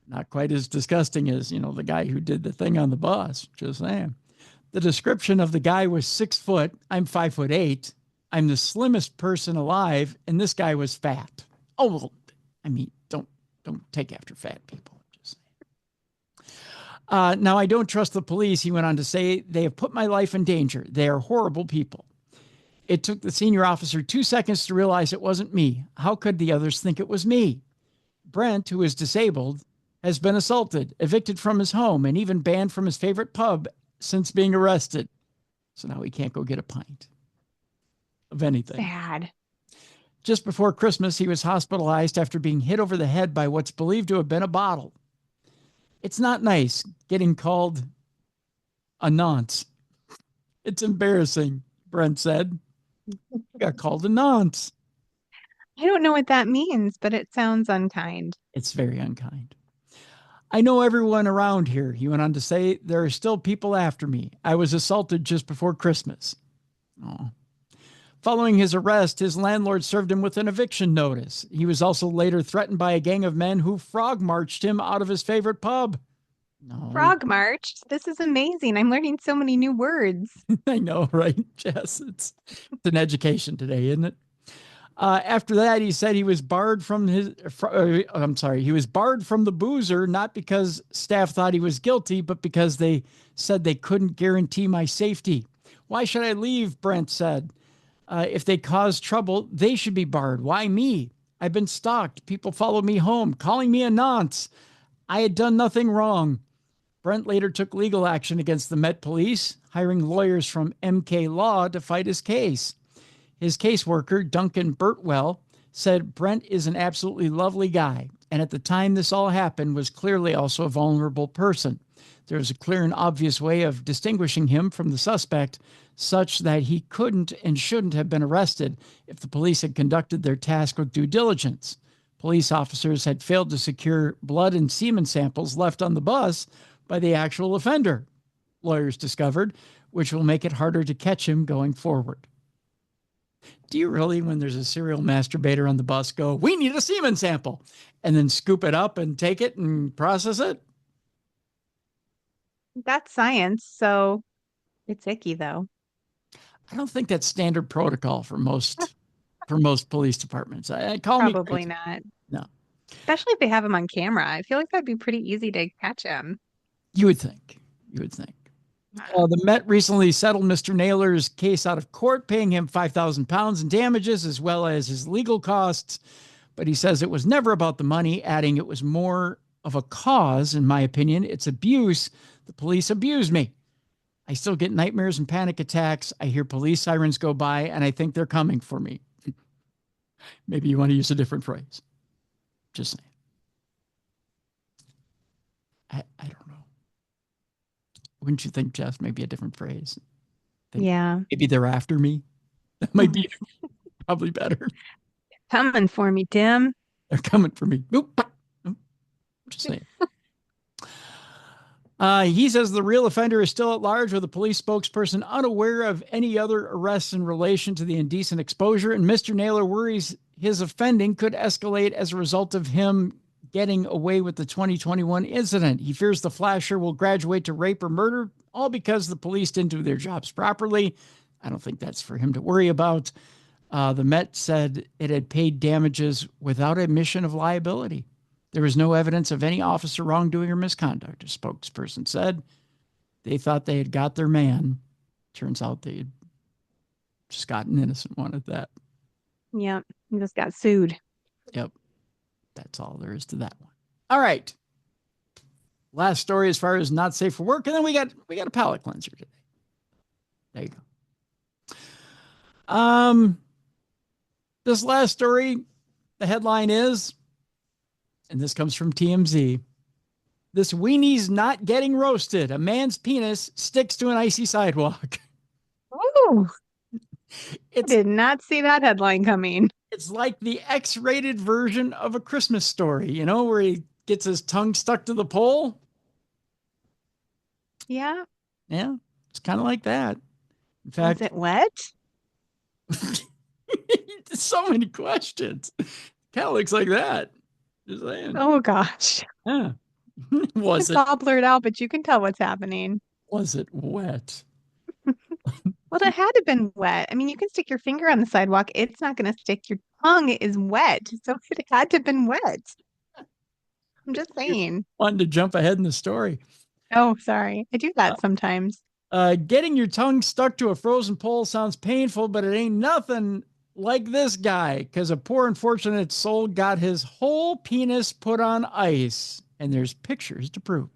Not quite as disgusting as, the guy who did the thing on the bus. Just saying. The description of the guy was 6 foot. I'm 5'8". I'm the slimmest person alive, and this guy was fat. Oh, well, don't take after fat people. Just saying. Now, I don't trust the police, he went on to say. They have put my life in danger. They are horrible people. It took the senior officer 2 seconds to realize it wasn't me. How could the others think it was me? Brent, who is disabled, has been assaulted, evicted from his home, and even banned from his favorite pub since being arrested. So now he can't go get a pint of anything. Sad. Just before Christmas, he was hospitalized after being hit over the head by what's believed to have been a bottle. It's not nice getting called a nonce. It's embarrassing, Brent said. Got called a nonce. I don't know what that means, but it sounds unkind. It's very unkind. I know everyone around here, he went on to say. There are still people after me. I was assaulted just before Christmas. Oh. Following his arrest, his landlord served him with an eviction notice. He was also later threatened by a gang of men who frog marched him out of his favorite pub. No. Frog march? This is amazing. I'm learning so many new words. I know, right, Jess? It's an education today, isn't it? After that, he said he was barred from he was barred from the boozer, not because staff thought he was guilty, but because they said they couldn't guarantee my safety. Why should I leave? Brent said. If they cause trouble, they should be barred. Why me? I've been stalked. People follow me home, calling me a nonce. I had done nothing wrong. Brent later took legal action against the Met Police, hiring lawyers from MK Law to fight his case. His caseworker, Duncan Burtwell, said Brent is an absolutely lovely guy, and at the time this all happened was clearly also a vulnerable person. There was a clear and obvious way of distinguishing him from the suspect, such that he couldn't and shouldn't have been arrested if the police had conducted their task with due diligence. Police officers had failed to secure blood and semen samples left on the bus by the actual offender, lawyers discovered, which will make it harder to catch him going forward. Do you really, when there's a serial masturbator on the bus, go, we need a semen sample, and then scoop it up and take it and process it? That's science, so it's icky, though. I don't think that's standard protocol for most police departments. Probably not. No. Especially if they have him on camera. I feel like that'd be pretty easy to catch him. You would think. The Met recently settled Mr. Naylor's case out of court, paying him £5,000 in damages as well as his legal costs. But he says it was never about the money, adding it was more of a cause, in my opinion. It's abuse. The police abuse me. I still get nightmares and panic attacks. I hear police sirens go by, and I think they're coming for me. Maybe you want to use a different phrase. Just saying. I don't know. Wouldn't you think, Jess, maybe a different phrase? Yeah. Maybe they're after me. That might be probably better. Coming for me, Tim. They're coming for me. Oop. Just saying. He says the real offender is still at large, with a police spokesperson unaware of any other arrests in relation to the indecent exposure. And Mr. Naylor worries his offending could escalate as a result of him getting away with the 2021 incident. He fears the flasher will graduate to rape or murder, all because the police didn't do their jobs properly. I don't think that's for him to worry about. The Met said it had paid damages without admission of liability. There was no evidence of any officer wrongdoing or misconduct, a spokesperson said. They thought they had got their man. Turns out they had just got an innocent one at that. Yep. He just got sued. Yep. That's all there is to that one. All right. Last story as far as not safe for work. And then we got a palate cleanser today. There you go. This last story, the headline is, and this comes from TMZ, this weenie's not getting roasted. A man's penis sticks to an icy sidewalk. Ooh. I did not see that headline coming. It's like the X-rated version of A Christmas Story, you know, where he gets his tongue stuck to the pole. Yeah. Yeah, it's kind of like that. In fact, is it wet? So many questions. Kind of looks like that. Just saying. Oh gosh. Yeah. It's all blurred out, but you can tell what's happening. Was it wet? Well, it had to have been wet. I mean, you can stick your finger on the sidewalk. It's not going to stick. Your tongue is wet. So it had to have been wet. I'm just saying. Wanting to jump ahead in the story. Oh, sorry. I do that sometimes. Getting your tongue stuck to a frozen pole sounds painful, but it ain't nothing like this guy, because a poor unfortunate soul got his whole penis put on ice, and there's pictures to prove.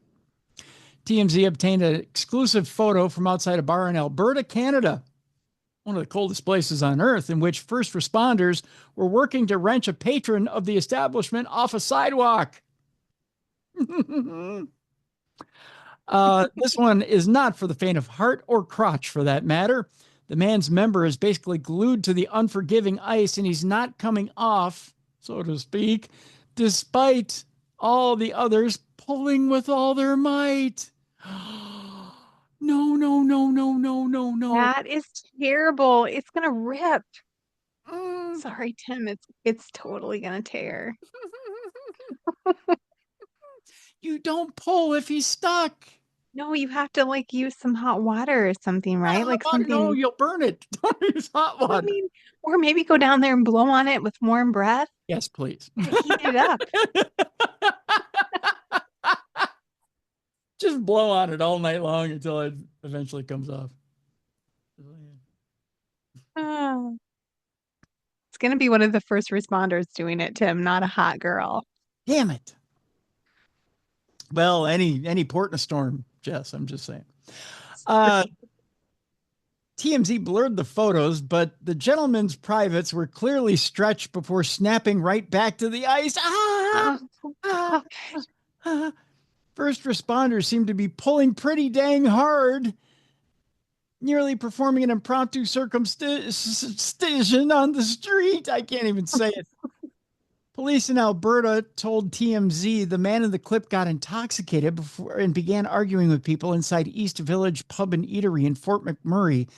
TMZ obtained an exclusive photo from outside a bar in Alberta, Canada, one of the coldest places on earth, in which first responders were working to wrench a patron of the establishment off a sidewalk. This one is not for the faint of heart or crotch, for that matter. The man's member is basically glued to the unforgiving ice, and he's not coming off, so to speak, despite all the others pulling with all their might. No. That is terrible. It's going to rip. Sorry, Tim. It's totally going to tear. You don't pull if he's stuck. No, you have to like use some hot water or something, right? Like something. No, you'll burn it. Don't use hot water. I mean, or maybe go down there and blow on it with warm breath. Yes, please. Heat it up. Just blow on it all night long until it eventually comes off. Oh. It's going to be one of the first responders doing it, Tim, not a hot girl. Damn it. Well, any port in a storm, Jess, I'm just saying. TMZ blurred the photos, but the gentleman's privates were clearly stretched before snapping right back to the ice. First responders seemed to be pulling pretty dang hard, nearly performing an impromptu circumcision on the street. I can't even say it. Police in Alberta told TMZ the man in the clip got intoxicated before and began arguing with people inside East Village Pub and Eatery in Fort McMurray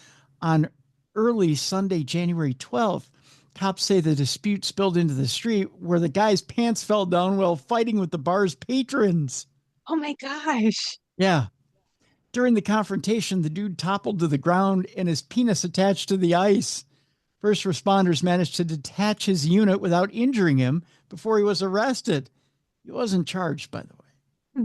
on early Sunday, January 12th. Cops say the dispute spilled into the street, where the guy's pants fell down while fighting with the bar's patrons. Oh my gosh. Yeah. During the confrontation, the dude toppled to the ground and his penis attached to the ice. First responders managed to detach his unit without injuring him before he was arrested. He wasn't charged, by the way.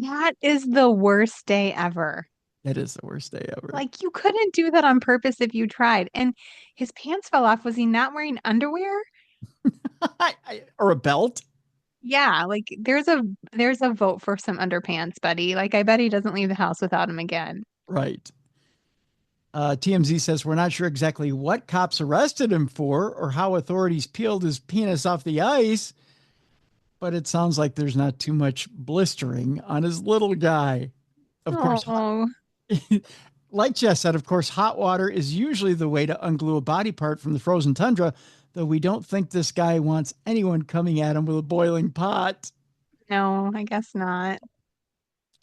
That is the worst day ever. That is the worst day ever. Like, you couldn't do that on purpose if you tried. And his pants fell off. Was he not wearing underwear? Or a belt? Yeah, like there's a vote for some underpants, buddy. Like, I bet he doesn't leave the house without him again. Right. TMZ says we're not sure exactly what cops arrested him for or how authorities peeled his penis off the ice, but it sounds like there's not too much blistering on his little guy. Of course, Oh, like Jess said, of course, hot water is usually the way to unglue a body part from the frozen tundra, though we don't think this guy wants anyone coming at him with a boiling pot. no, I guess not.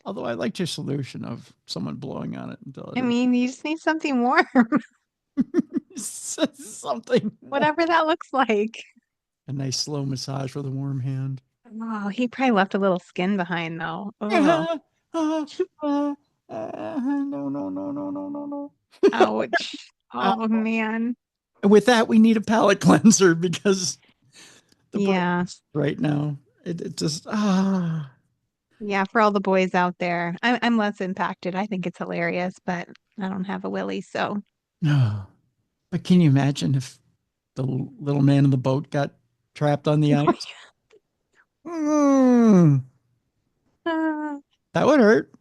Although I liked your solution of someone blowing on it until I it mean, you just need something warm, something. whatever that looks like. A nice slow massage with a warm hand. Oh, he probably left a little skin behind though. Oh, No, no, no, no, no, no, no. ouch. Oh man. And with that, we need a palate cleanser because the Yeah. right now it just Yeah, for all the boys out there. I'm less impacted. I think it's hilarious, but I don't have a willy, so no. But can you imagine if the little man in the boat got trapped on the ice? Uh, That would hurt.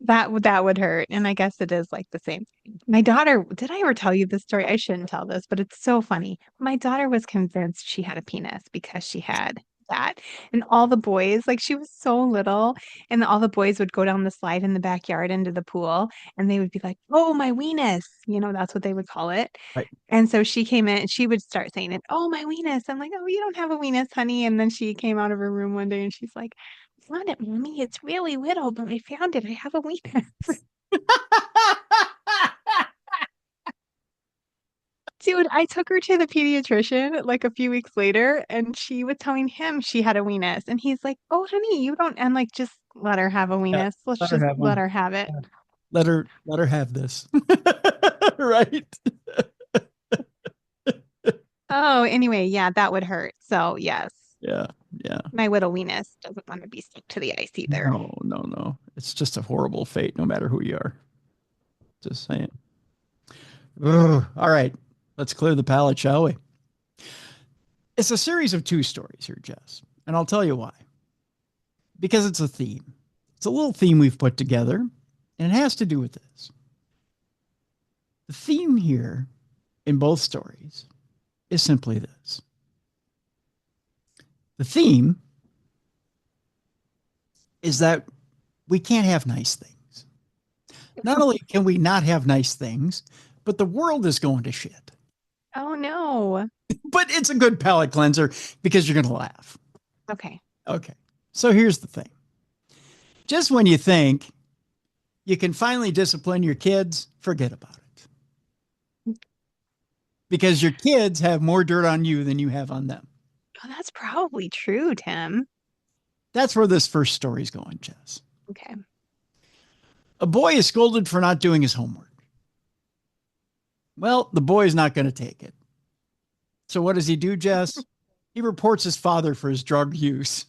that would hurt. And I guess it is like the same thing. My daughter, did I ever tell you this story? I shouldn't tell this, but it's so funny. My daughter was convinced she had a penis because she had that. And all the boys, like she was so little, and all the boys would go down the slide in the backyard into the pool, and they would be like, "Oh, my weenus." That's what they would call it. Right. And so she came in and she would start saying it, "Oh, my weenus." I'm like, "Oh, you don't have a weenus, honey." And then she came out of her room one day and she's like, "I found it, mommy. It's really little, but I found it. I have a weenus." Dude, I took her to the pediatrician like a few weeks later, and she was telling him she had a weenus. And he's like, "Oh, honey, you don't." And like, just let her have a weenus. Let's let her just have let one. her have it. Let her have this. Right. Oh, anyway, yeah, that would hurt. So, yes, Yeah. my little weenus doesn't want to be stuck to the ice either. No. It's just a horrible fate, no matter who you are. Just saying. Ugh. All right. Let's clear the palate, shall we? It's a series of 2 stories here, Jess. And I'll tell you why. Because it's a theme. It's a little theme we've put together, and it has to do with this. The theme here in both stories is simply this. The theme is that we can't have nice things. Not only can we not have nice things, but the world is going to shit. Oh, no. But it's a good palate cleanser because you're going to laugh. Okay. Okay. So here's the thing. Just when you think you can finally discipline your kids, forget about it. Because your kids have more dirt on you than you have on them. Oh, that's probably true, Tim. That's where this first story is going, Jess. Okay. A boy is scolded for not doing his homework. Well, the boy is not going to take it. So what does he do, Jess? He reports his father for his drug use.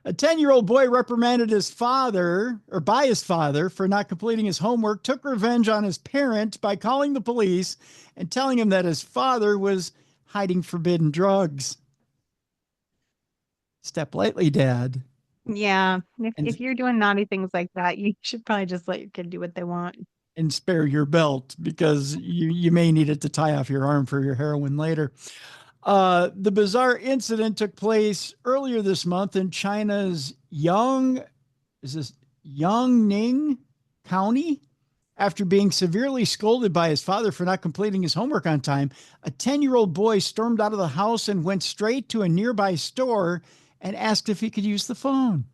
A 10-year-old boy reprimanded his father by his father for not completing his homework, took revenge on his parent by calling the police and telling him that his father was hiding forbidden drugs. Step lightly, Dad. Yeah. If you're doing naughty things like that, you should probably just let your kid do what they want. And spare your belt because you may need it to tie off your arm for your heroin later. The bizarre incident took place earlier this month in China's Yangning County. After being severely scolded by his father for not completing his homework on time, a 10-year-old boy stormed out of the house and went straight to a nearby store and asked if he could use the phone.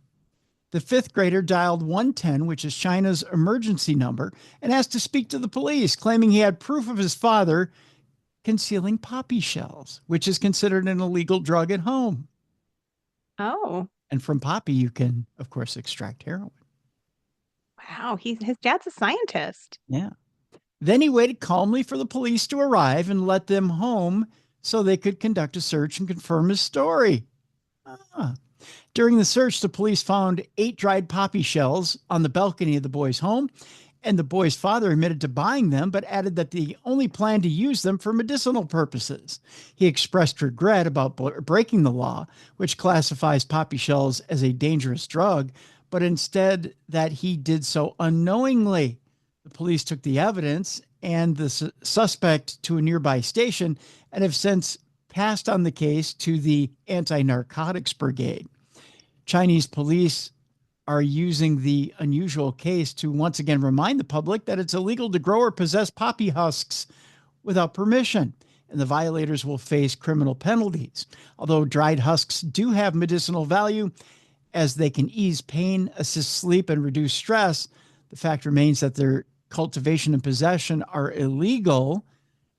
The 5th grader dialed 110, which is China's emergency number, and asked to speak to the police, claiming he had proof of his father concealing poppy shells, which is considered an illegal drug at home. Oh, And from poppy, you can, of course, extract heroin. wow. His dad's a scientist. Yeah. Then he waited calmly for the police to arrive and let them home so they could conduct a search and confirm his story. During the search, the police found 8 dried poppy shells on the balcony of the boy's home, and the boy's father admitted to buying them, but added that he only planned to use them for medicinal purposes. He expressed regret about breaking the law, which classifies poppy shells as a dangerous drug, but instead that he did so unknowingly. The police took the evidence and the suspect to a nearby station and have since passed on the case to the Anti-Narcotics Brigade. Chinese police are using the unusual case to once again remind the public that it's illegal to grow or possess poppy husks without permission, and the violators will face criminal penalties. Although dried husks do have medicinal value, as they can ease pain, assist sleep, and reduce stress, the fact remains that their cultivation and possession are illegal,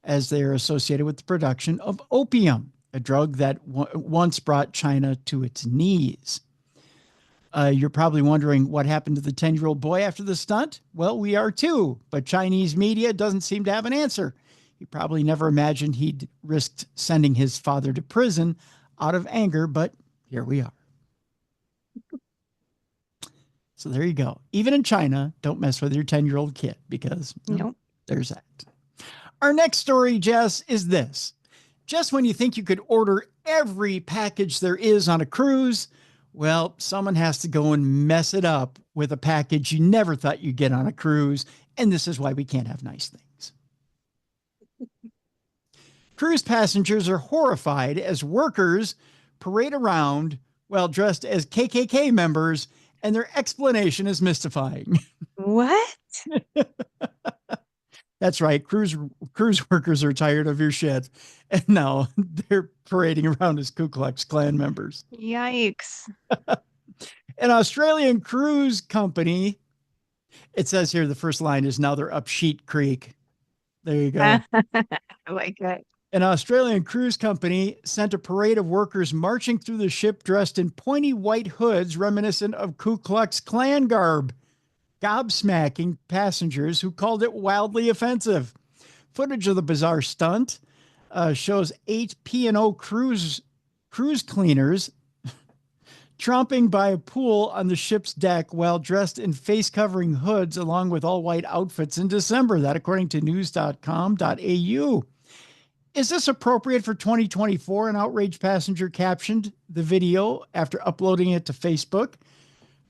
as they are associated with the production of opium, a drug that once brought China to its knees. You're probably wondering what happened to the 10-year-old boy after the stunt. Well, we are too, but Chinese media doesn't seem to have an answer. He probably never imagined he'd risked sending his father to prison out of anger, but here we are. So there you go. Even in China, don't mess with your 10-year-old kid, because there's that. Our next story, Jess, is this. Just when you think you could order every package there is on a cruise, well, someone has to go and mess it up with a package you never thought you'd get on a cruise. And this is why we can't have nice things. Cruise passengers are horrified as workers parade around, well, dressed as KKK members, and their explanation is mystifying. What? That's right. Cruise workers are tired of your shit, and now they're parading around as Ku Klux Klan members. Yikes. An Australian cruise company, it says here the first line is, now they're up Sheet Creek. There you go. I like it. An Australian cruise company sent a parade of workers marching through the ship dressed in pointy white hoods reminiscent of Ku Klux Klan garb, gobsmacking passengers who called it wildly offensive. Footage of the bizarre stunt shows 8 P&O cruise cleaners tromping by a pool on the ship's deck while dressed in face-covering hoods along with all-white outfits in December. That according to news.com.au. Is this appropriate for 2024? An outraged passenger captioned the video after uploading it to Facebook.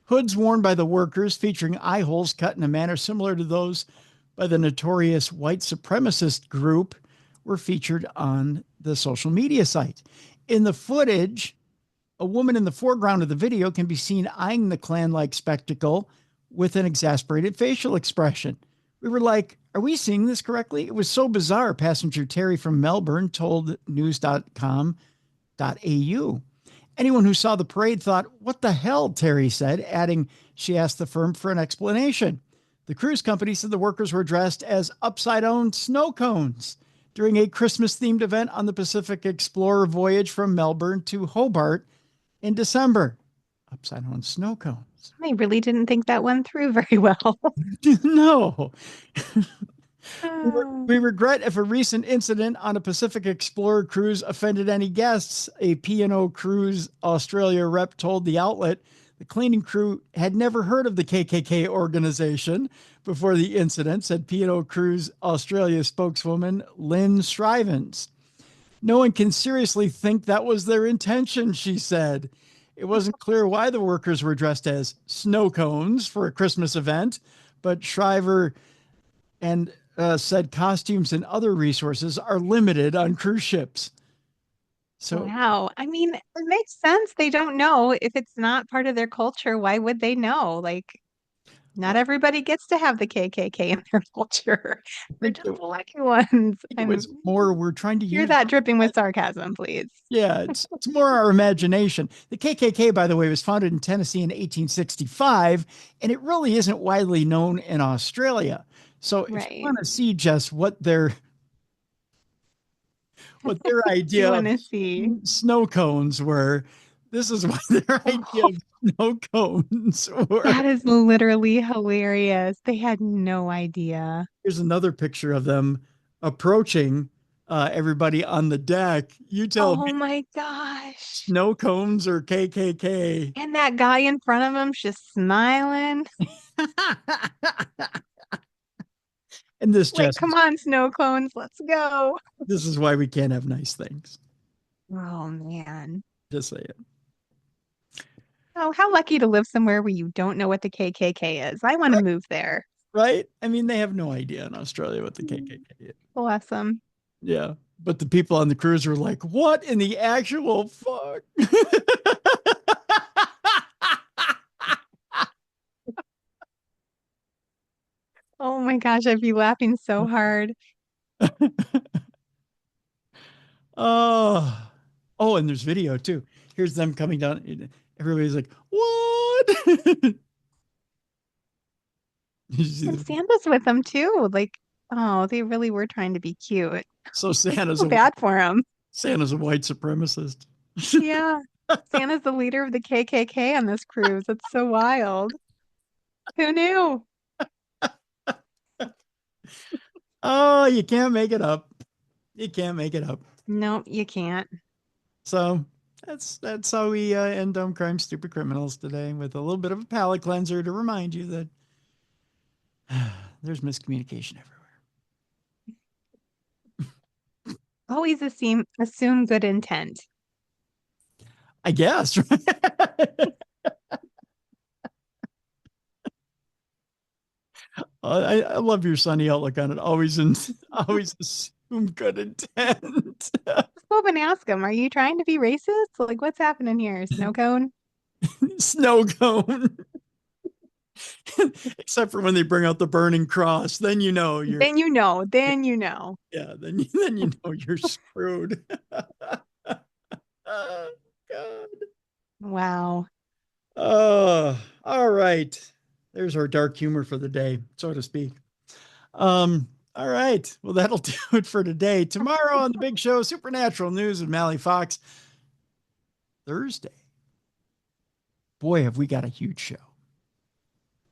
Hoods worn by the workers featuring eye holes cut in a manner similar to those by the notorious white supremacist group were featured on the social media site. In the footage, a woman in the foreground of the video can be seen eyeing the Klan-like spectacle with an exasperated facial expression. We were like, are we seeing this correctly? It was so bizarre, passenger Terry from Melbourne told news.com.au. Anyone who saw the parade thought, what the hell, Terry said, adding she asked the firm for an explanation. The cruise company said the workers were dressed as upside-down snow cones during a Christmas-themed event on the Pacific Explorer voyage from Melbourne to Hobart in December. Upside-down snow cones. I really didn't think that one through very well. No. We regret if a recent incident on a Pacific Explorer cruise offended any guests, a P&O Cruise Australia rep told the outlet. The cleaning crew had never heard of the KKK organization before the incident, said P&O Cruise Australia spokeswoman Lynn Shrivens. No one can seriously think that was their intention, she said. It wasn't clear why the workers were dressed as snow cones for a Christmas event, but Shriver and said costumes and other resources are limited on cruise ships. So, wow. I mean, it makes sense. They don't know. If it's not part of their culture, why would they know? Like, not everybody gets to have the KKK in their culture. They're just the lucky ones. it was more, we're trying to hear use that dripping with sarcasm, please. Yeah, it's more our imagination. The KKK, by the way, was founded in Tennessee in 1865, and it really isn't widely known in Australia. So if you want to see just what their idea of snow cones were, this is what their idea of snow cones were. That is literally hilarious. They had no idea. Here's another picture of them approaching everybody on the deck. You tell me. Oh my gosh. Snow cones or KKK. And that guy in front of him's just smiling. And this like, just come on, snow cones, let's go. This is why we can't have nice things. Oh man. Just say it. Oh, how lucky to live somewhere where you don't know what the KKK is. I want to move there. Right? I mean, they have no idea in Australia what the KKK is. Bless them. Yeah. But the people on the cruise were like, what in the actual fuck? Oh my gosh, I'd be laughing so hard. Oh, oh, and there's video too. Here's them coming down. Everybody's like, what? You see And the- Santa's with them too. Like, oh, they really were trying to be cute. so Santa's So bad for him. Santa's a white supremacist. Yeah. Santa's the leader of the KKK on this cruise. That's so wild. Who knew? Oh, you can't make it up. You can't make it up. Nope, you can't. So that's how we end Dumb Crime Stupid Criminals today, with a little bit of a palate cleanser to remind you that there's miscommunication everywhere. Always assume good intent. I guess. I love your sunny outlook on it. Always assume good intent. Just go up and ask them, are you trying to be racist? Like, what's happening here? Snow cone? Snow cone. Except for when they bring out the burning cross, then you know you're. Then you know. Then you know. Yeah, then you know you're screwed. Oh, God. Wow. Oh, all right. There's our dark humor for the day, so to speak. All right. Well, that'll do it for today. Tomorrow on the big show, Supernatural News with Mally Fox. Thursday. Boy, have we got a huge show.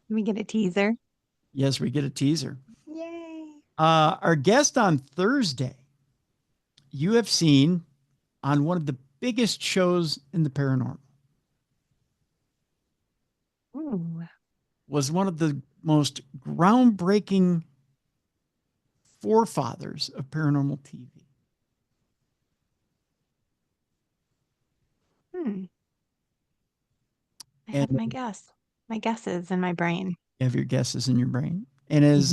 Let me get a teaser. Yes, we get a teaser. Yay. Our guest on Thursday, you have seen on one of the biggest shows in the paranormal. Ooh. Was one of the most groundbreaking forefathers of paranormal TV. I have my guesses in my brain. You have your guesses in your brain. And is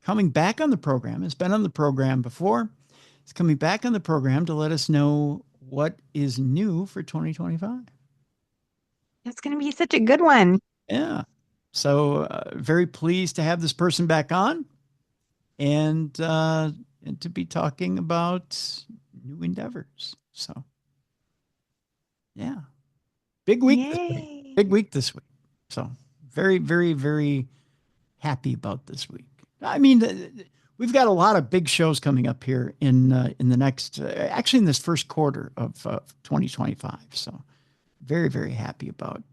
coming back on the program, has been on the program before. It's coming back on the program to let us know what is new for 2025. It's going to be such a good one. Yeah. So very pleased to have this person back on and to be talking about new endeavors. So, yeah. Big week this week. Big week this week. So very, very, very happy about this week. I mean, we've got a lot of big shows coming up here in the next, actually in this first quarter of 2025. So very, very happy about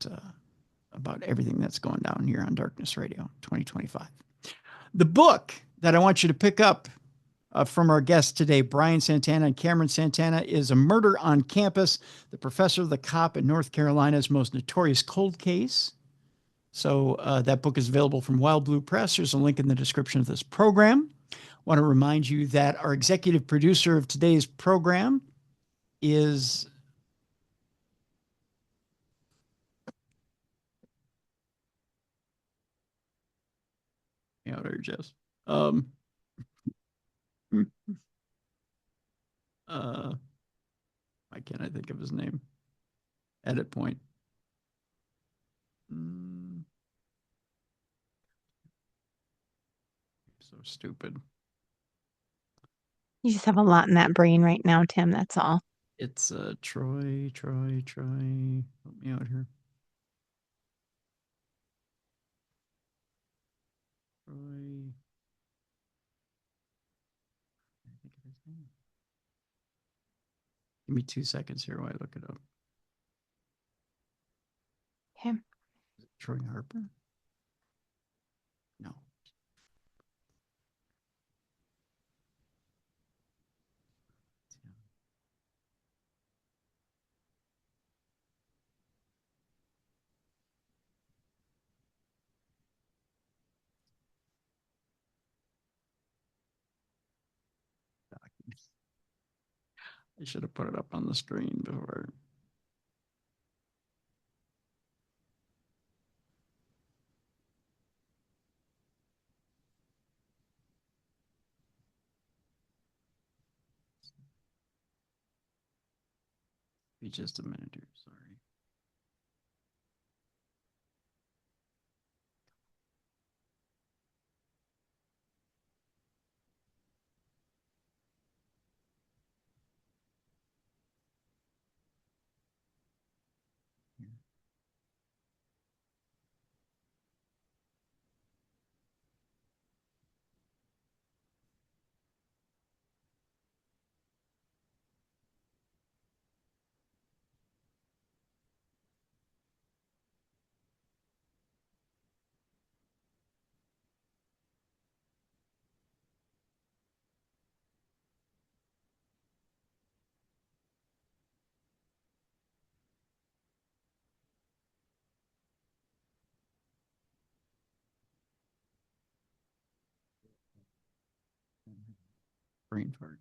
everything that's going down here on Darkness Radio 2025. The book that I want you to pick up from our guests today, Brian Santana and Cameron Santana, is A Murder on Campus, the professor, the cop in North Carolina's most notorious cold case. So that book is available from wildbluepress. There's a link in the description of this program. I want to remind you that our executive producer of today's program is there, Jess. Why can't I think of his name? Edit point. So stupid. You just have a lot in that brain right now, Tim. That's all. It's Troy. Help me out here. Troy. Give me 2 seconds here while I look it up. Okay. Troy Harper? No. I should have put it up on the screen before. Be just a minute here. Sorry. Brain fart.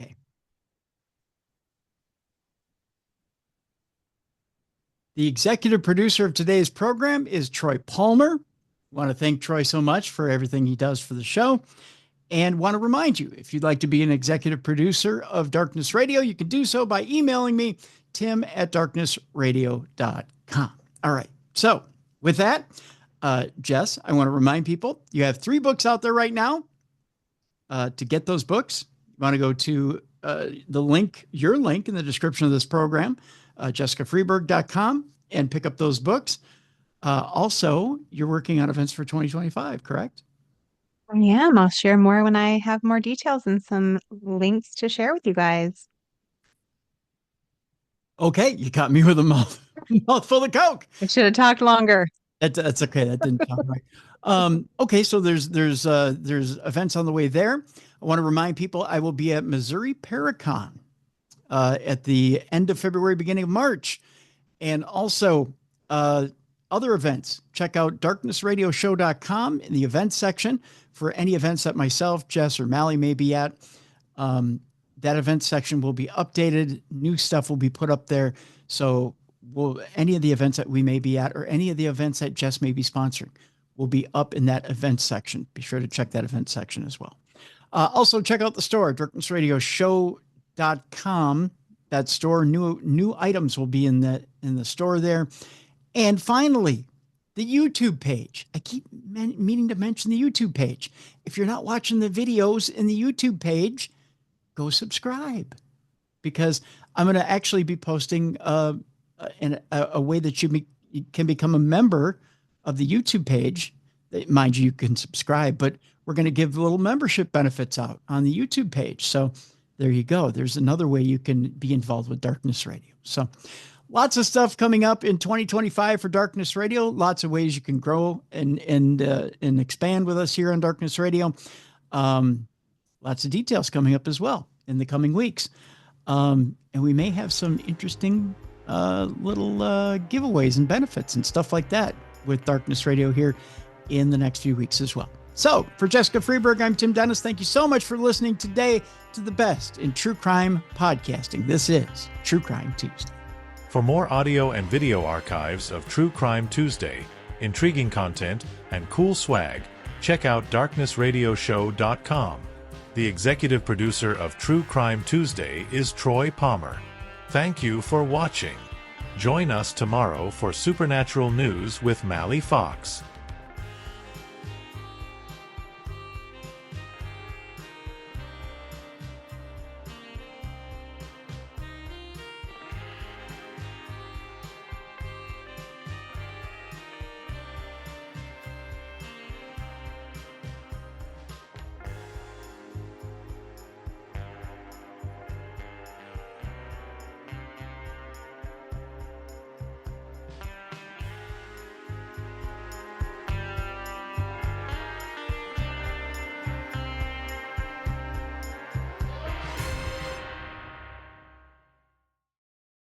Okay. The executive producer of today's program is Troy Palmer. I want to thank Troy so much for everything he does for the show. And want to remind you, if you'd like to be an executive producer of Darkness Radio, you can do so by emailing me, tim@darknessradio.com. All right. So with that, Jess, I want to remind people, you have 3 books out there right now. To get those books, you want to go to the link, your link in the description of this program, jessicafreeburg.com, and pick up those books. Also, you're working on events for 2025, correct? I am. I'll share more when I have more details and some links to share with you guys. Okay, you caught me with a mouthful of Coke. I should have talked longer. That's okay. That didn't sound right. Okay, so there's events on the way there. I want to remind people I will be at Missouri Paracon at the end of February, beginning of March, and also other events. Check out darknessradioshow.com in the events section for any events that myself, Jess, or Mally may be at. That event section will be updated. New stuff will be put up there. So any of the events that we may be at or any of the events that Jess may be sponsoring will be up in that events section. Be sure to check that event section as well. Also, check out the store, darknessradioshow.com. That store, new items will be in the store there. And finally, the YouTube page. I keep meaning to mention the YouTube page. If you're not watching the videos in the YouTube page, go subscribe, because I'm going to actually be posting a way that you can become a member of the YouTube page. Mind you, you can subscribe, but we're going to give little membership benefits out on the YouTube page. So there you go. There's another way you can be involved with Darkness Radio. So lots of stuff coming up in 2025 for Darkness Radio. Lots of ways you can grow and expand with us here on Darkness Radio. Lots of details coming up as well in the coming weeks. And we may have some interesting little giveaways and benefits and stuff like that with Darkness Radio here in the next few weeks as well. So for Jessica Freeburg, I'm Tim Dennis. Thank you so much for listening today to the best in true crime podcasting. This is True Crime Tuesday. For more audio and video archives of True Crime Tuesday, intriguing content, and cool swag, check out darknessradioshow.com. The executive producer of True Crime Tuesday is Troy Palmer. Thank you for watching. Join us tomorrow for Supernatural News with Mally Fox.